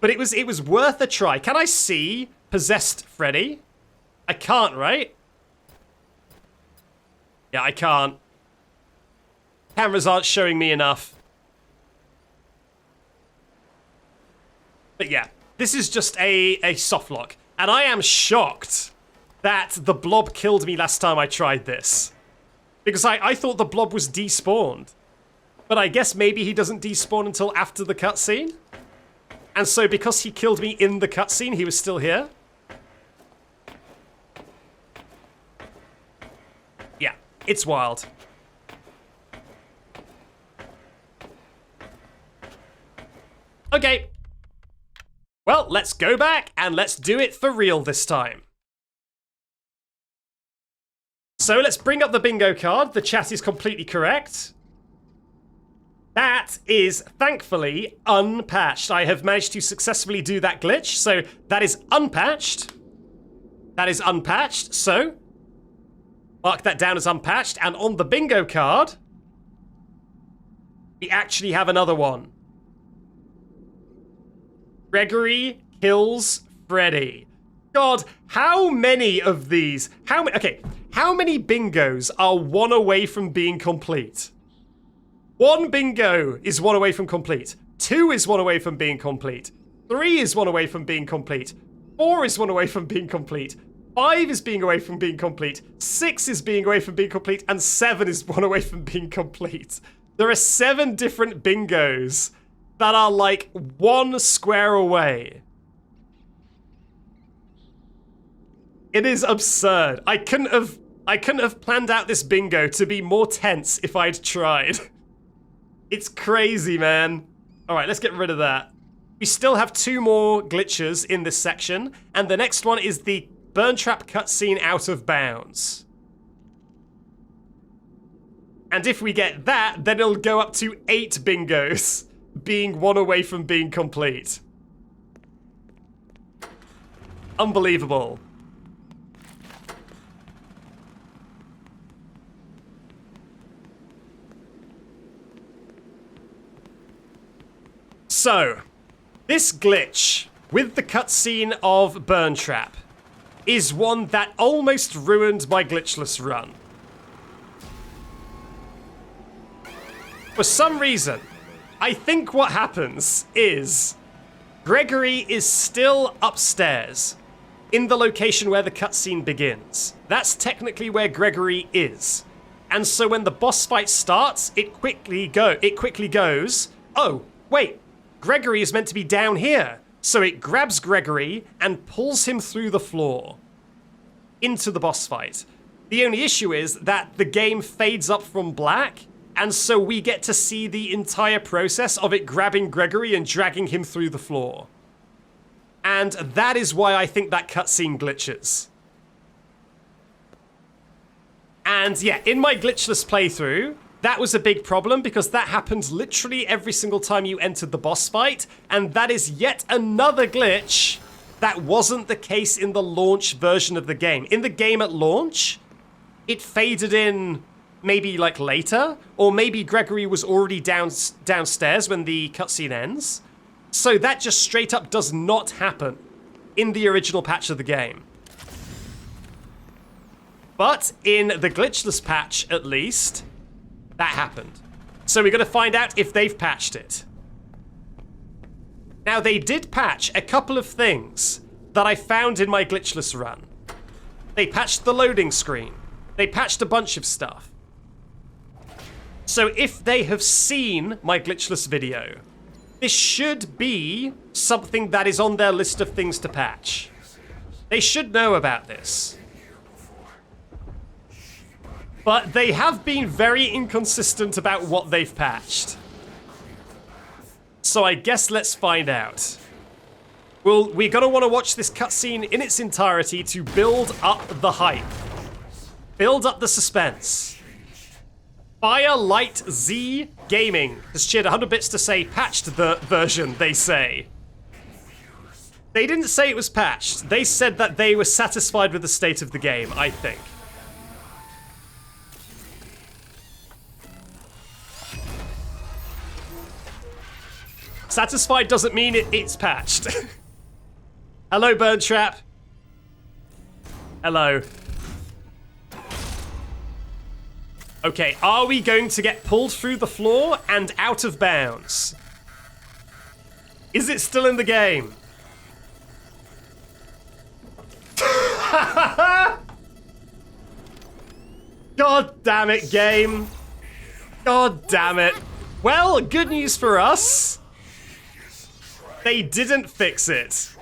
But it was worth a try. Can I see possessed Freddy? I can't, right? Yeah, I can't. Cameras aren't showing me enough. But yeah, this is just a softlock. And I am shocked that the blob killed me last time I tried this. Because I thought the blob was despawned. But I guess maybe he doesn't despawn until after the cutscene? And so because he killed me in the cutscene, he was still here? Yeah, it's wild. Okay. Well, let's go back and let's do it for real this time. So let's bring up the bingo card. The chat is completely correct. That is thankfully unpatched. I have managed to successfully do that glitch. So that is unpatched. That is unpatched. So mark that down as unpatched. And on the bingo card, we actually have another one. Gregory kills Freddy. God, how many of these? How many bingos are one away from being complete? One bingo is one away from complete. 2 is one away from being complete. 3 is one away from being complete. 4 is one away from being complete. 5 is being away from being complete. 6 is being away from being complete. And 7 is one away from being complete. There are 7 different bingos that are like 1 square away. It is absurd. I couldn't have planned out this bingo to be more tense if I'd tried. It's crazy, man. All right, let's get rid of that. We still have 2 more glitches in this section, and the next one is the Burntrap cutscene out of bounds. And if we get that, then it'll go up to 8 bingos, being 1 away from being complete. Unbelievable. So, this glitch with the cutscene of Burntrap is one that almost ruined my glitchless run. For some reason, I think what happens is Gregory is still upstairs in the location where the cutscene begins. That's technically where Gregory is. And so when the boss fight starts, it quickly goes, oh, wait, Gregory is meant to be down here. So it grabs Gregory and pulls him through the floor into the boss fight. The only issue is that the game fades up from black, and so we get to see the entire process of it grabbing Gregory and dragging him through the floor. And that is why I think that cutscene glitches. And yeah, in my glitchless playthrough, that was a big problem because that happened literally every single time you entered the boss fight, and that is yet another glitch that wasn't the case in the launch version of the game. In the game at launch, it faded in maybe like later, or maybe Gregory was already downstairs when the cutscene ends. So that just straight up does not happen in the original patch of the game. But in the glitchless patch, at least, that happened. So we're going to find out if they've patched it. Now, they did patch a couple of things that I found in my glitchless run. They patched the loading screen. They patched a bunch of stuff. So if they have seen my glitchless video, this should be something that is on their list of things to patch. They should know about this. But they have been very inconsistent about what they've patched. So I guess let's find out. Well, we're going to want to watch this cutscene in its entirety to build up the hype. Build up the suspense. Firelight Z Gaming has cheered 100 bits to say patched the version, they say. They didn't say it was patched. They said that they were satisfied with the state of the game, I think. Satisfied doesn't mean it's patched. Hello, Burntrap. Hello. Okay, are we going to get pulled through the floor and out of bounds? Is it still in the game? God damn it, game. God damn it. Well, good news for us. They didn't fix it.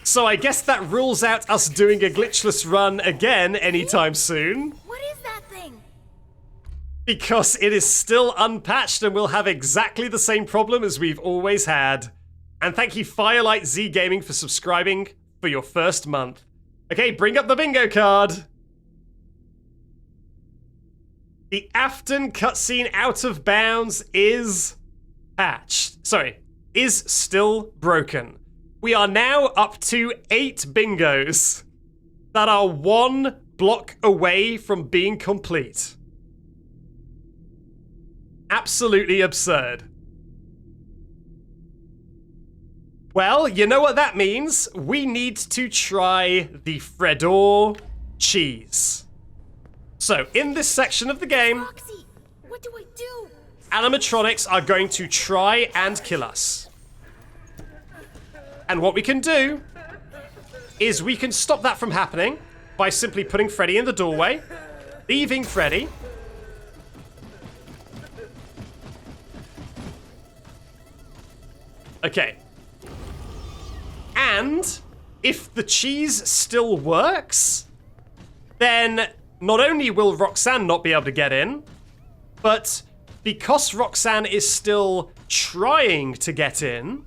So I guess that rules out us doing a glitchless run again anytime soon. What is that thing? Because it is still unpatched and we'll have exactly the same problem as we've always had. And thank you, Firelight Z Gaming, for subscribing for your first month. Okay, bring up the bingo card. The Afton cutscene out of bounds is patched. Sorry, is still broken. We are now up to 8 bingos that are 1 block away from being complete. Absolutely absurd. Well, you know what that means. We need to try the Fredor cheese. So, in this section of the game, Roxy, what do I do? animatronics are going to try and kill us. And what we can do is we can stop that from happening by simply putting Freddy in the doorway, leaving Freddy. Okay. And if the cheese still works, then not only will Roxanne not be able to get in, but because Roxanne is still trying to get in,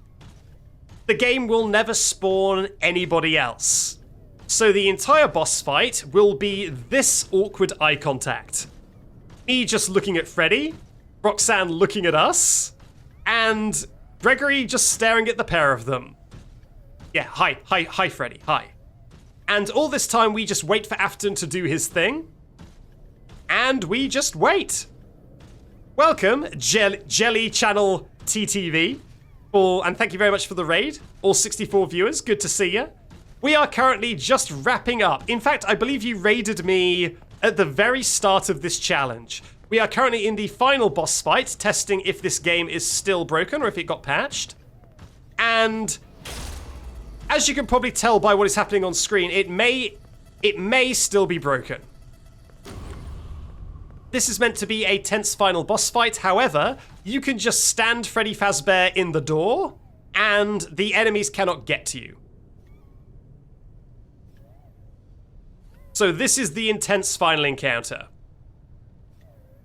the game will never spawn anybody else. So the entire boss fight will be this awkward eye contact. Me just looking at Freddy, Roxanne looking at us, and Gregory just staring at the pair of them. Yeah, hi, Freddy, hi. And all this time we just wait for Afton to do his thing, and we just wait. Welcome, Jelly Channel TTV, and thank you very much for the raid. All 64 viewers, good to see you. We are currently just wrapping up. In fact, I believe you raided me at the very start of this challenge. We are currently in the final boss fight, testing if this game is still broken or if it got patched. And as you can probably tell by what is happening on screen, it may still be broken. This is meant to be a tense final boss fight. However, you can just stand Freddy Fazbear in the door and the enemies cannot get to you. So this is the intense final encounter.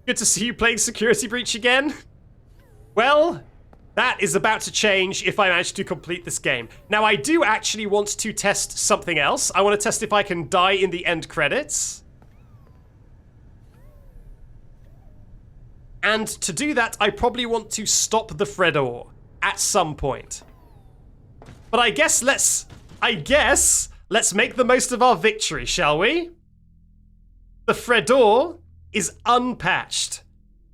Good to see you playing Security Breach again. Well, that is about to change if I manage to complete this game. Now, I do actually want to test something else. I want to test if I can die in the end credits. And to do that, I probably want to stop the Fredor at some point. But I guess let's make the most of our victory, shall we? The Fredor is unpatched.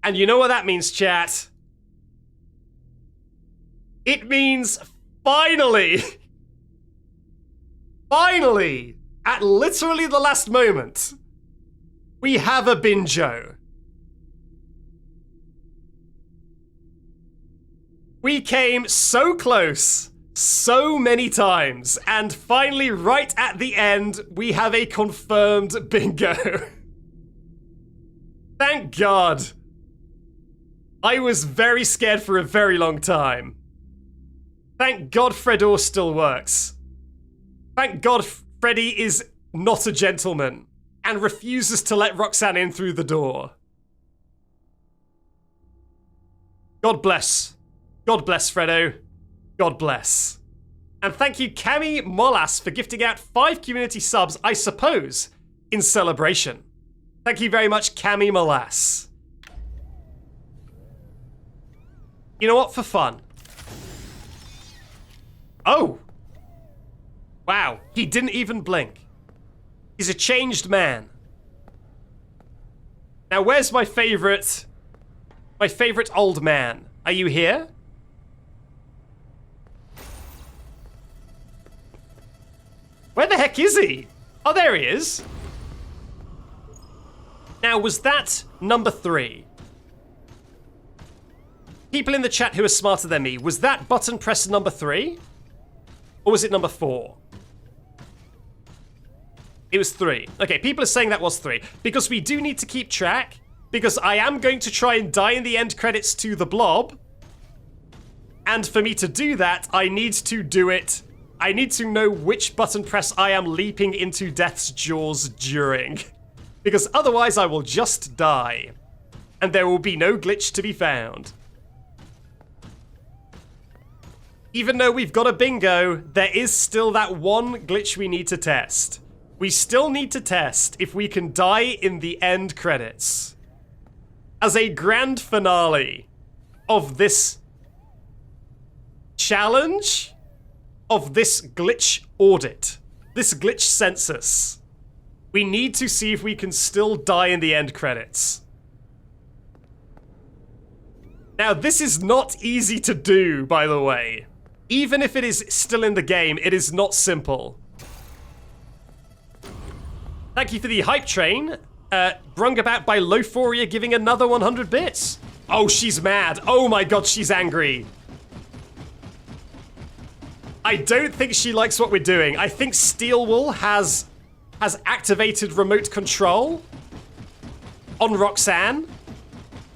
And you know what that means, chat? It means finally, at literally the last moment, we have a Binjo. We came so close, so many times, and finally, right at the end, we have a confirmed bingo. Thank God. I was very scared for a very long time. Thank God Fredor still works. Thank God Freddy is not a gentleman and refuses to let Roxanne in through the door. God bless. God bless, Fredo. God bless. And thank you, Cami Molas, for gifting out 5 community subs, I suppose, in celebration. Thank you very much, Cami Molas. You know what? For fun. Oh. Wow. He didn't even blink. He's a changed man. Now, where's my favorite old man? Are you here? Where the heck is he? Oh, there he is. Now, was that number 3? People in the chat who are smarter than me, was that button press number 3? Or was it number 4? It was 3. Okay, people are saying that was 3. Because we do need to keep track. Because I am going to try and die in the end credits to the blob. And for me to do that, I need to do it. I need to know which button press I am leaping into death's jaws during. Because otherwise I will just die. And there will be no glitch to be found. Even though we've got a bingo, there is still that one glitch we need to test. We still need to test if we can die in the end credits. As a grand finale of this challenge, of this glitch audit, this glitch census, we need to see if we can still die in the end credits. Now, this is not easy to do, by the way. Even if it is still in the game, it is not simple. Thank you for the hype train. Brung about by Lophoria giving another 100 bits. Oh, she's mad. Oh my God, she's angry. I don't think she likes what we're doing. I think Steelwool has activated remote control on Roxanne,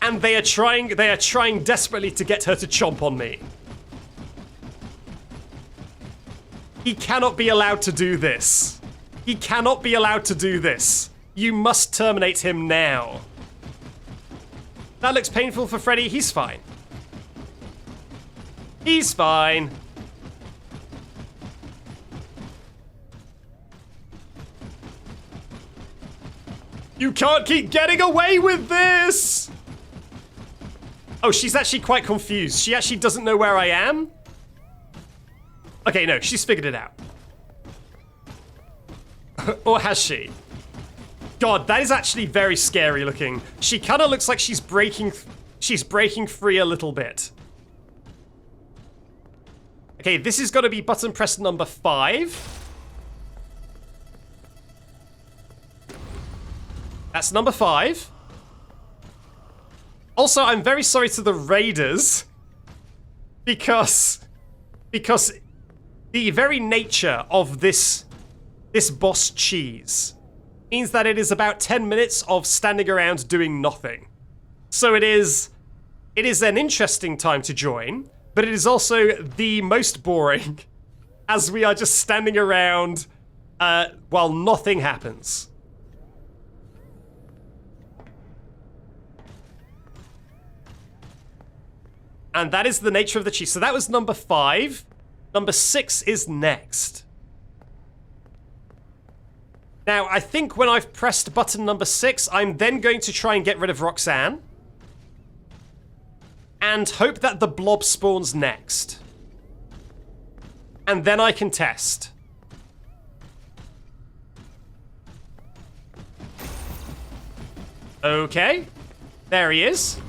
and they are trying desperately to get her to chomp on me. He cannot be allowed to do this. He cannot be allowed to do this. You must terminate him now. That looks painful for Freddy. He's fine. He's fine. You can't keep getting away with this! Oh, she's actually quite confused. She actually doesn't know where I am? Okay, no, she's figured it out. Or has she? God, that is actually very scary looking. She kind of looks like she's breaking free a little bit. Okay, this is got to be button press number 5. That's number 5. Also, I'm very sorry to the raiders because the very nature of this boss cheese means that it is about 10 minutes of standing around doing nothing. So it is an interesting time to join, but it is also the most boring as we are just standing around while nothing happens. And that is the nature of the cheese. So that was number 5. Number 6 is next. Now, I think when I've pressed button number 6, I'm then going to try and get rid of Roxanne. And hope that the blob spawns next. And then I can test. Okay. There he is.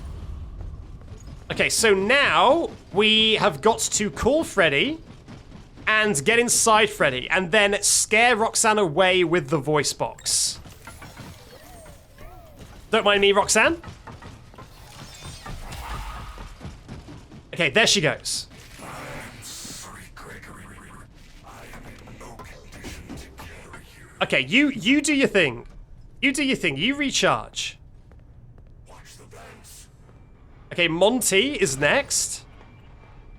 Okay, so now we have got to call Freddy and get inside Freddy and then scare Roxanne away with the voice box. Don't mind me, Roxanne. Okay, there she goes. Okay, you do your thing. You do your thing. You recharge. Okay, Monty is next.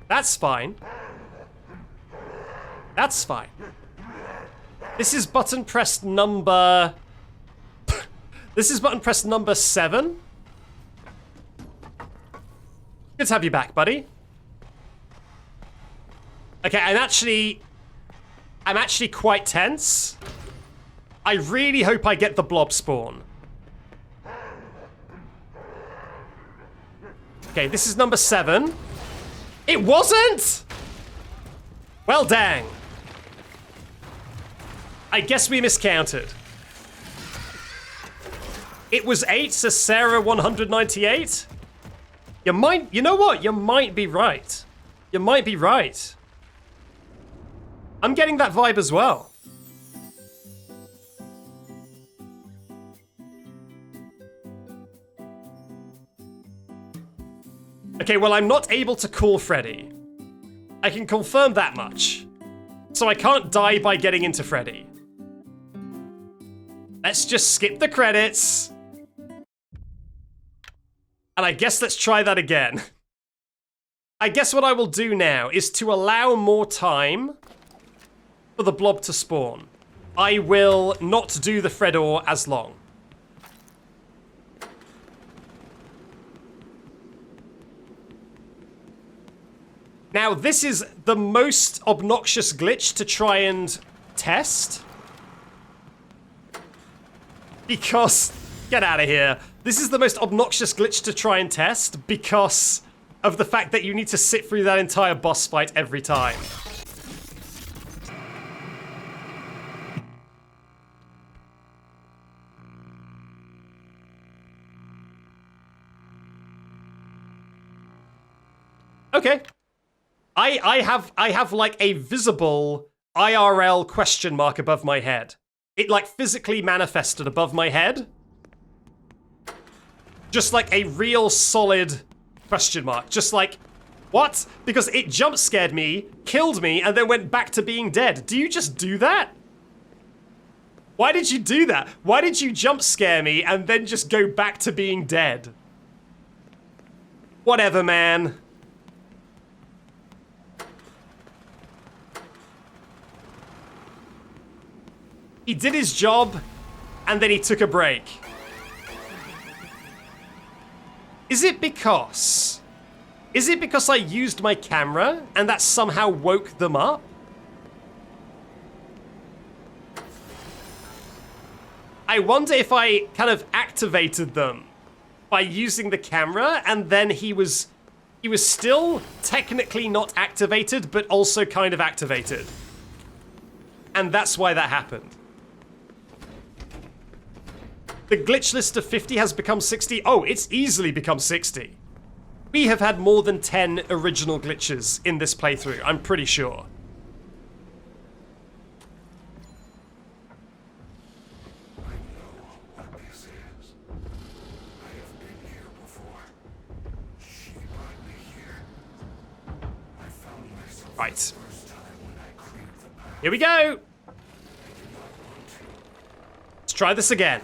That's fine. That's fine. This is button press number... This is button press number 7. Good to have you back, buddy. Okay, I'm actually quite tense. I really hope I get the blob spawn. Okay, this is number 7. It wasn't! Well, dang. I guess we miscounted. It was 8, so Sarah 198? You know what? You might be right. You might be right. I'm getting that vibe as well. Okay, well, I'm not able to call Freddy. I can confirm that much. So I can't die by getting into Freddy. Let's just skip the credits. And I guess let's try that again. I guess what I will do now is to allow more time for the blob to spawn. I will not do the Fredor as long. Now, this is the most obnoxious glitch to try and test. Because... Get out of here. This is the most obnoxious glitch to try and test because of the fact that you need to sit through that entire boss fight every time. Okay. I have like a visible IRL question mark above my head. It like physically manifested above my head. Just like a real solid question mark. Just like, what? Because it jump scared me, killed me, and then went back to being dead. Do you just do that? Why did you do that? Why did you jump scare me and then just go back to being dead? Whatever, man. He did his job, and then he took a break. Is it because I used my camera and that somehow woke them up? I wonder if I kind of activated them by using the camera, and then he was still technically not activated, but also kind of activated. And that's why that happened. The glitch list of 50 has become 60. Oh, it's easily become 60. We have had more than 10 original glitches in this playthrough, I'm pretty sure. Right. Here we go. Let's try this again.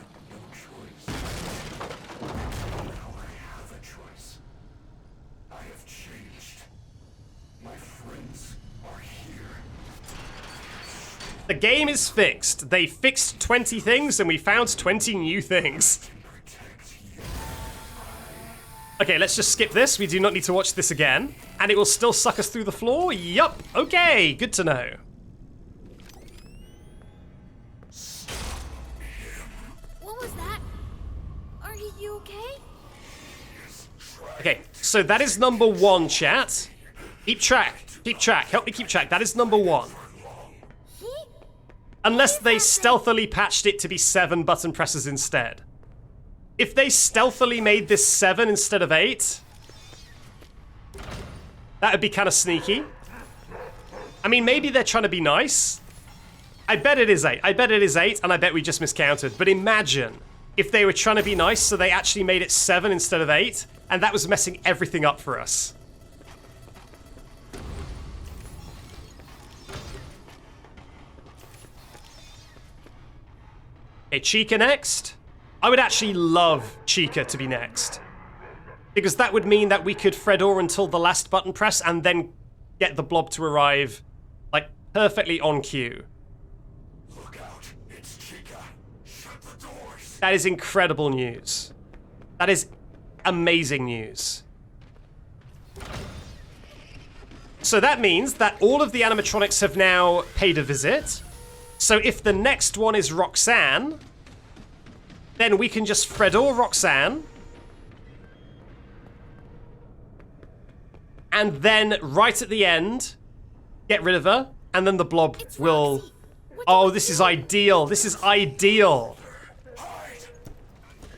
The game is fixed. They fixed 20 things and we found 20 new things. Okay, let's just skip this. We do not need to watch this again. And it will still suck us through the floor? Yup. Okay, good to know. What was that? Are you okay? Okay, so that is number 1, chat. Keep track. Keep track. Help me keep track. That is number 1. Unless they stealthily patched it to be 7 button presses instead. If they stealthily made this 7 instead of 8, that would be kind of sneaky. I mean, maybe they're trying to be nice. I bet it is 8. I bet it is 8, and I bet we just miscounted. But imagine if they were trying to be nice, so they actually made it 7 instead of 8, and that was messing everything up for us. Okay, Chica next. I would actually love Chica to be next. Because that would mean that we could Fredor until the last button press and then get the blob to arrive, like, perfectly on cue. Look out, it's Chica. Shut the doors. That is incredible news. That is amazing news. So that means that all of the animatronics have now paid a visit. So if the next one is Roxanne, then we can just Fredor Roxanne. And then right at the end, get rid of her, and then the blob will... Oh, this is ideal. This is ideal.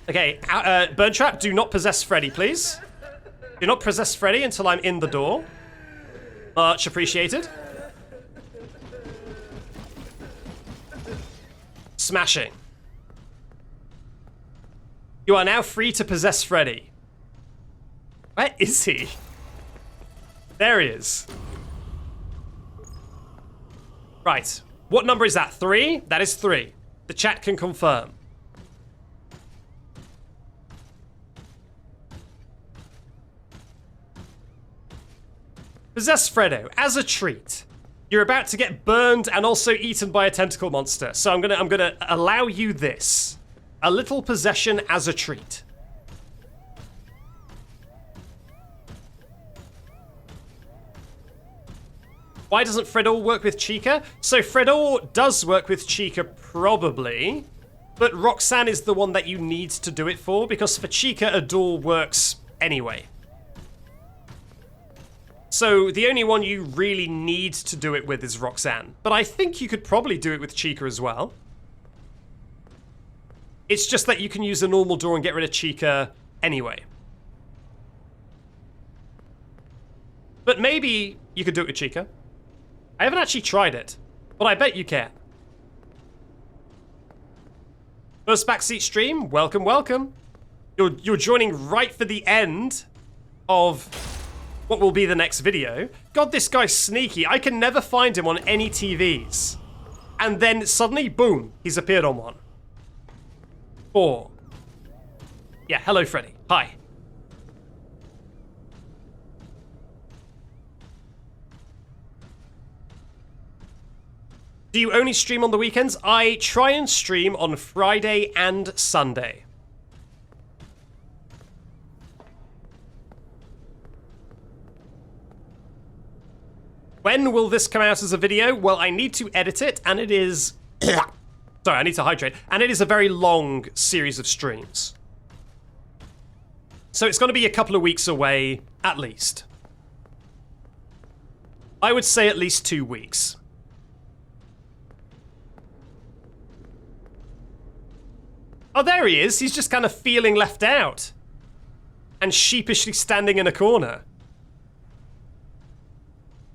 Okay, Burntrap, do not possess Freddy, please. Do not possess Freddy until I'm in the door. Much appreciated. Smashing. You are now free to possess Freddy. Where is he? There he is. Right. What number is that? 3? That is 3. The chat can confirm. Possess Freddo as a treat. You're about to get burned and also eaten by a tentacle monster. So I'm gonna allow you this. A little possession as a treat. Why doesn't Fredor work with Chica? So Fredor does work with Chica, probably. But Roxanne is the one that you need to do it for, because for Chica, a door works anyway. So the only one you really need to do it with is Roxanne. But I think you could probably do it with Chica as well. It's just that you can use a normal door and get rid of Chica anyway. But maybe you could do it with Chica. I haven't actually tried it, but I bet you can. First Backseat stream, welcome, welcome. You're joining right for the end of what will be the next video. God, this guy's sneaky. I can never find him on any TVs. And then suddenly, boom, he's appeared on one. 4. Yeah, hello, Freddy. Hi. Do you only stream on the weekends? I try and stream on Friday and Sunday. When will this come out as a video? Well, I need to edit it, and it is... Sorry, I need to hydrate. And it is a very long series of streams. So it's going to be a couple of weeks away, at least. I would say at least 2 weeks. Oh, there he is. He's just kind of feeling left out. And sheepishly standing in a corner.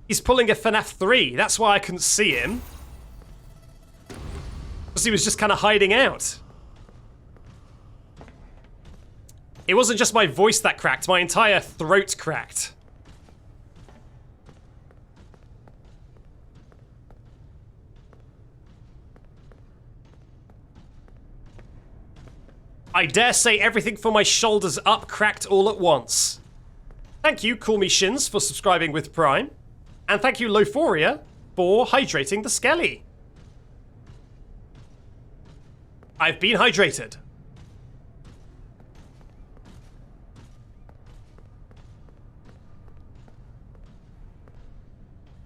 He's pulling a FNAF 3. That's why I couldn't see him. Because he was just kind of hiding out. It wasn't just my voice that cracked. My entire throat cracked. I dare say everything from my shoulders up cracked all at once. Thank you, Call Me Shins, for subscribing with Prime. And thank you, Lophoria, for hydrating the Skelly. I've been hydrated.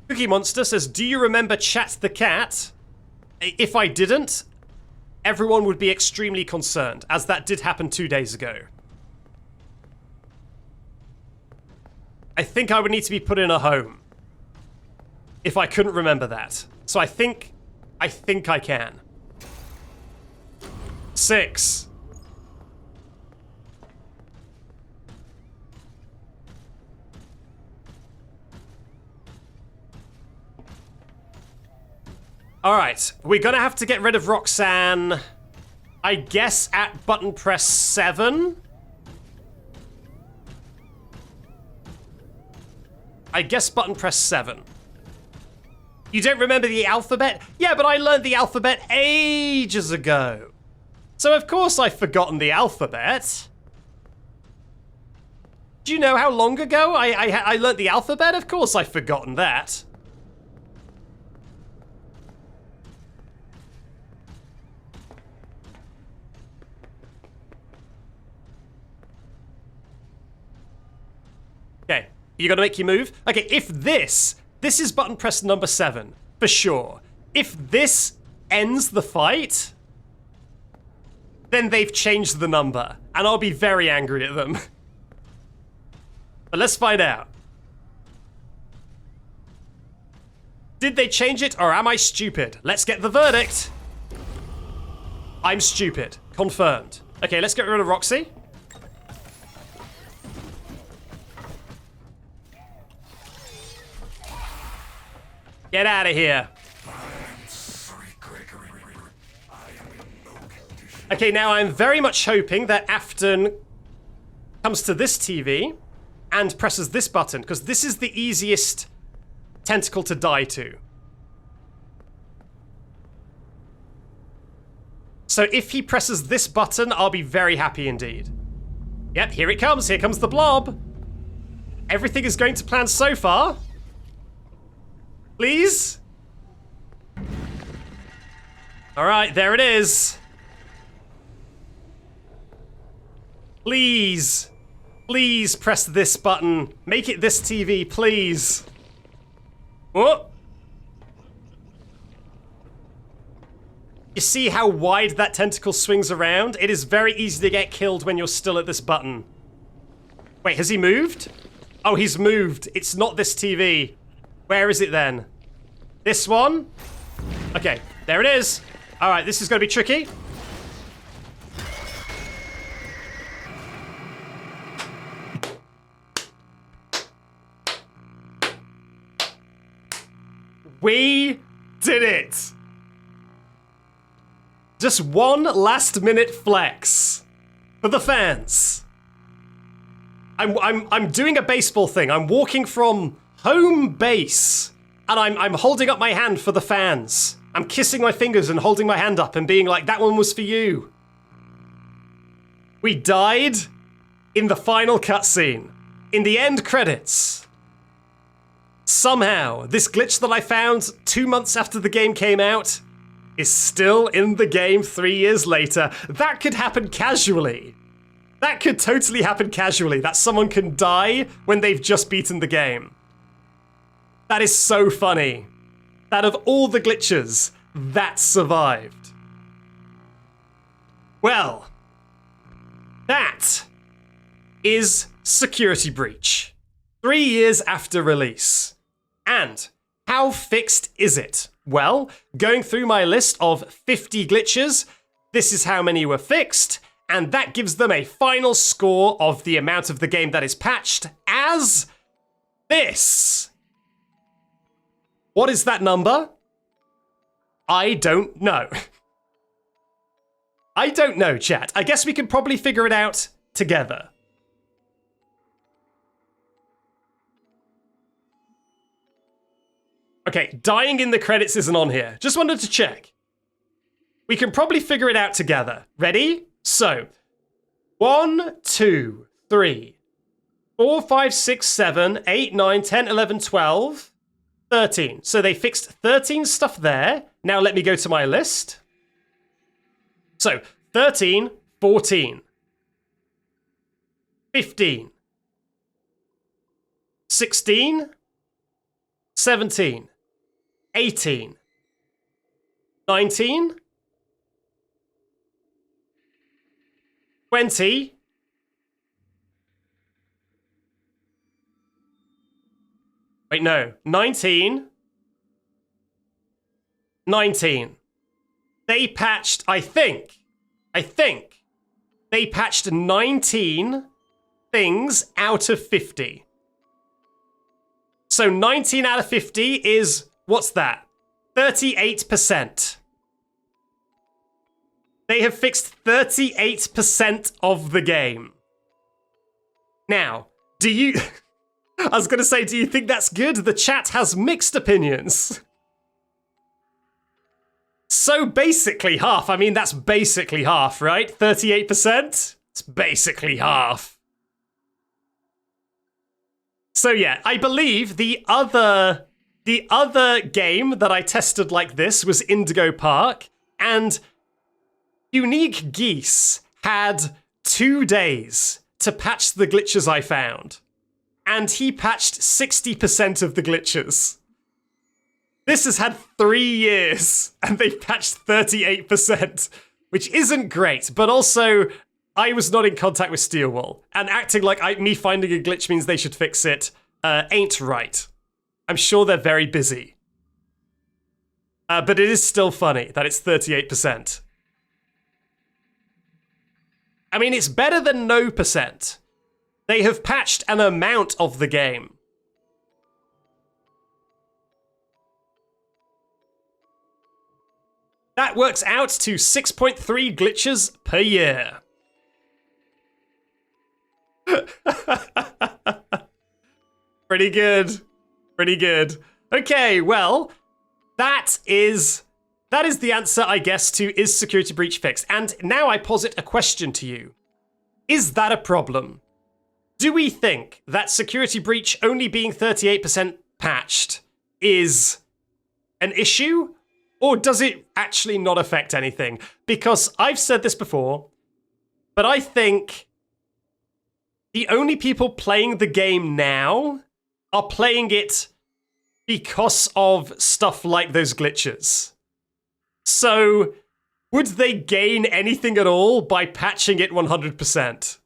Cookie Monster says, do you remember Chat the Cat? If I didn't, everyone would be extremely concerned, as that did happen 2 days ago. I think I would need to be put in a home if I couldn't remember that. So I think I can. 6. All right, we're gonna have to get rid of Roxanne, I guess, at button press 7. I guess button press 7. You don't remember the alphabet? Yeah, but I learned the alphabet ages ago. So of course I've forgotten the alphabet. Do you know how long ago I learned the alphabet? Of course I've forgotten that. Okay, you gotta make your move. Okay, if this is button press number 7, for sure. If this ends the fight, then they've changed the number, and I'll be very angry at them. But let's find out. Did they change it, or am I stupid? Let's get the verdict. I'm stupid. Confirmed. Okay, let's get rid of Roxy. Get out of here. Okay, now I'm very much hoping that Afton comes to this TV and presses this button, because this is the easiest tentacle to die to. So if he presses this button, I'll be very happy indeed. Yep, here it comes. Here comes the blob. Everything is going to plan so far. Please? All right, there it is. Please. Please press this button. Make it this TV, please. Oh. You see how wide that tentacle swings around? It is very easy to get killed when you're still at this button. Wait, has he moved? Oh, he's moved. It's not this TV. Where is it then? This one? Okay, there it is. All right, this is going to be tricky. We did it. Just one last minute flex for the fans. I'm doing a baseball thing. I'm walking from home base and I'm holding up my hand for the fans. I'm kissing my fingers and holding my hand up and being like, that one was for you. We died in the final cutscene, in the end credits. Somehow, this glitch that I found 2 months after the game came out is still in the game 3 years later. That could happen casually. That could totally happen casually, that someone can die when they've just beaten the game. That is so funny. That of all the glitches, that survived. Well, that is Security Breach. 3 years after release. And how fixed is it? Well, going through my list of 50 glitches, this is how many were fixed, and that gives them a final score of the amount of the game that is patched as this. What is that number? I don't know. I don't know, chat. I guess we can probably figure it out together. Okay, dying in the credits isn't on here. Just wanted to check. We can probably figure it out together. Ready? So, 1, 2, 3, 4, 5, 6, 7, 8, 9, 10, 11, 12, 13. So they fixed 13 stuff there. Now let me go to my list. So, 13, 14, 15, 16, 17, 18, 19, 20, wait, no, 19, 19. They patched, I think, they patched 19 things out of 50. So 19 out of 50 is, what's that? 38%. They have fixed 38% of the game. Now, do you... I was going to say, do you think that's good? The chat has mixed opinions. So basically half. I mean, that's basically half, right? 38%? It's basically half. So yeah, I believe the other game that I tested like this was Indigo Park, and Unique Geese had 2 days to patch the glitches I found. And he patched 60% of the glitches. This has had 3 years, and they've patched 38%, which isn't great, but also, I was not in contact with Steelwool, and acting like me finding a glitch means they should fix it ain't right. I'm sure they're very busy. But it is still funny that it's 38%. I mean, it's better than no percent. They have patched an amount of the game. That works out to 6.3 glitches per year. Pretty good. Pretty good. Okay, well, that is the answer, I guess, to is security breach fixed? And now I posit a question to you. Is that a problem? Do we think that security breach only being 38% patched is an issue? Or does it actually not affect anything? Because I've said this before, but I think the only people playing the game now are playing it because of stuff like those glitches. So, would they gain anything at all by patching it 100%?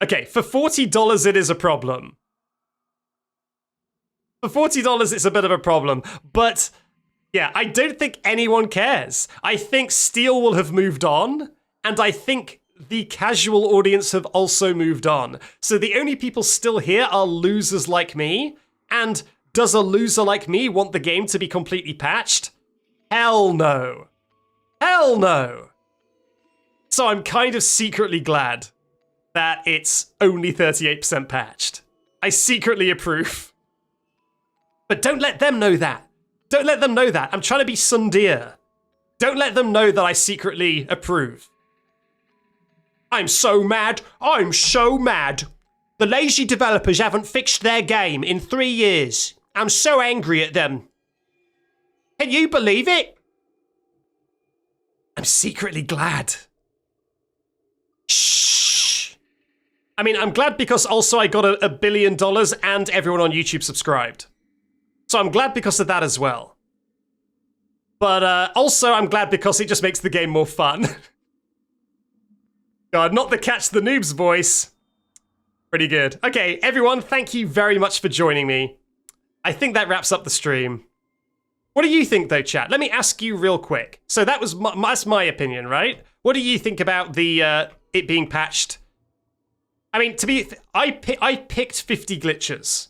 Okay, for $40 it is a problem. For $40 it's a bit of a problem, but yeah, I don't think anyone cares. I think Steel will have moved on, and I think the casual audience have also moved on. So the only people still here are losers like me, and does a loser like me want the game to be completely patched? Hell no. Hell no. So I'm kind of secretly glad that it's only 38% patched. I secretly approve. But don't let them know that. Don't let them know that. I'm trying to be Sundir. Don't let them know that I secretly approve. I'm so mad. I'm so mad. The lazy developers haven't fixed their game in 3 years. I'm so angry at them. Can you believe it? I'm secretly glad. Shh. I mean, I'm glad because also I got $1 billion and everyone on YouTube subscribed. So I'm glad because of that as well. But also I'm glad because it just makes the game more fun. God, not the Catch the Noobs voice. Pretty good. Okay, everyone, thank you very much for joining me. I think that wraps up the stream. What do you think, though, chat? Let me ask you real quick. So that's my opinion, right? What do you think about the it being patched? I mean, I picked 50 glitches.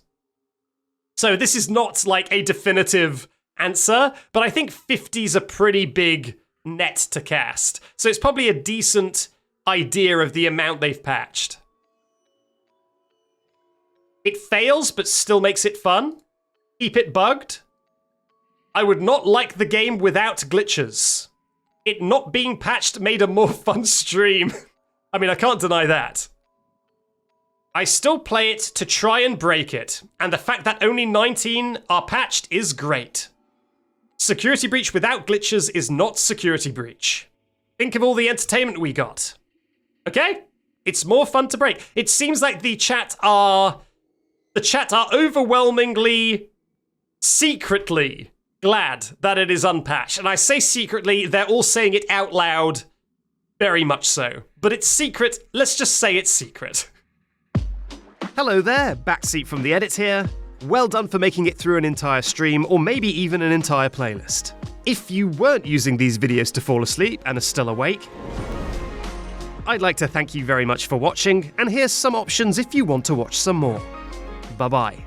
So this is not like a definitive answer, but I think 50's a pretty big net to cast. So it's probably a decent idea of the amount they've patched. It fails, but still makes it fun. Keep it bugged. I would not like the game without glitches. It not being patched made a more fun stream. I mean, I can't deny that. I still play it to try and break it, and the fact that only 19 are patched is great. Security breach without glitches is not security breach. Think of all the entertainment we got. Okay? It's more fun to break. It seems like the chat are overwhelmingly, secretly glad that it is unpatched. And I say secretly, they're all saying it out loud, very much so. But it's secret, let's just say it's secret. Hello there, Backseat from the Edit here. Well done for making it through an entire stream, or maybe even an entire playlist. If you weren't using these videos to fall asleep and are still awake, I'd like to thank you very much for watching, and here's some options if you want to watch some more. Bye-bye.